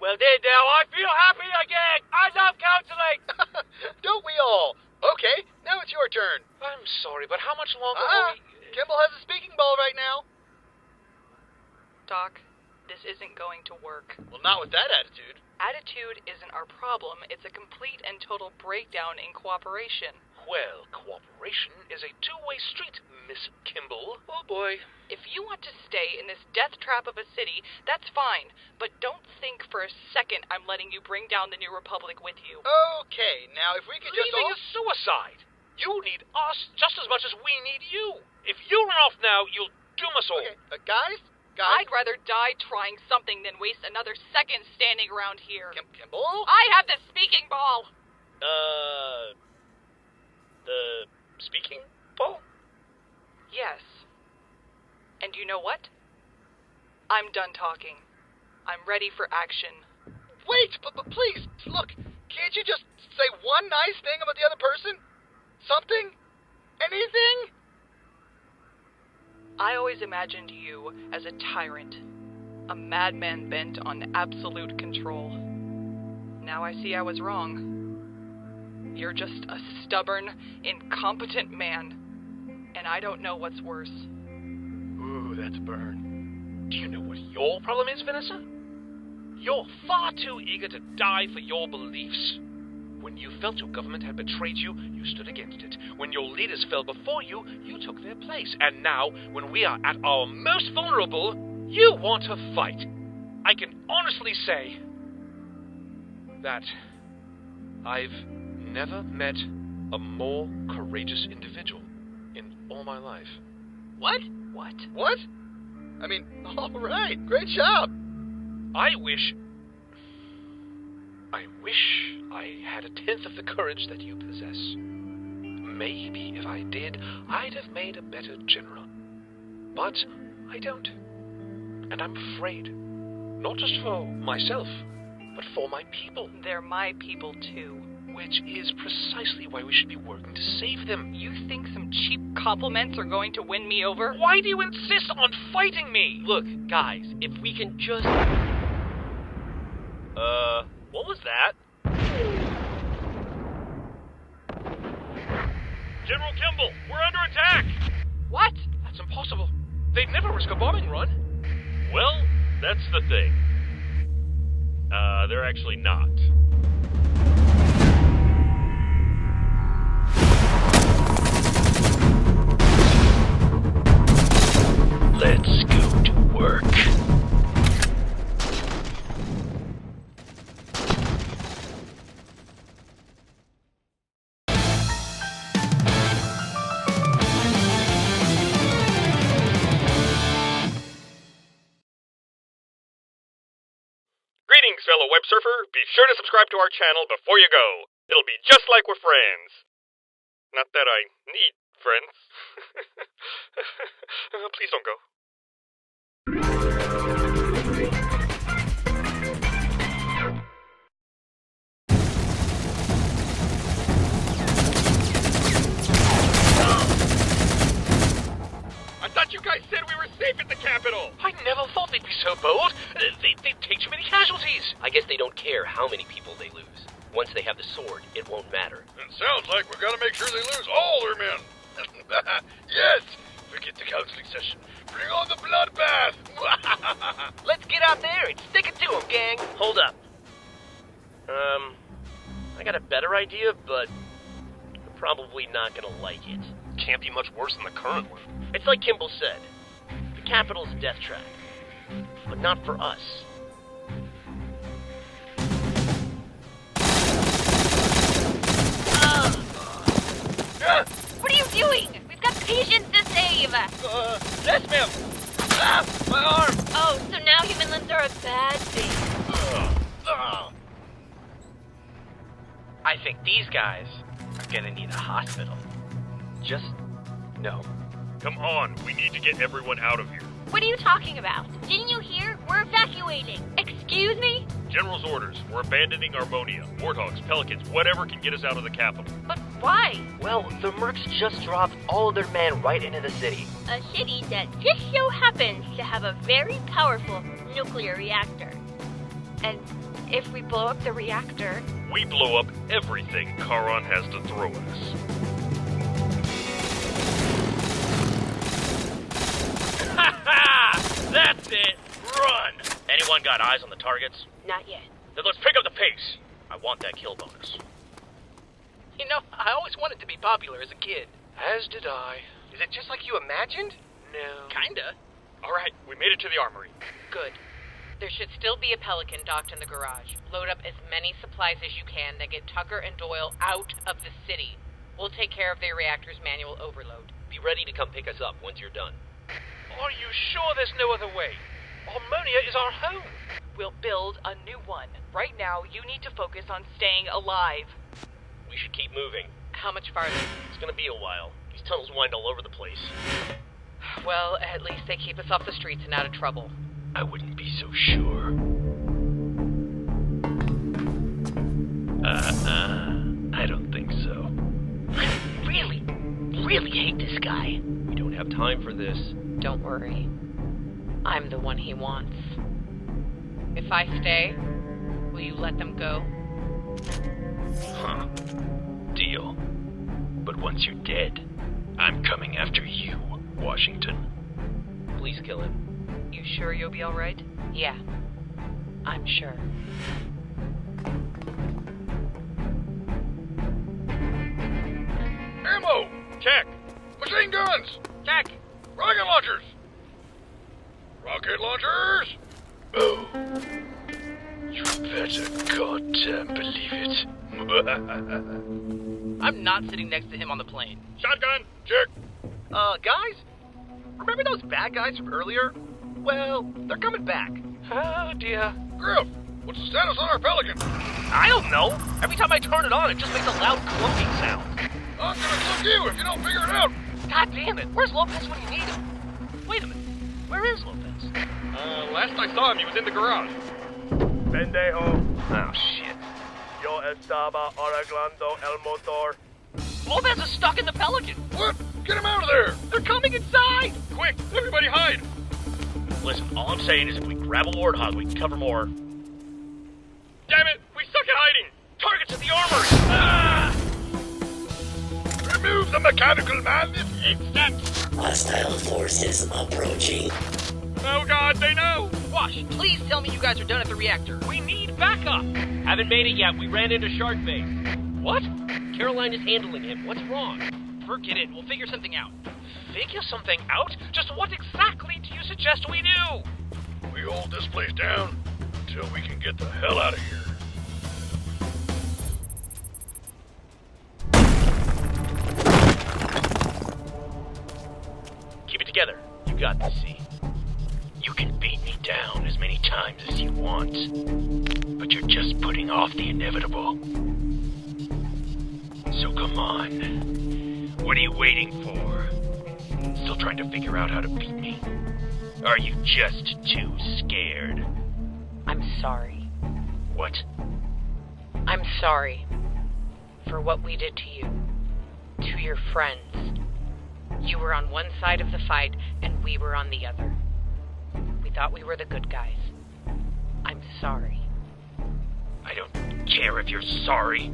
Well then, now I feel happy again. I love counseling. Don't we all? Okay, now it's your turn. I'm sorry, but how much longer will we... Kimball has a speaking ball right now. Doc, this isn't going to work. Well, not with that attitude. Attitude isn't our problem. It's a complete and total breakdown in cooperation. Well, cooperation is a two-way street, Miss Kimball. Oh, boy. If you want to stay in this death trap of a city, that's fine. But don't think for a second I'm letting you bring down the New Republic with you. Okay, now if we could just Leaving all... is suicide. You need us just as much as we need you. If you run off now, you'll doom us all. Okay, guys? I'd rather die trying something than waste another second standing around here. Kimball? I have the speaking ball! The speaking ball? Yes. And you know what? I'm done talking. I'm ready for action. Wait, but please, look, can't you just say one nice thing about the other person? Something? Anything? I always imagined you as a tyrant, a madman bent on absolute control. Now I see I was wrong. You're just a stubborn, incompetent man, and I don't know what's worse. Ooh, that's a burn. Do you know what your problem is, Vanessa? You're far too eager to die for your beliefs. When you felt your government had betrayed you, you stood against it. When your leaders fell before you, you took their place. And now, when we are at our most vulnerable, you want to fight. I can honestly say that I've never met a more courageous individual in all my life. What? What? What? I mean, all right. Great job. I wish I had a tenth of the courage that you possess. Maybe if I did, I'd have made a better general. But I don't. And I'm afraid. Not just for myself, but for my people. They're my people, too. Which is precisely why we should be working to save them. You think some cheap compliments are going to win me over? Why do you insist on fighting me? Look, guys, if we can just... what was that? General Kimball, we're under attack! What? That's impossible. They'd never risk a bombing run. Well, that's the thing. They're actually not. Let's go to work. Greetings, fellow web surfer. Be sure to subscribe to our channel before you go. It'll be just like we're friends. Not that I need friends. Please don't go. I thought you guys said we were safe at the Capitol. I never thought they'd be so bold. They'd take too many casualties. I guess they don't care how many people they lose. Once they have the sword, it won't matter. It sounds like we gotta make sure they lose all their men. Yes! Forget the counseling session. Bring on the bloodbath! Let's get out there and stick it to them, gang. Hold up. I got a better idea, but you're probably not gonna like it. Can't be much worse than the current one. It's like Kimball said. The Capitol's a death trap. But not for us. What are you doing? We've got patients to save. Yes, ma'am. Ah, my arm. Oh, so now human limbs are a bad thing. I think these guys are gonna need a hospital. Just no. Come on, we need to get everyone out of here. What are you talking about? Didn't you hear? We're evacuating. Excuse me? General's orders. We're abandoning Armonia. Warthogs, Pelicans, whatever can get us out of the capital. But why? Well, the mercs just dropped all of their men right into the city. A city that just so happens to have a very powerful nuclear reactor. And if we blow up the reactor... We blow up everything Charon has to throw at us. That's it! Run! Anyone got eyes on the targets? Not yet. Then let's pick up the pace. I want that kill bonus. You know, I always wanted to be popular as a kid. As did I. Is it just like you imagined? No. Kinda. All right, we made it to the armory. Good. There should still be a Pelican docked in the garage. Load up as many supplies as you can, then get Tucker and Doyle out of the city. We'll take care of their reactor's manual overload. Be ready to come pick us up once you're done. Are you sure there's no other way? Armonia is our home. We'll build a new one. Right now, you need to focus on staying alive. We should keep moving. How much farther? It's gonna be a while. These tunnels wind all over the place. Well, at least they keep us off the streets and out of trouble. I wouldn't be so sure. I don't think so. I really hate this guy. We don't have time for this. Don't worry. I'm the one he wants. If I stay, will you let them go? Huh. Deal. But once you're dead, I'm coming after you, Washington. Please kill him. You sure you'll be alright? Yeah, I'm sure. Ammo! Check. Machine guns! Check. Rocket launchers! Rocket launchers! Oh. You better goddamn believe it. I'm not sitting next to him on the plane. Shotgun. Check. Guys? Remember those bad guys from earlier? Well, they're coming back. Oh, dear. Griff, what's the status on our Pelican? I don't know. Every time I turn it on, it just makes a loud clunking sound. I'm gonna cook you if you don't figure it out. God damn it. Where's Lopez when you need him? Wait a minute. Where is Lopez? Last I saw him, he was in the garage. Pendejo. Oh, shit. Yo estaba arreglando el motor. Lopez is stuck in the Pelican. What? Get him out of there! They're coming inside. Quick, everybody hide! Listen, all I'm saying is if we grab a warthog, we can cover more. Damn it, we suck at hiding! Targets at the armory! Ah! Remove the mechanical man if instant! Hostile forces approaching. Oh god, they know! Wash, please tell me you guys are done at the reactor. We need backup! Haven't made it yet. We ran into Shark Base. What? Caroline is handling him. What's wrong? Forget it. We'll figure something out. Figure something out? Just what exactly do you suggest we do? We hold this place down until we can get the hell out of here. Keep it together. You got this, see? You can beat me down as many times as you want, but you're just putting off the inevitable. So come on. What are you waiting for? Still trying to figure out how to beat me? Are you just too scared? I'm sorry. What? I'm sorry for what we did to you, to your friends. You were on one side of the fight, and we were on the other. We thought we were the good guys. I'm sorry. I don't care if you're sorry.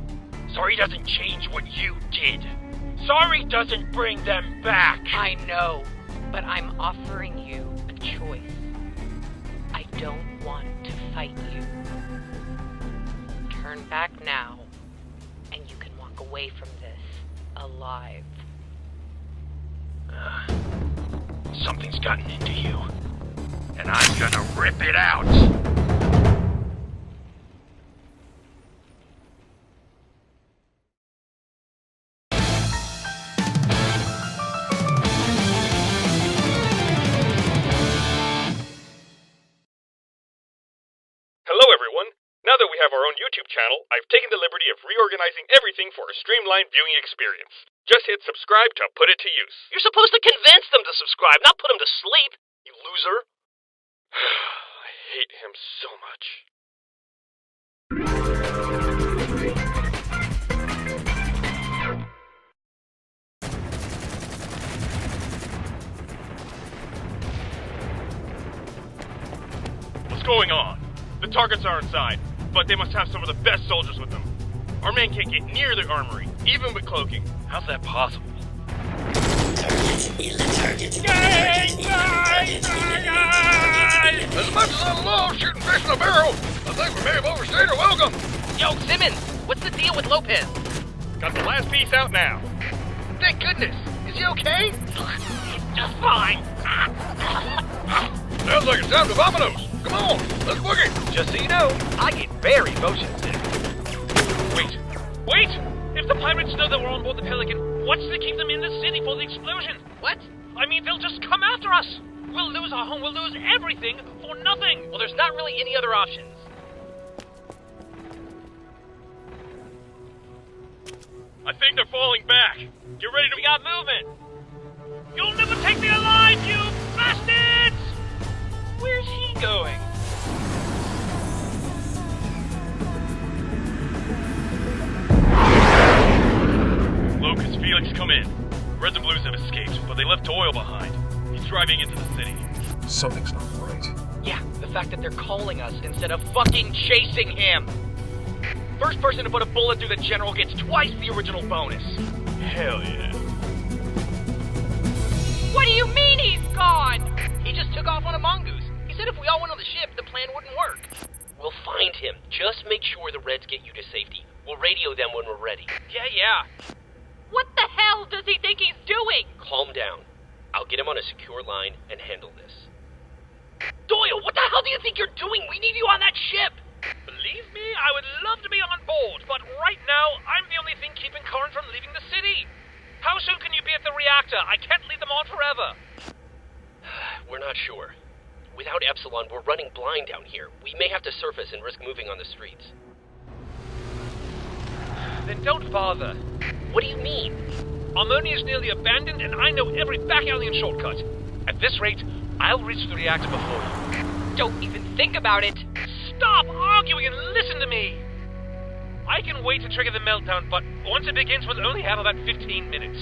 Sorry doesn't change what you did. Sorry doesn't bring them back. I know, but I'm offering you a choice. I don't want to fight you. Turn back now, and you can walk away from this alive. Something's gotten into you, and I'm gonna rip it out. Hello everyone! Now that we have our own YouTube channel, I've taken the liberty of reorganizing everything for a streamlined viewing experience. Just hit subscribe to put it to use. You're supposed to convince them to subscribe, not put them to sleep, you loser. I hate him so much. What's going on? The targets are inside, but they must have some of the best soldiers with them. Our men can't get near the armory, even with cloaking. How's that possible? As much as I love shooting fish in a barrel, I think we may have overstayed our welcome. Yo, Simmons, what's the deal with Lopez? Got the last piece out now. Thank goodness. Is he okay? Just fine. Sounds like it's time to vominos. Come on, let's boogie. Just so you know, I get very motion sick. Wait. If the pirates know that we're on board the Pelican, what's to keep them in the city for the explosion? What? I mean, they'll just come after us. We'll lose our home. We'll lose everything for nothing. Well, there's not really any other options. I think they're falling back. Get ready to... We got movement. You'll never take me alive, you bastards! Where's he going? Locust, Felix, come in. Reds and Blues have escaped, but they left Doyle behind. He's driving into the city. Something's not right. Yeah, the fact that they're calling us instead of fucking chasing him. First person to put a bullet through the general gets twice the original bonus. Hell yeah. What do you mean he's gone? He just took off want a mongoose. He said if we all went on the ship, the plan wouldn't work. We'll find him. Just make sure the Reds get you to safety. We'll radio them when we're ready. Yeah. What the hell does he think he's doing? Calm down. I'll get him on a secure line and handle this. Doyle, what the hell do you think you're doing? We need you on that ship! Believe me, I would love to be on board, but right now, I'm the only thing keeping Corin from leaving the city. How soon can you be at the reactor? I can't leave them on forever. We're not sure. Without Epsilon, we're running blind down here. We may have to surface and risk moving on the streets. Then don't bother. What do you mean? Armonia is nearly abandoned, and I know every back alley and shortcut. At this rate, I'll reach the reactor before you. Don't even think about it. Stop arguing and listen to me! I can wait to trigger the meltdown, but once it begins, we'll only have about 15 minutes.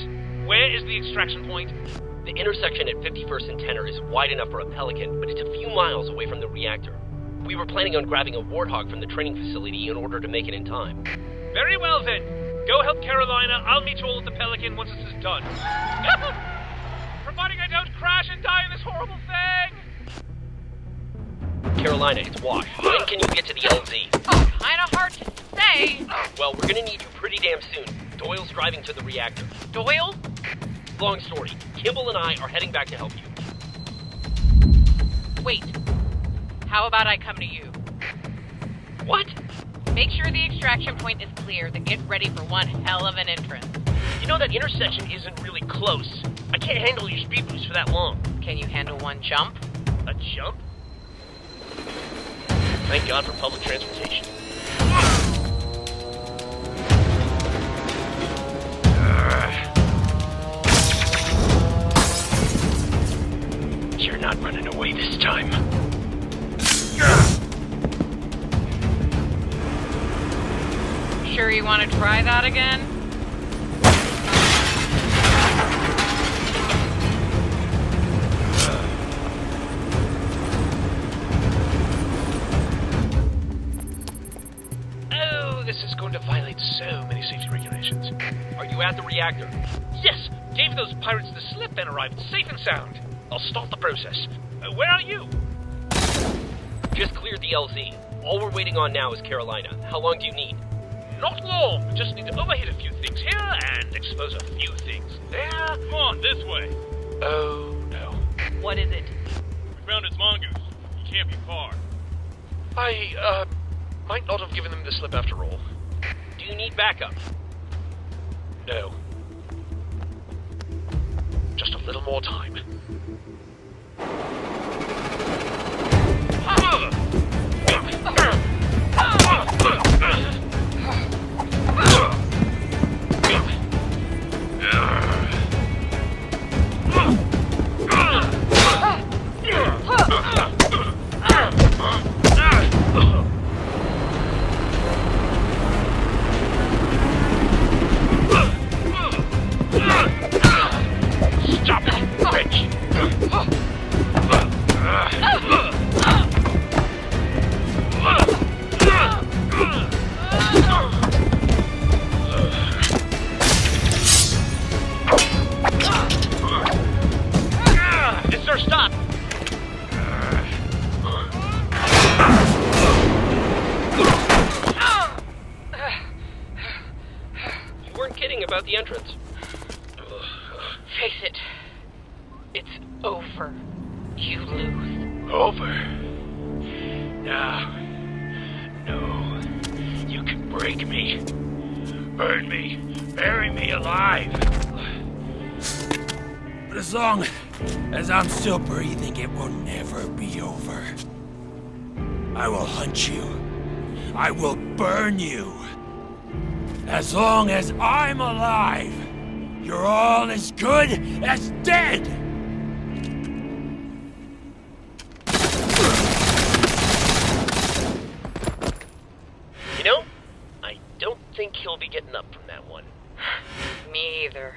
Where is the extraction point? The intersection at 51st and Tenor is wide enough for a Pelican, but it's a few miles away from the reactor. We were planning on grabbing a Warthog from the training facility in order to make it in time. Very well, then. Go help Carolina. I'll meet you all at the Pelican once this is done. Providing I don't crash and die in this horrible thing! Carolina, it's Wash. When can you get to the LZ? Oh, kinda hard to say. Well, we're gonna need you pretty damn soon. Doyle's driving to the reactor. Doyle? Long story. Kimball and I are heading back to help you. Wait. How about I come to you? What? Make sure the extraction point is clear, then get ready for one hell of an entrance. You know that intersection isn't really close. I can't handle your speed boost for that long. Can you handle one jump? A jump? Thank God for public transportation. You're not running away this time. Sure you want to try that again? Oh, this is going to violate so many safety regulations. Are you at the reactor? Yes! Gave those pirates the slip and arrived safe and sound. I'll start the process. Where are you? Just cleared the LZ. All we're waiting on now is Carolina. How long do you need? Not long. Just need to overhit a few things here and expose a few things there. Come on, this way. Oh, no. What is it? We found its mongoose. He can't be far. I, might not have given them the slip after all. Do you need backup? No. Just a little more time. Stop it, bitch! Sir, stop! You weren't kidding about the entrance. Face it. It's over. You lose. Over? No. No. You can break me. Burn me. Bury me alive. But as long as I'm still breathing, it will never be over. I will hunt you. I will burn you. As long as I'm alive, you're all as good as dead! You know, I don't think he'll be getting up from that one. Me either.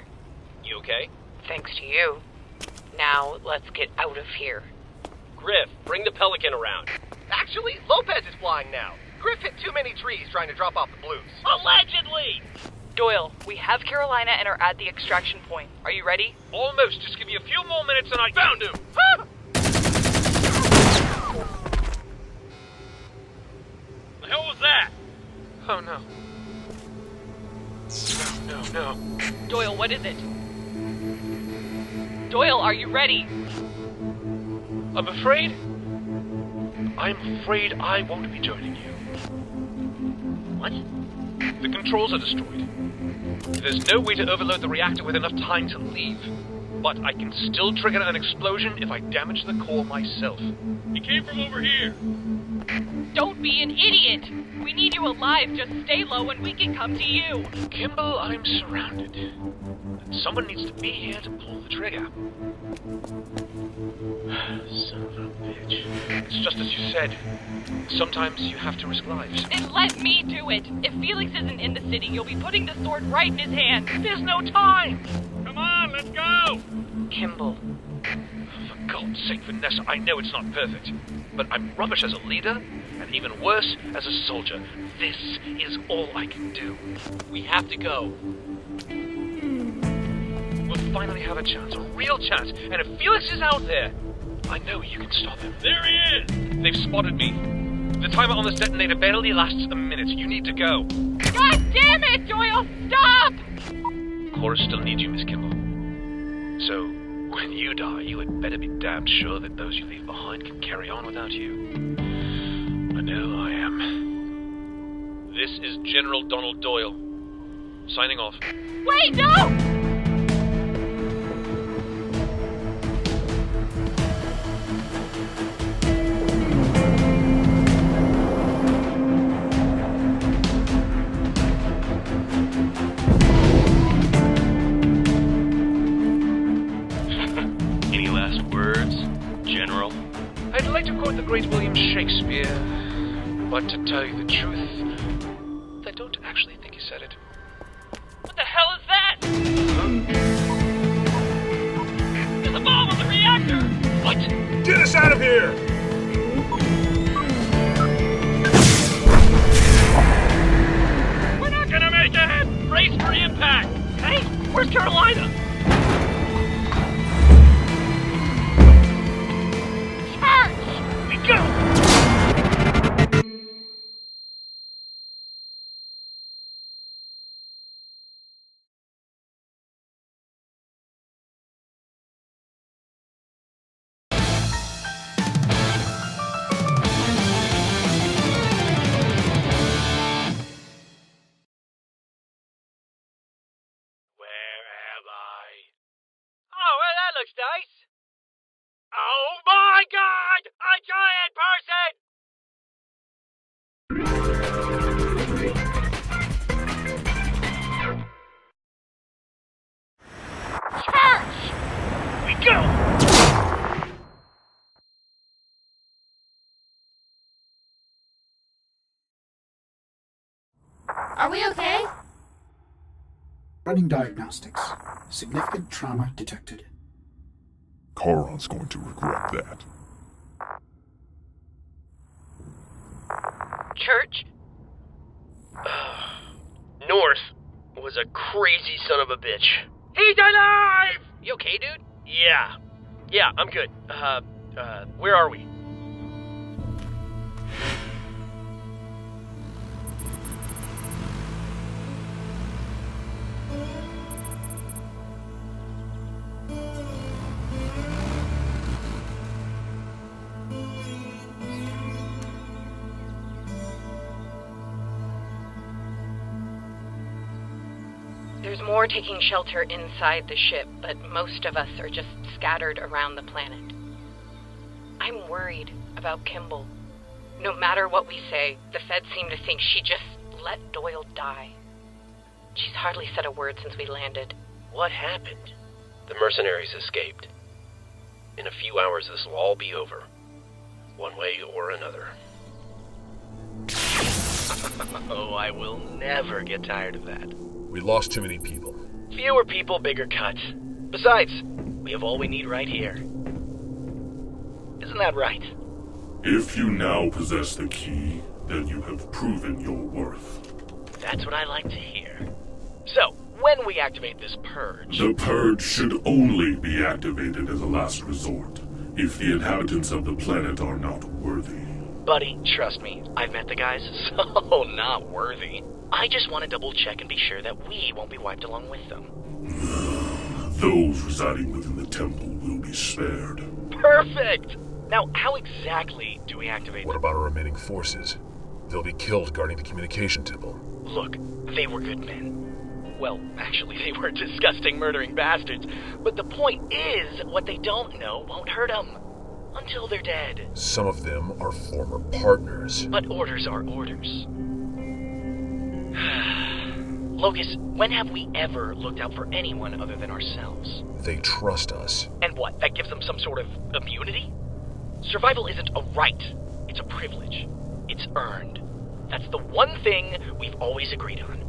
You okay? Thanks to you. Now, let's get out of here. Griff, bring the Pelican around. Actually, Lopez is flying now. Griff hit too many trees trying to drop off the blues. Allegedly! Doyle, we have Carolina and are at the extraction point. Are you ready? Almost. Just give me a few more minutes and I found him! Oh, no. No. Doyle, what is it? Doyle, are you ready? I'm afraid I won't be joining you. What? The controls are destroyed. There's no way to overload the reactor with enough time to leave. But I can still trigger an explosion if I damage the core myself. He came from over here. Don't be an idiot! We need you alive. Just stay low and we can come to you. Kimball, I'm surrounded. Someone needs to be here to pull the trigger. Son of a bitch. It's just as you said. Sometimes you have to risk lives. Then let me do it. If Felix isn't in the city, you'll be putting the sword right in his hand. There's no time! Come on, let's go! Kimball. For God's sake, Vanessa, I know it's not perfect, but I'm rubbish as a leader, and even worse as a soldier. This is all I can do. We have to go. We'll finally have a chance, a real chance, and if Felix is out there, I know you can stop him. There he is! They've spotted me. The timer on this detonator barely lasts a minute. You need to go. God damn it, Doyle! Stop! Chorus still needs you, Miss Kimball. So, when you die, you had better be damned sure that those you leave behind can carry on without you. I know I am. This is General Donald Doyle. Signing off. Wait, no! Any last words, General? I'd like to quote the great William Shakespeare, but to tell you the truth, I don't actually think he said it. What the hell is that? There's a bomb on the reactor! What? Get us out of here! We're not gonna make it! Brace for impact! Hey, where's Carolina? Charge! We go! Oh, well, that looks nice. Oh my God! A giant person! Charge! We go! Are we okay? Running diagnostics. Significant trauma detected. Charon's going to regret that. Church? North was a crazy son of a bitch. He's alive! You okay, dude? Yeah, I'm good. Where are we? There's more taking shelter inside the ship, but most of us are just scattered around the planet. I'm worried about Kimball. No matter what we say, the feds seem to think she just let Doyle die. She's hardly said a word since we landed. What happened? The mercenaries escaped. In a few hours, this will all be over. One way or another. Oh, I will never get tired of that. We lost too many people. Fewer people, bigger cuts. Besides, we have all we need right here. Isn't that right? If you now possess the key, then you have proven your worth. That's what I like to hear. So, when we activate this purge... The purge should only be activated as a last resort, if the inhabitants of the planet are not worthy. Buddy, trust me, I've met the guys, so not worthy. I just want to double check and be sure that we won't be wiped along with them. Those residing within the temple will be spared. Perfect! Now, how exactly do we activate What about our remaining forces? They'll be killed guarding the communication temple. Look, they were good men. Well, actually, they were disgusting, murdering bastards. But the point is, what they don't know won't hurt them. Until they're dead. Some of them are former partners. But orders are orders. Locus, when have we ever looked out for anyone other than ourselves? They trust us. And what, that gives them some sort of immunity? Survival isn't a right. It's a privilege. It's earned. That's the one thing we've always agreed on.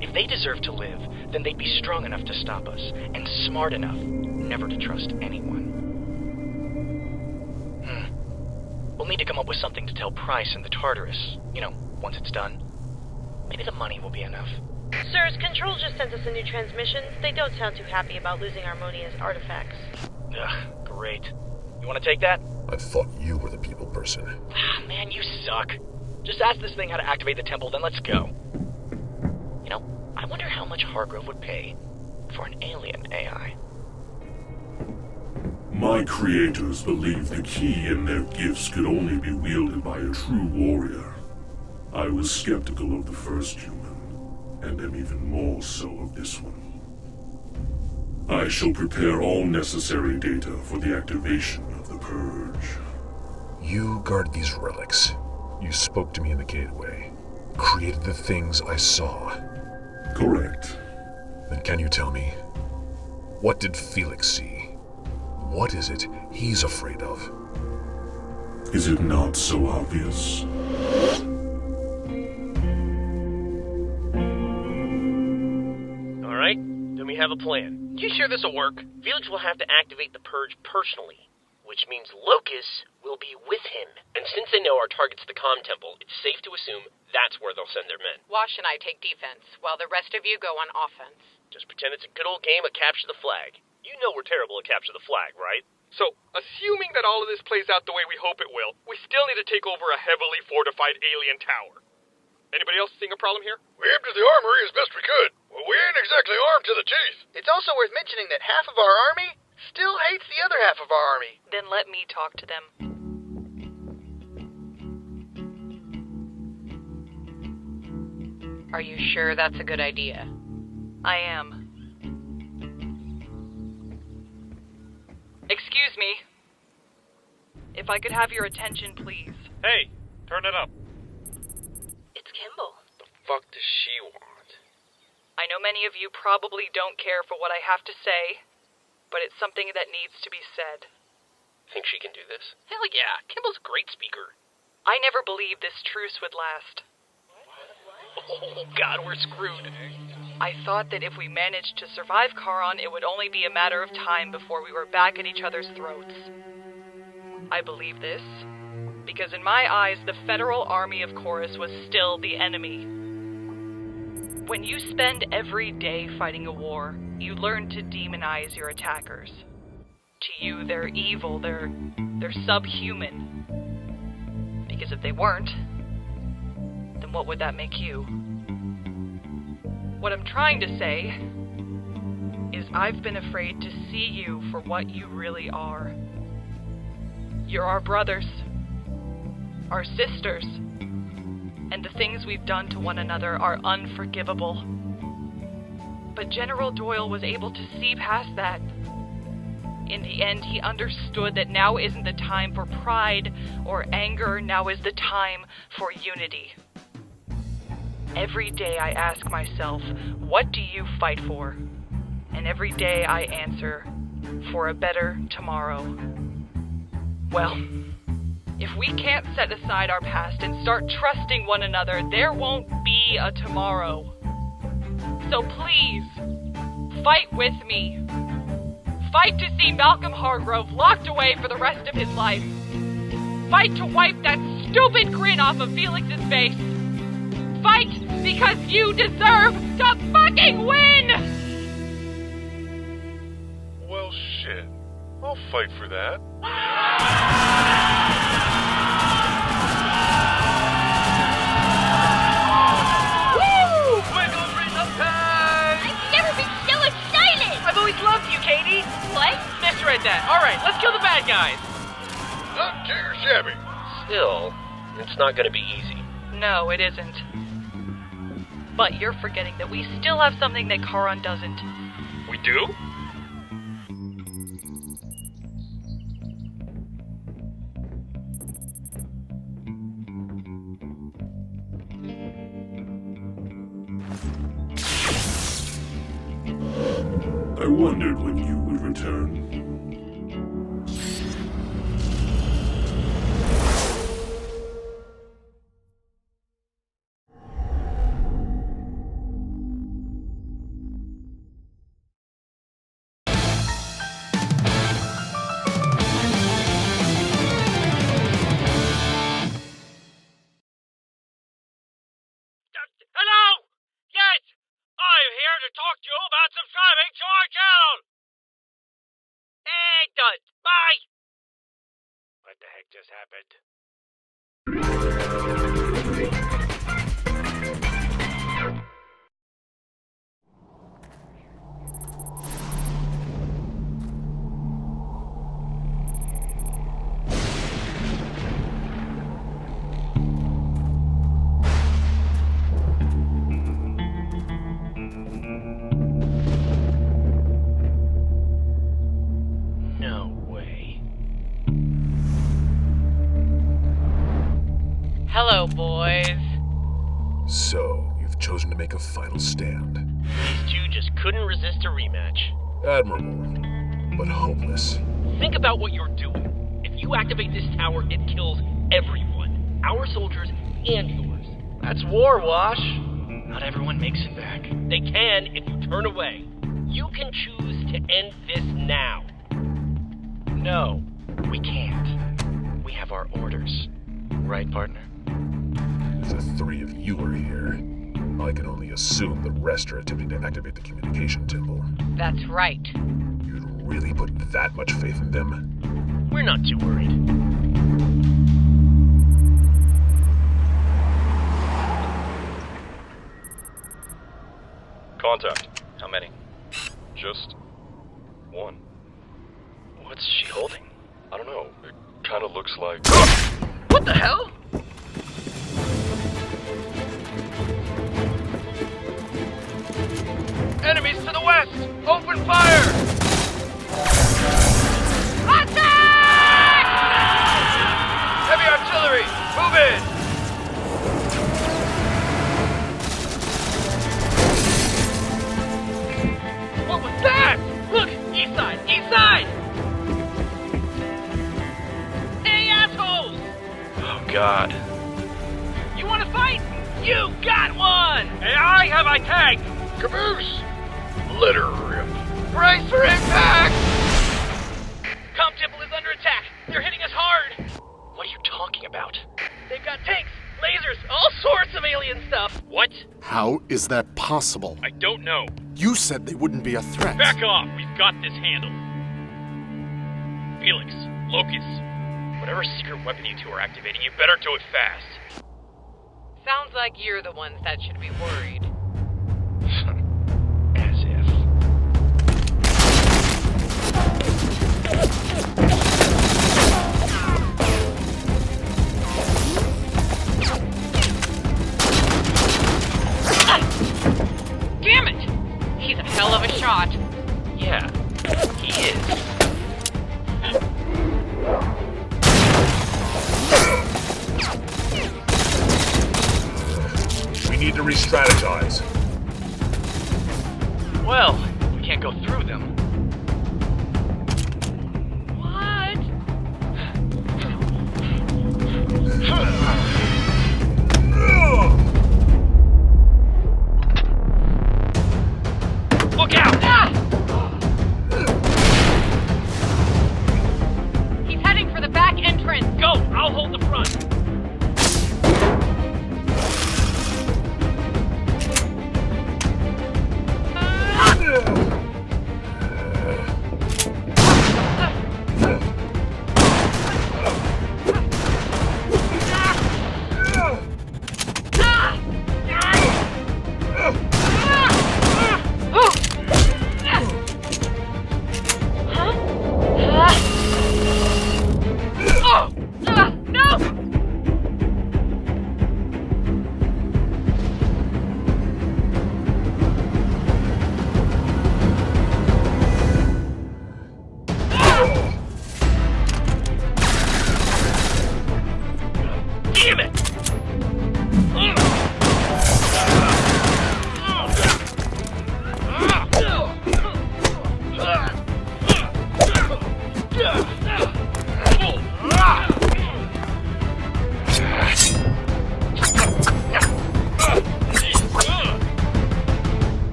If they deserve to live, then they'd be strong enough to stop us, and smart enough never to trust anyone. We'll need to come up with something to tell Price and the Tartarus. You know, once it's done. Maybe the money will be enough. Sirs, Control just sent us a new transmission. They don't sound too happy about losing Harmonia's artifacts. Ugh, great. You want to take that? I thought you were the people person. Man, you suck. Just ask this thing how to activate the temple, then let's go. You know, I wonder how much Hargrove would pay for an alien AI. My creators believed the key and their gifts could only be wielded by a true warrior. I was skeptical of the first human, and am even more so of this one. I shall prepare all necessary data for the activation of the Purge. You guard these relics. You spoke to me in the gateway. Created the things I saw. Correct. Then can you tell me, what did Felix see? What is it he's afraid of? Is it not so obvious? Alright, then we have a plan. You sure this'll work? Felix will have to activate the Purge personally, which means Locus will be with him. And since they know our target's the comm temple, it's safe to assume that's where they'll send their men. Wash and I take defense, while the rest of you go on offense. Just pretend it's a good old game of capture the flag. You know we're terrible at capture the flag, right? So, assuming that all of this plays out the way we hope it will, we still need to take over a heavily fortified alien tower. Anybody else seeing a problem here? We emptied the armory as best we could. Well, we ain't exactly armed to the teeth. It's also worth mentioning that half of our army still hates the other half of our army. Then let me talk to them. Are you sure that's a good idea? I am. Excuse me. If I could have your attention, please. Hey, turn it up. It's Kimball. The fuck does she want? I know many of you probably don't care for what I have to say, but it's something that needs to be said. Think she can do this? Hell yeah, Kimball's a great speaker. I never believed this truce would last. Oh god, we're screwed. I thought that if we managed to survive Charon, it would only be a matter of time before we were back at each other's throats. I believe this because in my eyes, the federal army of Chorus was still the enemy. When you spend every day fighting a war, you learn to demonize your attackers. To you, they're evil, they're subhuman. Because if they weren't, then what would that make you? What I'm trying to say is I've been afraid to see you for what you really are. You're our brothers, our sisters, and the things we've done to one another are unforgivable. But General Doyle was able to see past that. In the end, he understood that now isn't the time for pride or anger, now is the time for unity. Every day I ask myself, what do you fight for? And every day I answer, for a better tomorrow. Well, if we can't set aside our past and start trusting one another, there won't be a tomorrow. So please, fight with me. Fight to see Malcolm Hargrove locked away for the rest of his life. Fight to wipe that stupid grin off of Felix's face. Fight because you deserve to fucking win! Well, shit. I'll fight for that. guys. Not too shabby. Still, it's not gonna be easy. No, it isn't. But you're forgetting that we still have something that Charon doesn't. We do? I wondered when you would return. Hello? Yes! I'm here to talk to you about subscribing to our channel! And done. Bye! What the heck just happened? Hello, boys. So, you've chosen to make a final stand. These two just couldn't resist a rematch. Admirable, but hopeless. Think about what you're doing. If you activate this tower, it kills everyone. Our soldiers and yours. That's war, Wash. Not everyone makes it back. They can if you turn away. You can choose to end this now. No, we can't. We have our orders. Right, partner? If the three of you are here, I can only assume the rest are attempting to activate the communication temple. That's right. You'd really put that much faith in them? We're not too worried. Contact. How many? Just one. What's she holding? I don't know. It kind of looks like... What the hell? Enemies to the west! Open fire! Attack! Heavy artillery! Move in! What was that? Look! East side! East side! Hey, assholes! Oh, God. You want to fight? You got one! And I have my tag! Caboose! Let her rip. Brace for impact! Com temple is under attack. They're hitting us hard. What are you talking about? They've got tanks, lasers, all sorts of alien stuff. What? How is that possible? I don't know. You said they wouldn't be a threat. Back off! We've got this handled. Felix, Locus, whatever secret weapon you two are activating, you better do it fast. Sounds like you're the ones that should be worried. As if. Damn it! He's a hell of a shot. Yeah, he is. We need to re-strategize. Well, we can't go through them. What? Look out! Ah! He's heading for the back entrance. Go! I'll hold the front.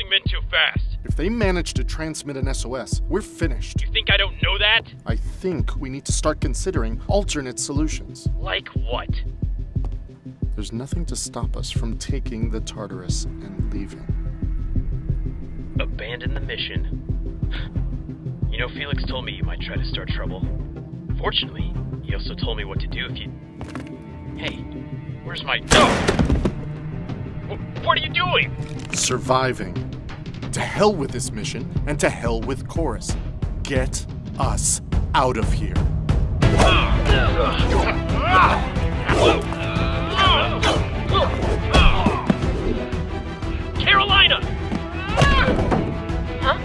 You've been too fast. If they manage to transmit an SOS, we're finished. You think I don't know that? I think we need to start considering alternate solutions. Like what? There's nothing to stop us from taking the Tartarus and leaving. Abandon the mission. You know, Felix told me you might try to start trouble. Fortunately, he also told me what to do if you... Hey, where's my... No! What are you doing? Surviving. To hell with this mission, and to hell with Chorus. Get us out of here. Carolina! Huh?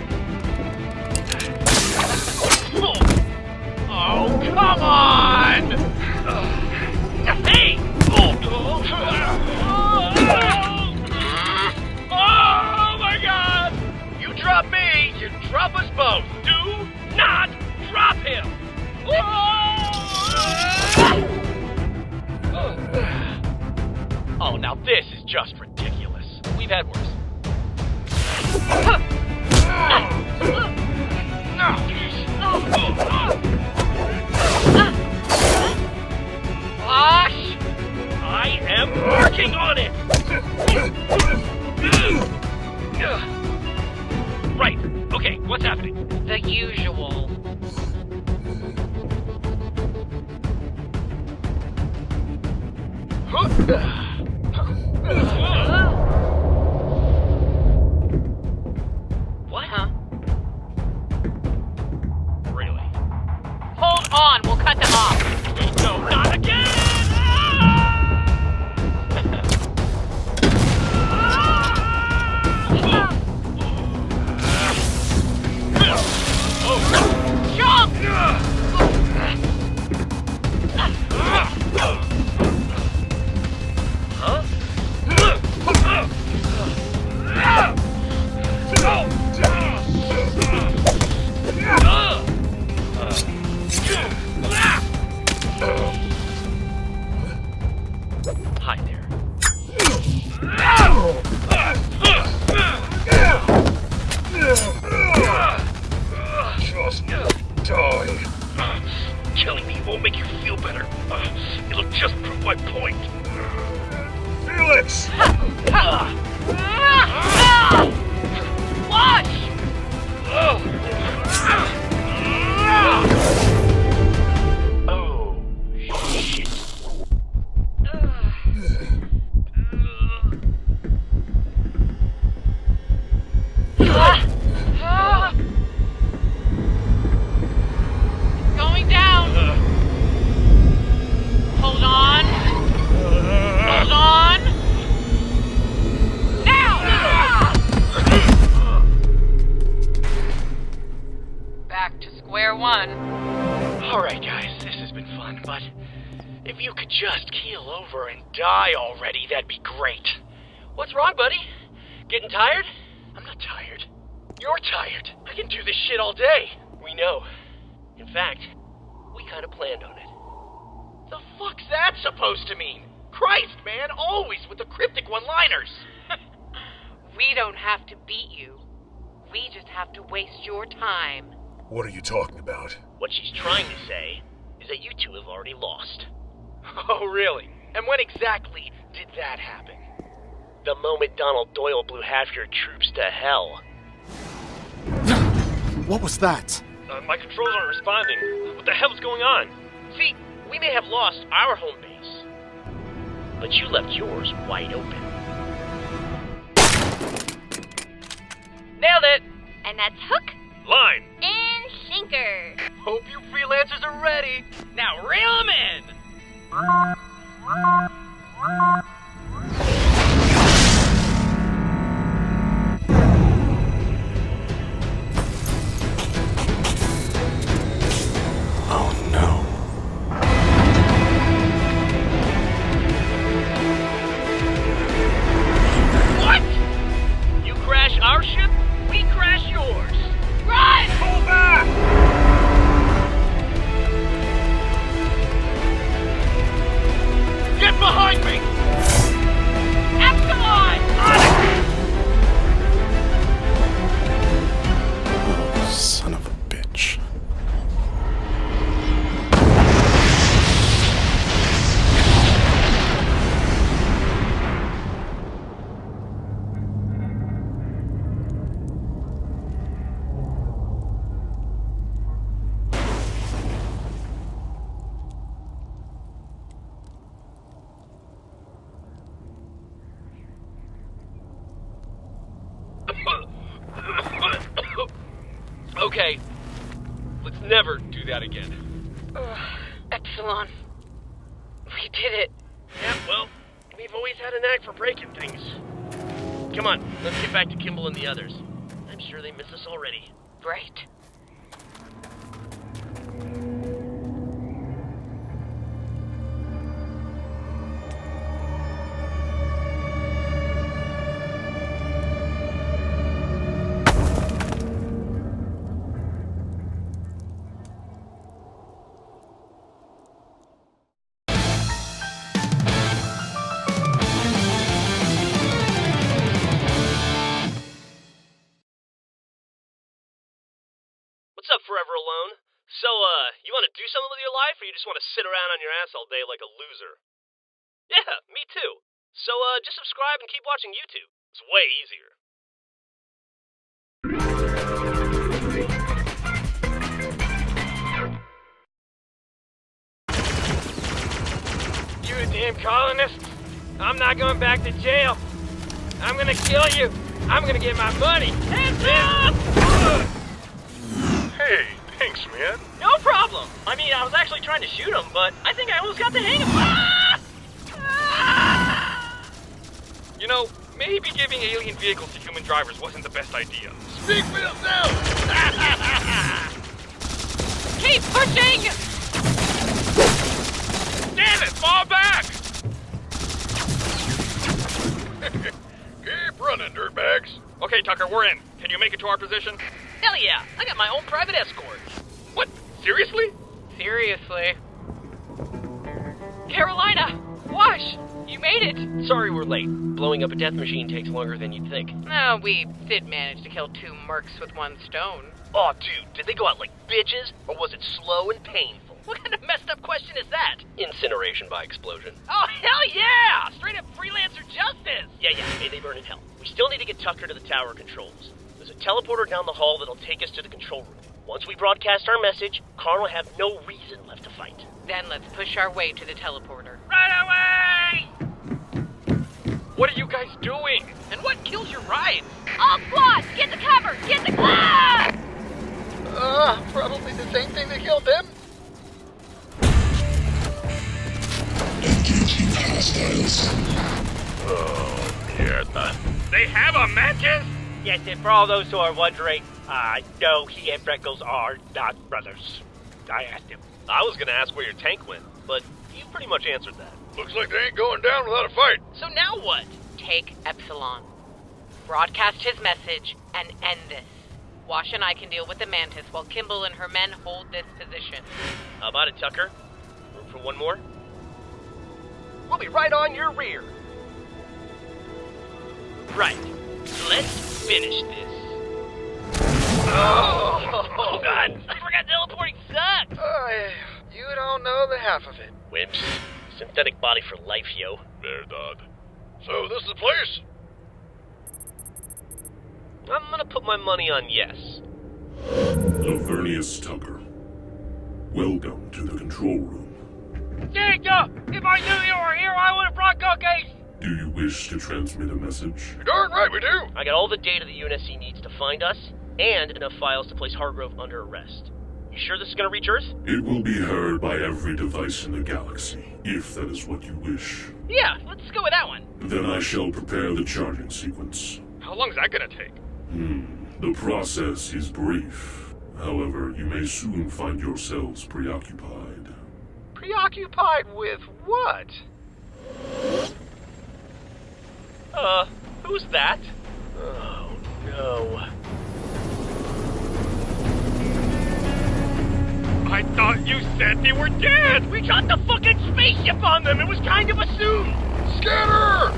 Oh, come on! Hey! Oh my God! You drop me, you drop us both. Do not drop him! Oh, now this is just ridiculous. We've had worse. Gosh! I am working on it! Right, okay, what's happening? The usual. What? Huh? Really? Hold on, we'll cut them off. No, not again! Jump! Huh? Hi there. Just die. Killing me won't make you feel better. It'll just prove my point. Felix! Watch! Oh, shit. Going down. Hold on. Hold on. Now! Back to square one. Alright, guys, this has been fun, but if you could just keel over and die already, that'd be great. What's wrong, buddy? Getting tired? I'm not tired. You're tired. I can do this shit all day. We know. In fact, we kind of planned on it. The fuck's that supposed to mean? Christ, man, always with the cryptic one-liners. We don't have to beat you. We just have to waste your time. What are you talking about? What she's trying to say is that you two have already lost. Oh, really? And when exactly did that happen? The moment Donald Doyle blew half your troops to hell. What was that? My controls aren't responding. What the hell's going on? See, we may have lost our home base, but you left yours wide open. Nailed it! And that's hook Line. and sinker. Hope you freelancers are ready. Now reel them in! Oh no. What? You crash our ship, we crash yours. Run! Pull back! Get behind me! Okay. Let's never do that again. Epsilon. We did it. Yeah, well, we've always had a knack for breaking things. Come on, let's get back to Kimball and the others. I'm sure they miss us already. Right. What's up, Forever Alone? So, you want to do something with your life, or you just want to sit around on your ass all day like a loser? Yeah, me too. So, just subscribe and keep watching YouTube. It's way easier. You damn colonist! I'm not going back to jail. I'm gonna kill you. I'm gonna get my money. Hands up! Hey, thanks, man. No problem. I mean, I was actually trying to shoot him, but I think I almost got the hang of it. You know, maybe giving alien vehicles to human drivers wasn't the best idea. Speak for yourself! Keep pushing! Damn it, fall back! Keep running, dirtbags. Okay, Tucker, we're in. Can you make it to our position? Hell yeah, I got my own private escort. What? Seriously? Seriously. Carolina! Wash! You made it! Sorry we're late. Blowing up a death machine takes longer than you'd think. No, we did manage to kill 2 mercs with 1 stone. Oh, dude, did they go out like bitches, or was it slow and painful? What kind of messed up question is that? Incineration by explosion. Oh, hell yeah! Straight up freelancer justice! Yeah, may they burn in hell. We still need to get Tucker to the tower controls. There's a teleporter down the hall that'll take us to the control room. Once we broadcast our message, Karn will have no reason left to fight. Then let's push our way to the teleporter. Right away! What are you guys doing? And what kills your ride? All squads, get the cover! Get the cover! Probably the same thing that killed them. Engaging hostiles. Oh, mierda. They have a mantis? Yes, and for all those who are wondering, no, he and Freckles are not brothers. I asked him. I was gonna ask where your tank went, but you pretty much answered that. Looks like they ain't going down without a fight. So now what? Take Epsilon. Broadcast his message and end this. Wash and I can deal with the mantis while Kimball and her men hold this position. How about it, Tucker? Room for one more? We'll be right on your rear. Right. Let's finish this. Oh, God! I forgot teleporting sucks! You don't know the half of it. Wimps. Synthetic body for life, yo. Verdad. So this is the place? I'm gonna put my money on yes. Lavernius Tucker. Welcome to the control room. Jacob! If I knew you were here, I would have brought cookies! Do you wish to transmit a message? You're darn right we do. I got all the data the UNSC needs to find us, and enough files to place Hargrove under arrest. You sure this is gonna reach Earth? It will be heard by every device in the galaxy, if that is what you wish. Yeah, let's go with that one. Then I shall prepare the charging sequence. How long is that gonna take? The process is brief. However, you may soon find yourselves preoccupied. Preoccupied with what? Who's that? Oh, no. I thought you said they were dead! We dropped the fucking spaceship on them! It was kind of assumed! Scatter!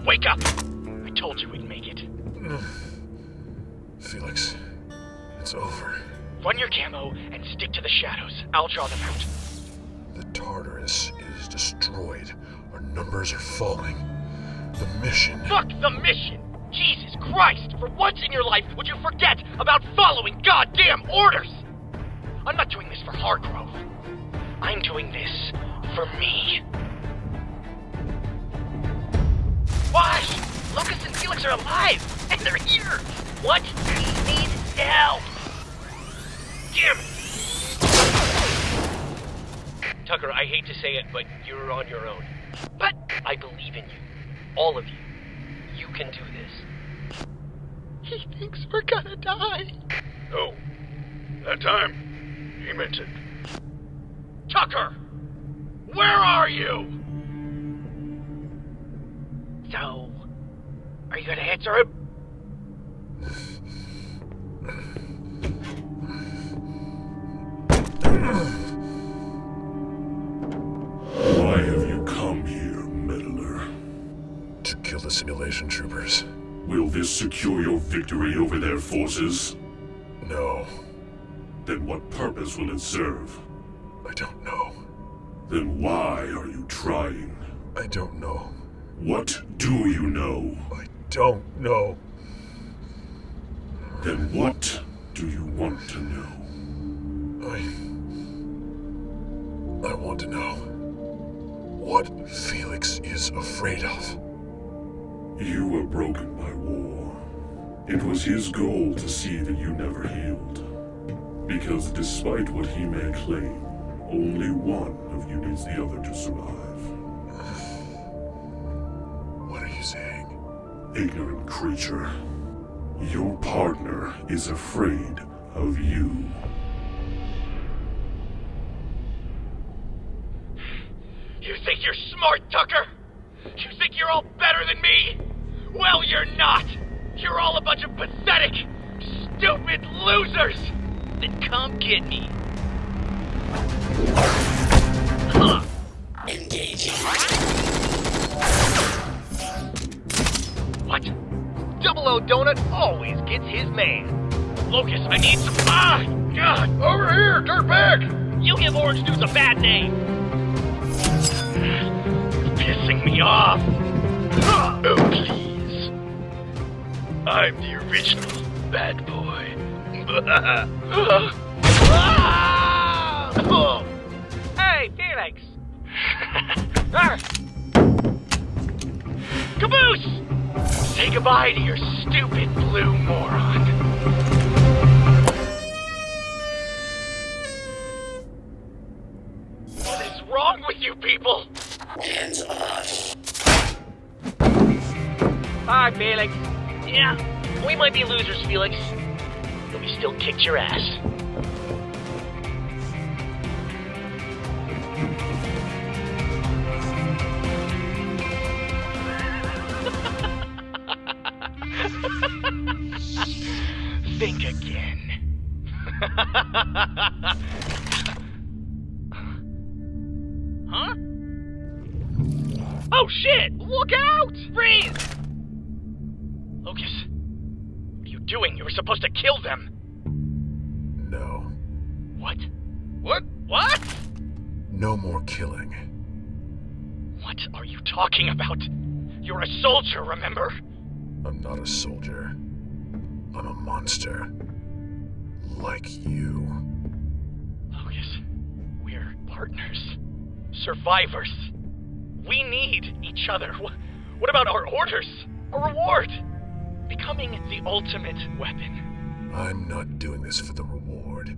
Wake up! I told you we'd make it. Felix, it's over. Run your camo and stick to the shadows. I'll draw them out. The Tartarus is destroyed. Our numbers are falling. The mission... Fuck the mission! Jesus Christ! For once in your life, would you forget about following goddamn orders? I'm not doing this for Hargrove. I'm doing this for me. Wash! Lucas and Felix are alive! And they're here! What? We need help! Damn it! Tucker, I hate to say it, but you're on your own. But I believe in you. All of you. You can do this. he thinks we're gonna die. No. That time, he meant it. Tucker! Where are you? So, are you gonna answer him? Why have you come here, meddler? To kill the simulation troopers. Will this secure your victory over their forces? No. Then what purpose will it serve? I don't know. Then why are you trying? I don't know. What do you know? I don't know. Then what do you want to know? I want to know what Felix is afraid of. You were broken by war. It was his goal to see that you never healed. Because despite what he may claim, only one of you needs the other to survive. What are you saying? Ignorant creature. Your partner is afraid of you. You think you're smart, Tucker? You think you're all better than me? Well, you're not! You're all a bunch of pathetic, stupid losers! Then come get me. Engaging. What? Double O Donut always gets his man. Locus, I need some... Ah! God! Over here, dirtbag! You give Orange News a bad name. Pissing me off. Oh, please. I'm the original bad boy. Hey, Felix! Caboose! Say goodbye to your stupid blue moron. What is wrong with you people? Hands off. Bye, Felix. Yeah, we might be losers, Felix, but we still kicked your ass. Think again. Huh? Oh shit! Look out! Freeze! Lucas, what are you doing? You were supposed to kill them. No. What? What? What? No more killing. What are you talking about? You're a soldier, remember? I'm not a soldier. I'm a monster. Like you. Lucas, we're partners. Survivors. We need each other. What about our orders? A reward? Becoming the ultimate weapon. I'm not doing this for the reward.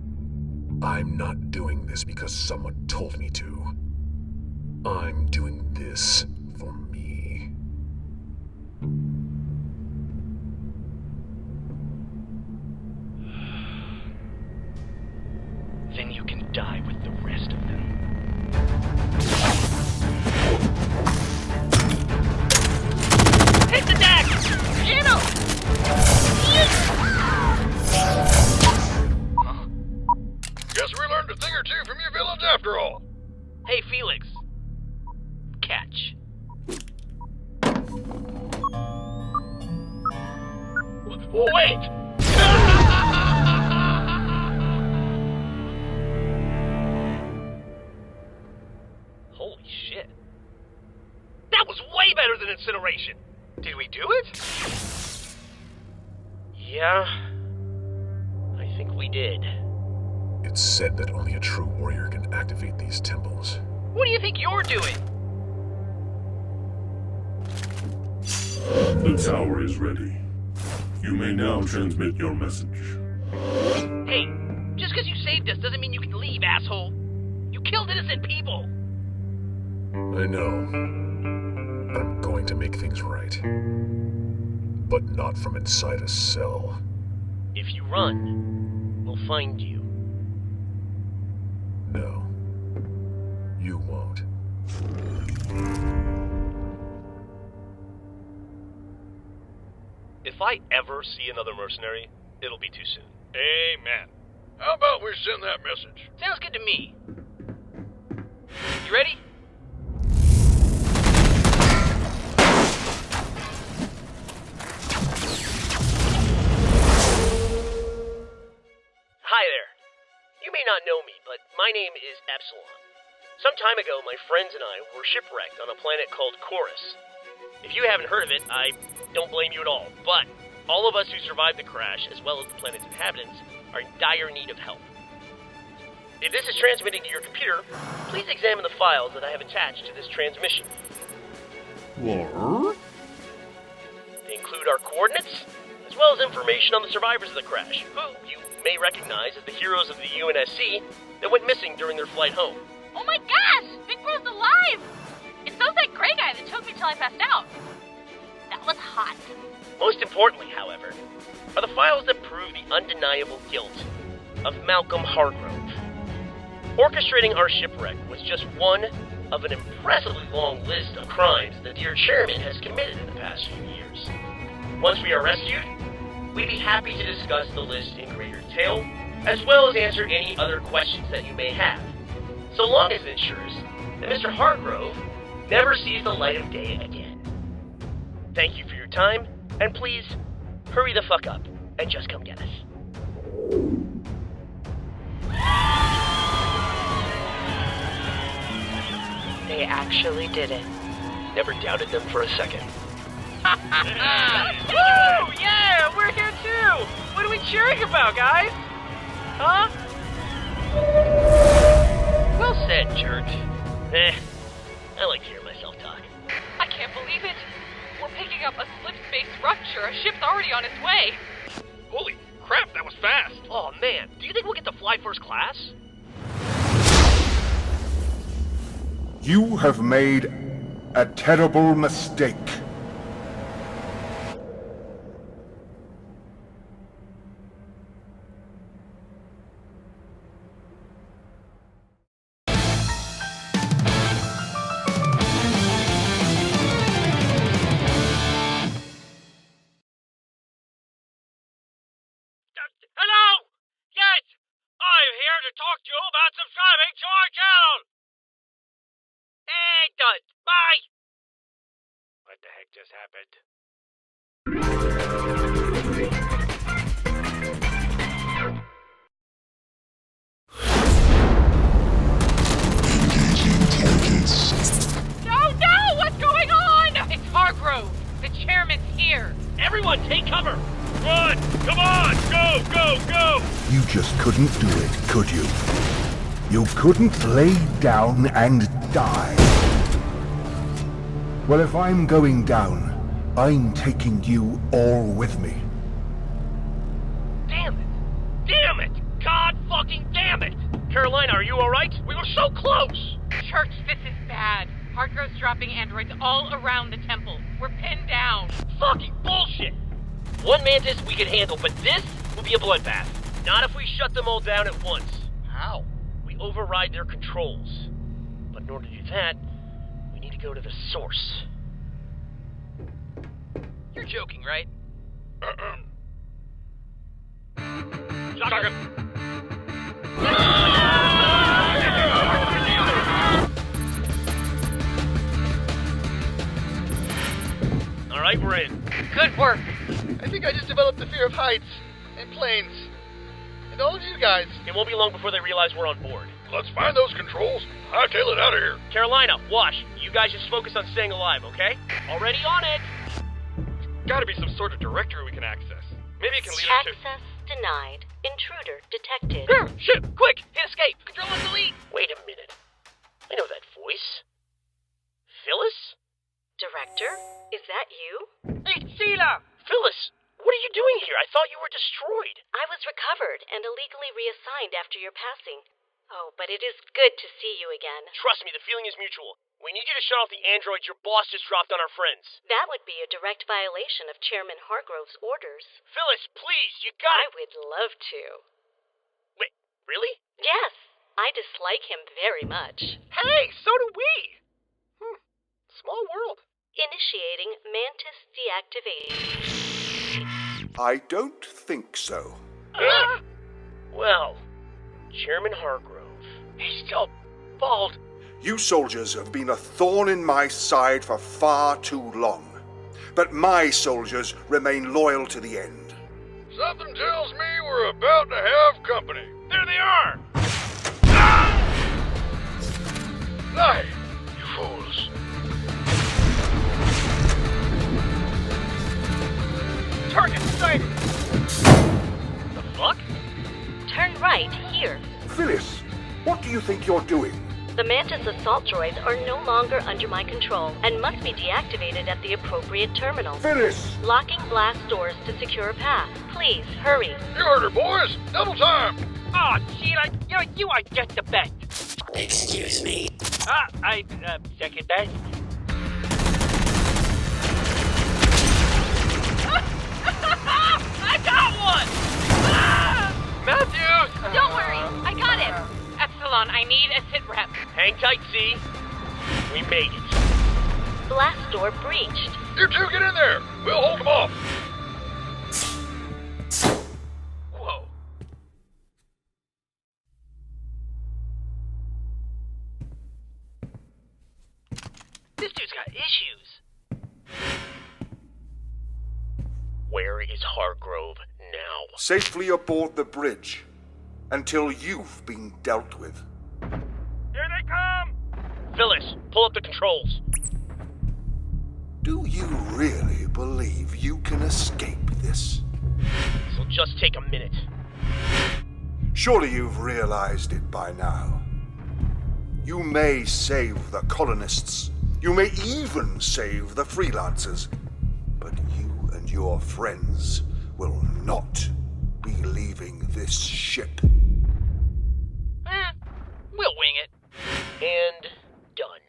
I'm not doing this because someone told me to. I'm doing this for me. Then you can die with the rest of them. Hit the deck! Get him! Guess we learned a thing or two from you villains after all. Hey, Felix. Catch. Wait! Holy shit. That was way better than incineration. Did we do it? Yeah, I think we did. It's said that only a true warrior can activate these temples. What do you think you're doing? The tower is ready. You may now transmit your message. Hey, just because you saved us doesn't mean you can leave, asshole. You killed innocent people. I know. But I'm going to make things right. But not from inside a cell. If you run, we'll find you. No. You won't. If I ever see another mercenary, it'll be too soon. Amen. How about we send that message? Sounds good to me. You ready? Hi there. You may not know me, but my name is Epsilon. Some time ago, my friends and I were shipwrecked on a planet called Chorus. If you haven't heard of it, I don't blame you at all, but all of us who survived the crash, as well as the planet's inhabitants, are in dire need of help. If this is transmitting to your computer, please examine the files that I have attached to this transmission. What? They include our coordinates, as well as information on the survivors of the crash, who you may recognize as the heroes of the UNSC that went missing during their flight home. Oh my gosh! Big Bro's alive! It's those that gray guy that took me till I passed out. That was hot. Most importantly, however, are the files that prove the undeniable guilt of Malcolm Hargrove. Orchestrating our shipwreck was just one of an impressively long list of crimes that your chairman has committed in the past few years. Once we are rescued, we'd be happy to discuss the list in greater detail, as well as answer any other questions that you may have, so long as it ensures that Mr. Hargrove never sees the light of day again. Thank you for your time, and please, hurry the fuck up and just come get us. They actually did it. Never doubted them for a second. Woo! Yeah, we're here too! What are we cheering about, guys? Huh? Well said, jerk. I like to hear myself talk. I can't believe it. We're picking up a slip space rupture. A ship's already on its way. Holy crap, that was fast! Oh man, do you think we'll get to fly first class? You have made a terrible mistake. Hello? Yes! I'm here to talk to you about subscribing to our channel! And done. Bye! What the heck just happened? No! What's going on? It's Hargrove. The chairman's here. Everyone, take cover! Run! Come on! Go, go, go! You just couldn't do it, could you? You couldn't lay down and die. Well, if I'm going down, I'm taking you all with me. Damn it! Damn it! God fucking damn it! Carolina, are you alright? We were so close! Church, this is bad. Hargrove's dropping androids all around the temple. We're pinned down. Fucking bullshit! One mantis we can handle, but this will be a bloodbath. Not if we shut them all down at once. How? We override their controls. But in order to do that, we need to go to the source. You're joking, right? Shocker! Alright, we're in. Good work. I think I just developed the fear of heights and planes. And all of you guys. It won't be long before they realize we're on board. Let's find those controls. Hightail it out of here. Carolina, Wash, you guys just focus on staying alive, okay? Already on it. Gotta be some sort of directory we can access. Maybe it can lead us to... Access denied. Intruder detected. Shit, quick! illegally reassigned after your passing. Oh, but it is good to see you again. Trust me, the feeling is mutual. We need you to shut off the androids your boss just dropped on our friends. That would be a direct violation of Chairman Hargrove's orders. Phyllis, please, you gotta... I would love to. Wait, really? Yes, I dislike him very much. Hey, so do we! Small world. Initiating Mantis deactivation. I don't think so. Well, Chairman Hargrove. He's still bald. You soldiers have been a thorn in my side for far too long. But my soldiers remain loyal to the end. Something tells me we're about to have company. There they are! Lie, you fools. Target sighted! The fuck? Turn right, here. Phyllis, what do you think you're doing? The Mantis assault droids are no longer under my control and must be deactivated at the appropriate terminal. Phyllis! Locking blast doors to secure a path. Please, hurry. You heard her, boys. Double time. Oh, gee, I get the bet. Excuse me. I second that. I got one! Matthews! Don't worry, I got him. Epsilon, I need a sit rep. Hang tight, C. We made it. Blast door breached. You two get in there. We'll hold them off. Whoa. This dude's got issues. Where is Hargrove now? Safely aboard the bridge until you've been dealt with. Here they come! Phyllis, pull up the controls. Do you really believe you can escape this? This'll just take a minute. Surely you've realized it by now. You may save the colonists. You may even save the freelancers. But you and your friends will not be leaving this ship. We'll wing it. And done.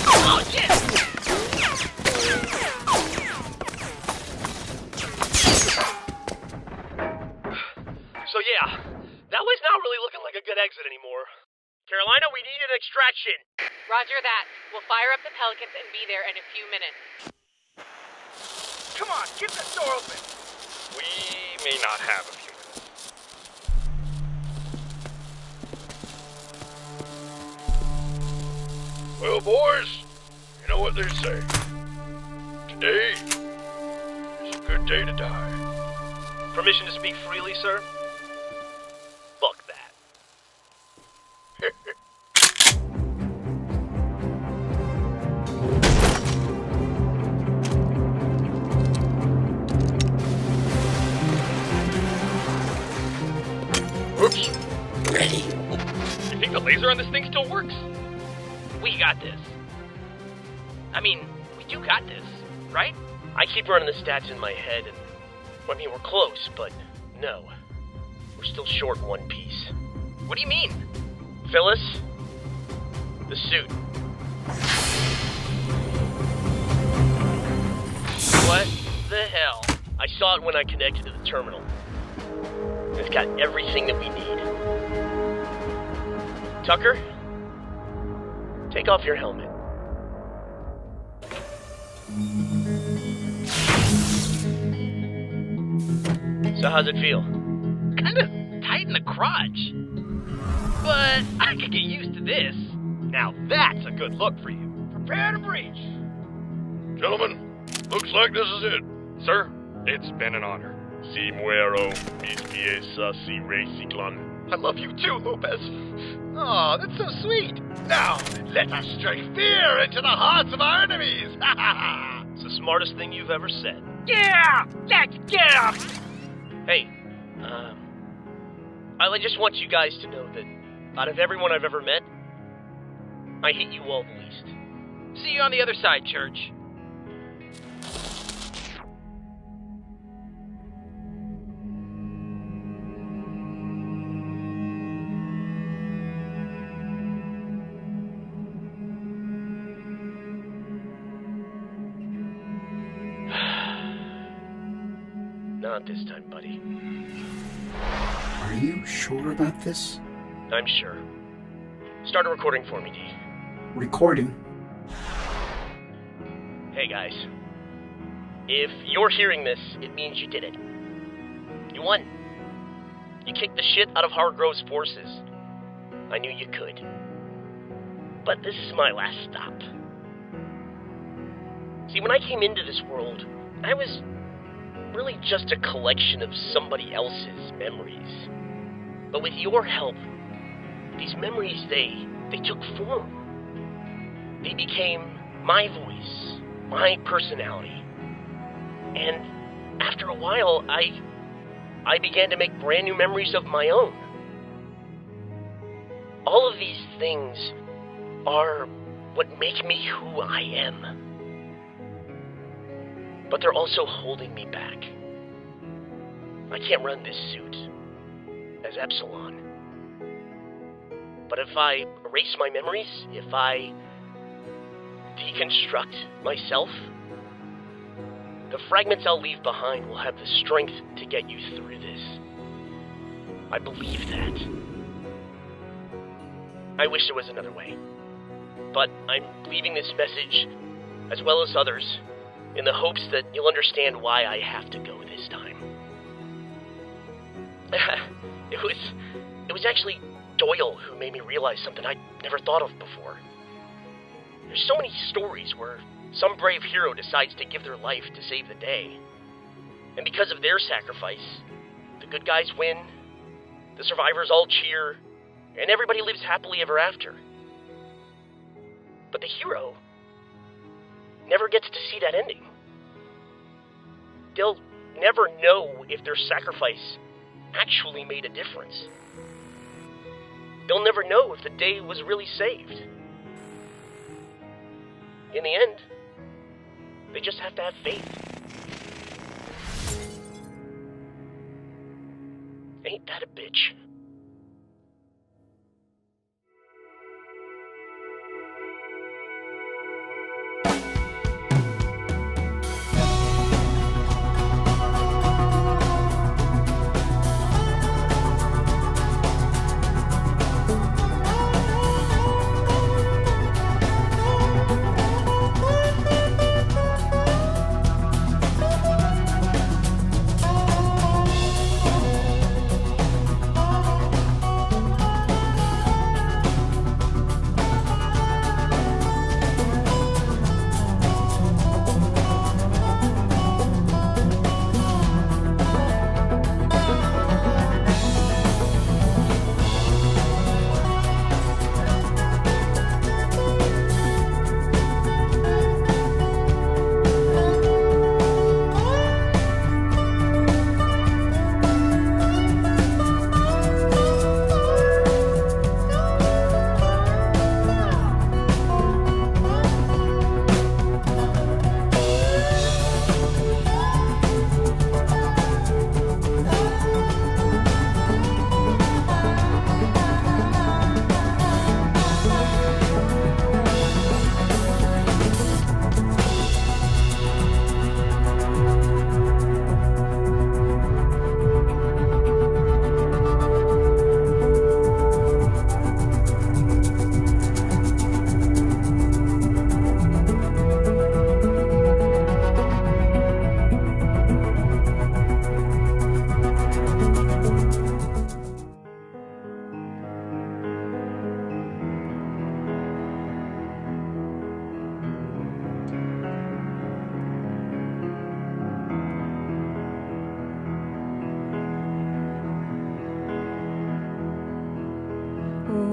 Oh, shit! So yeah, that was not really looking like a good exit anymore. Carolina, we need an extraction. Roger that. We'll fire up the Pelicans and be there in a few minutes. Come on, get this door open! We may not have a few minutes. Well, boys, you know what they say. Today is a good day to die. Permission to speak freely, sir? Fuck that. Oops. Ready. You think the laser on this thing still works? We got this. I mean, we do got this, right? I keep running the stats in my head, and I mean, we're close, but no. We're still short one piece. What do you mean? Phyllis? The suit. What the hell? I saw it when I connected to the terminal. It's got everything that we need. Tucker? Take off your helmet. So how's it feel? Kinda tight in the crotch. But I could get used to this. Now that's a good look for you. Prepare to breach. Gentlemen, looks like this is it. Sir, it's been an honor. Si muero, mis piezas y reciclan. I love you too, Lopez. Oh, that's so sweet. Now, let us strike fear into the hearts of our enemies. It's the smartest thing you've ever said. Yeah! Let's get him! Hey, I just want you guys to know that out of everyone I've ever met, I hate you all the least. See you on the other side, Church. Not this time, buddy. Are you sure about this? I'm sure. Start a recording for me, D. Recording? Hey, guys. If you're hearing this, it means you did it. You won. You kicked the shit out of Hargrove's forces. I knew you could. But this is my last stop. See, when I came into this world, I was really just a collection of somebody else's memories. But with your help, these memories, they took form. They became my voice, my personality. And after a while, I began to make brand new memories of my own. All of these things are what make me who I am. But they're also holding me back. I can't run this suit as Epsilon. But if I erase my memories, if I deconstruct myself, the fragments I'll leave behind will have the strength to get you through this. I believe that. I wish there was another way. But I'm leaving this message, as well as others, in the hopes that you'll understand why I have to go this time. It was actually Doyle who made me realize something I'd never thought of before. There's so many stories where some brave hero decides to give their life to save the day. And because of their sacrifice, the good guys win, the survivors all cheer, and everybody lives happily ever after. But the hero never gets to see that ending. They'll never know if their sacrifice actually made a difference. They'll never know if the day was really saved. In the end, they just have to have faith. Ain't that a bitch?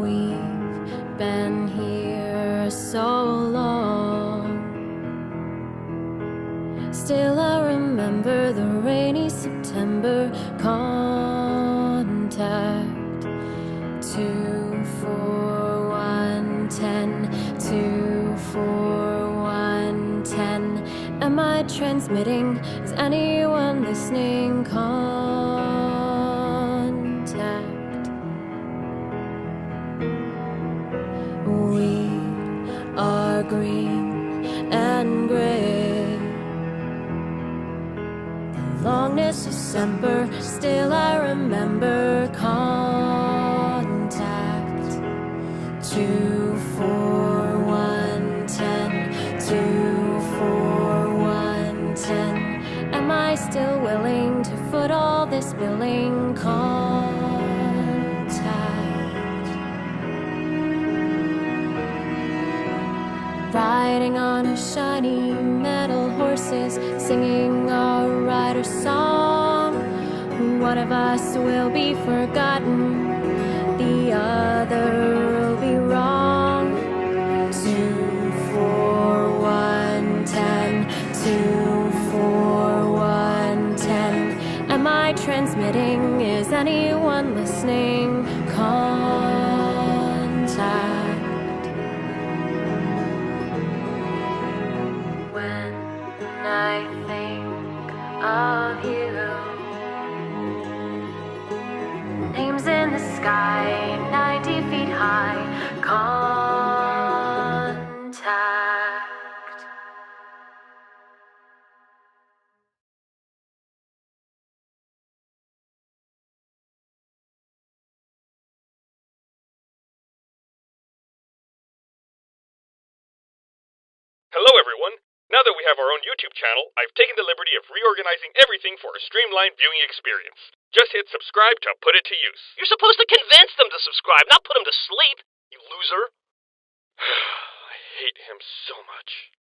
We've been here so long. Still I remember the rainy September December. Contact 24110, 24110. Am I transmitting? Is anyone listening? Contact. We are green and gray. The longness of December, still I remember. Contact 24110, 24110. Am I still willing to foot all this billing? Contact. Riding on our shiny metal horses, singing our rider's song. One of us will be forgotten, the other will be wrong. 24110, 24110. Am I transmitting? Is anyone listening? Contact. When I think of you, names in the sky, 90 feet high. Contact. Hello, everyone. Now that we have our own YouTube channel, I've taken the liberty of reorganizing everything for a streamlined viewing experience. Just hit subscribe to put it to use. You're supposed to convince them to subscribe, not put them to sleep, you loser. I hate him so much.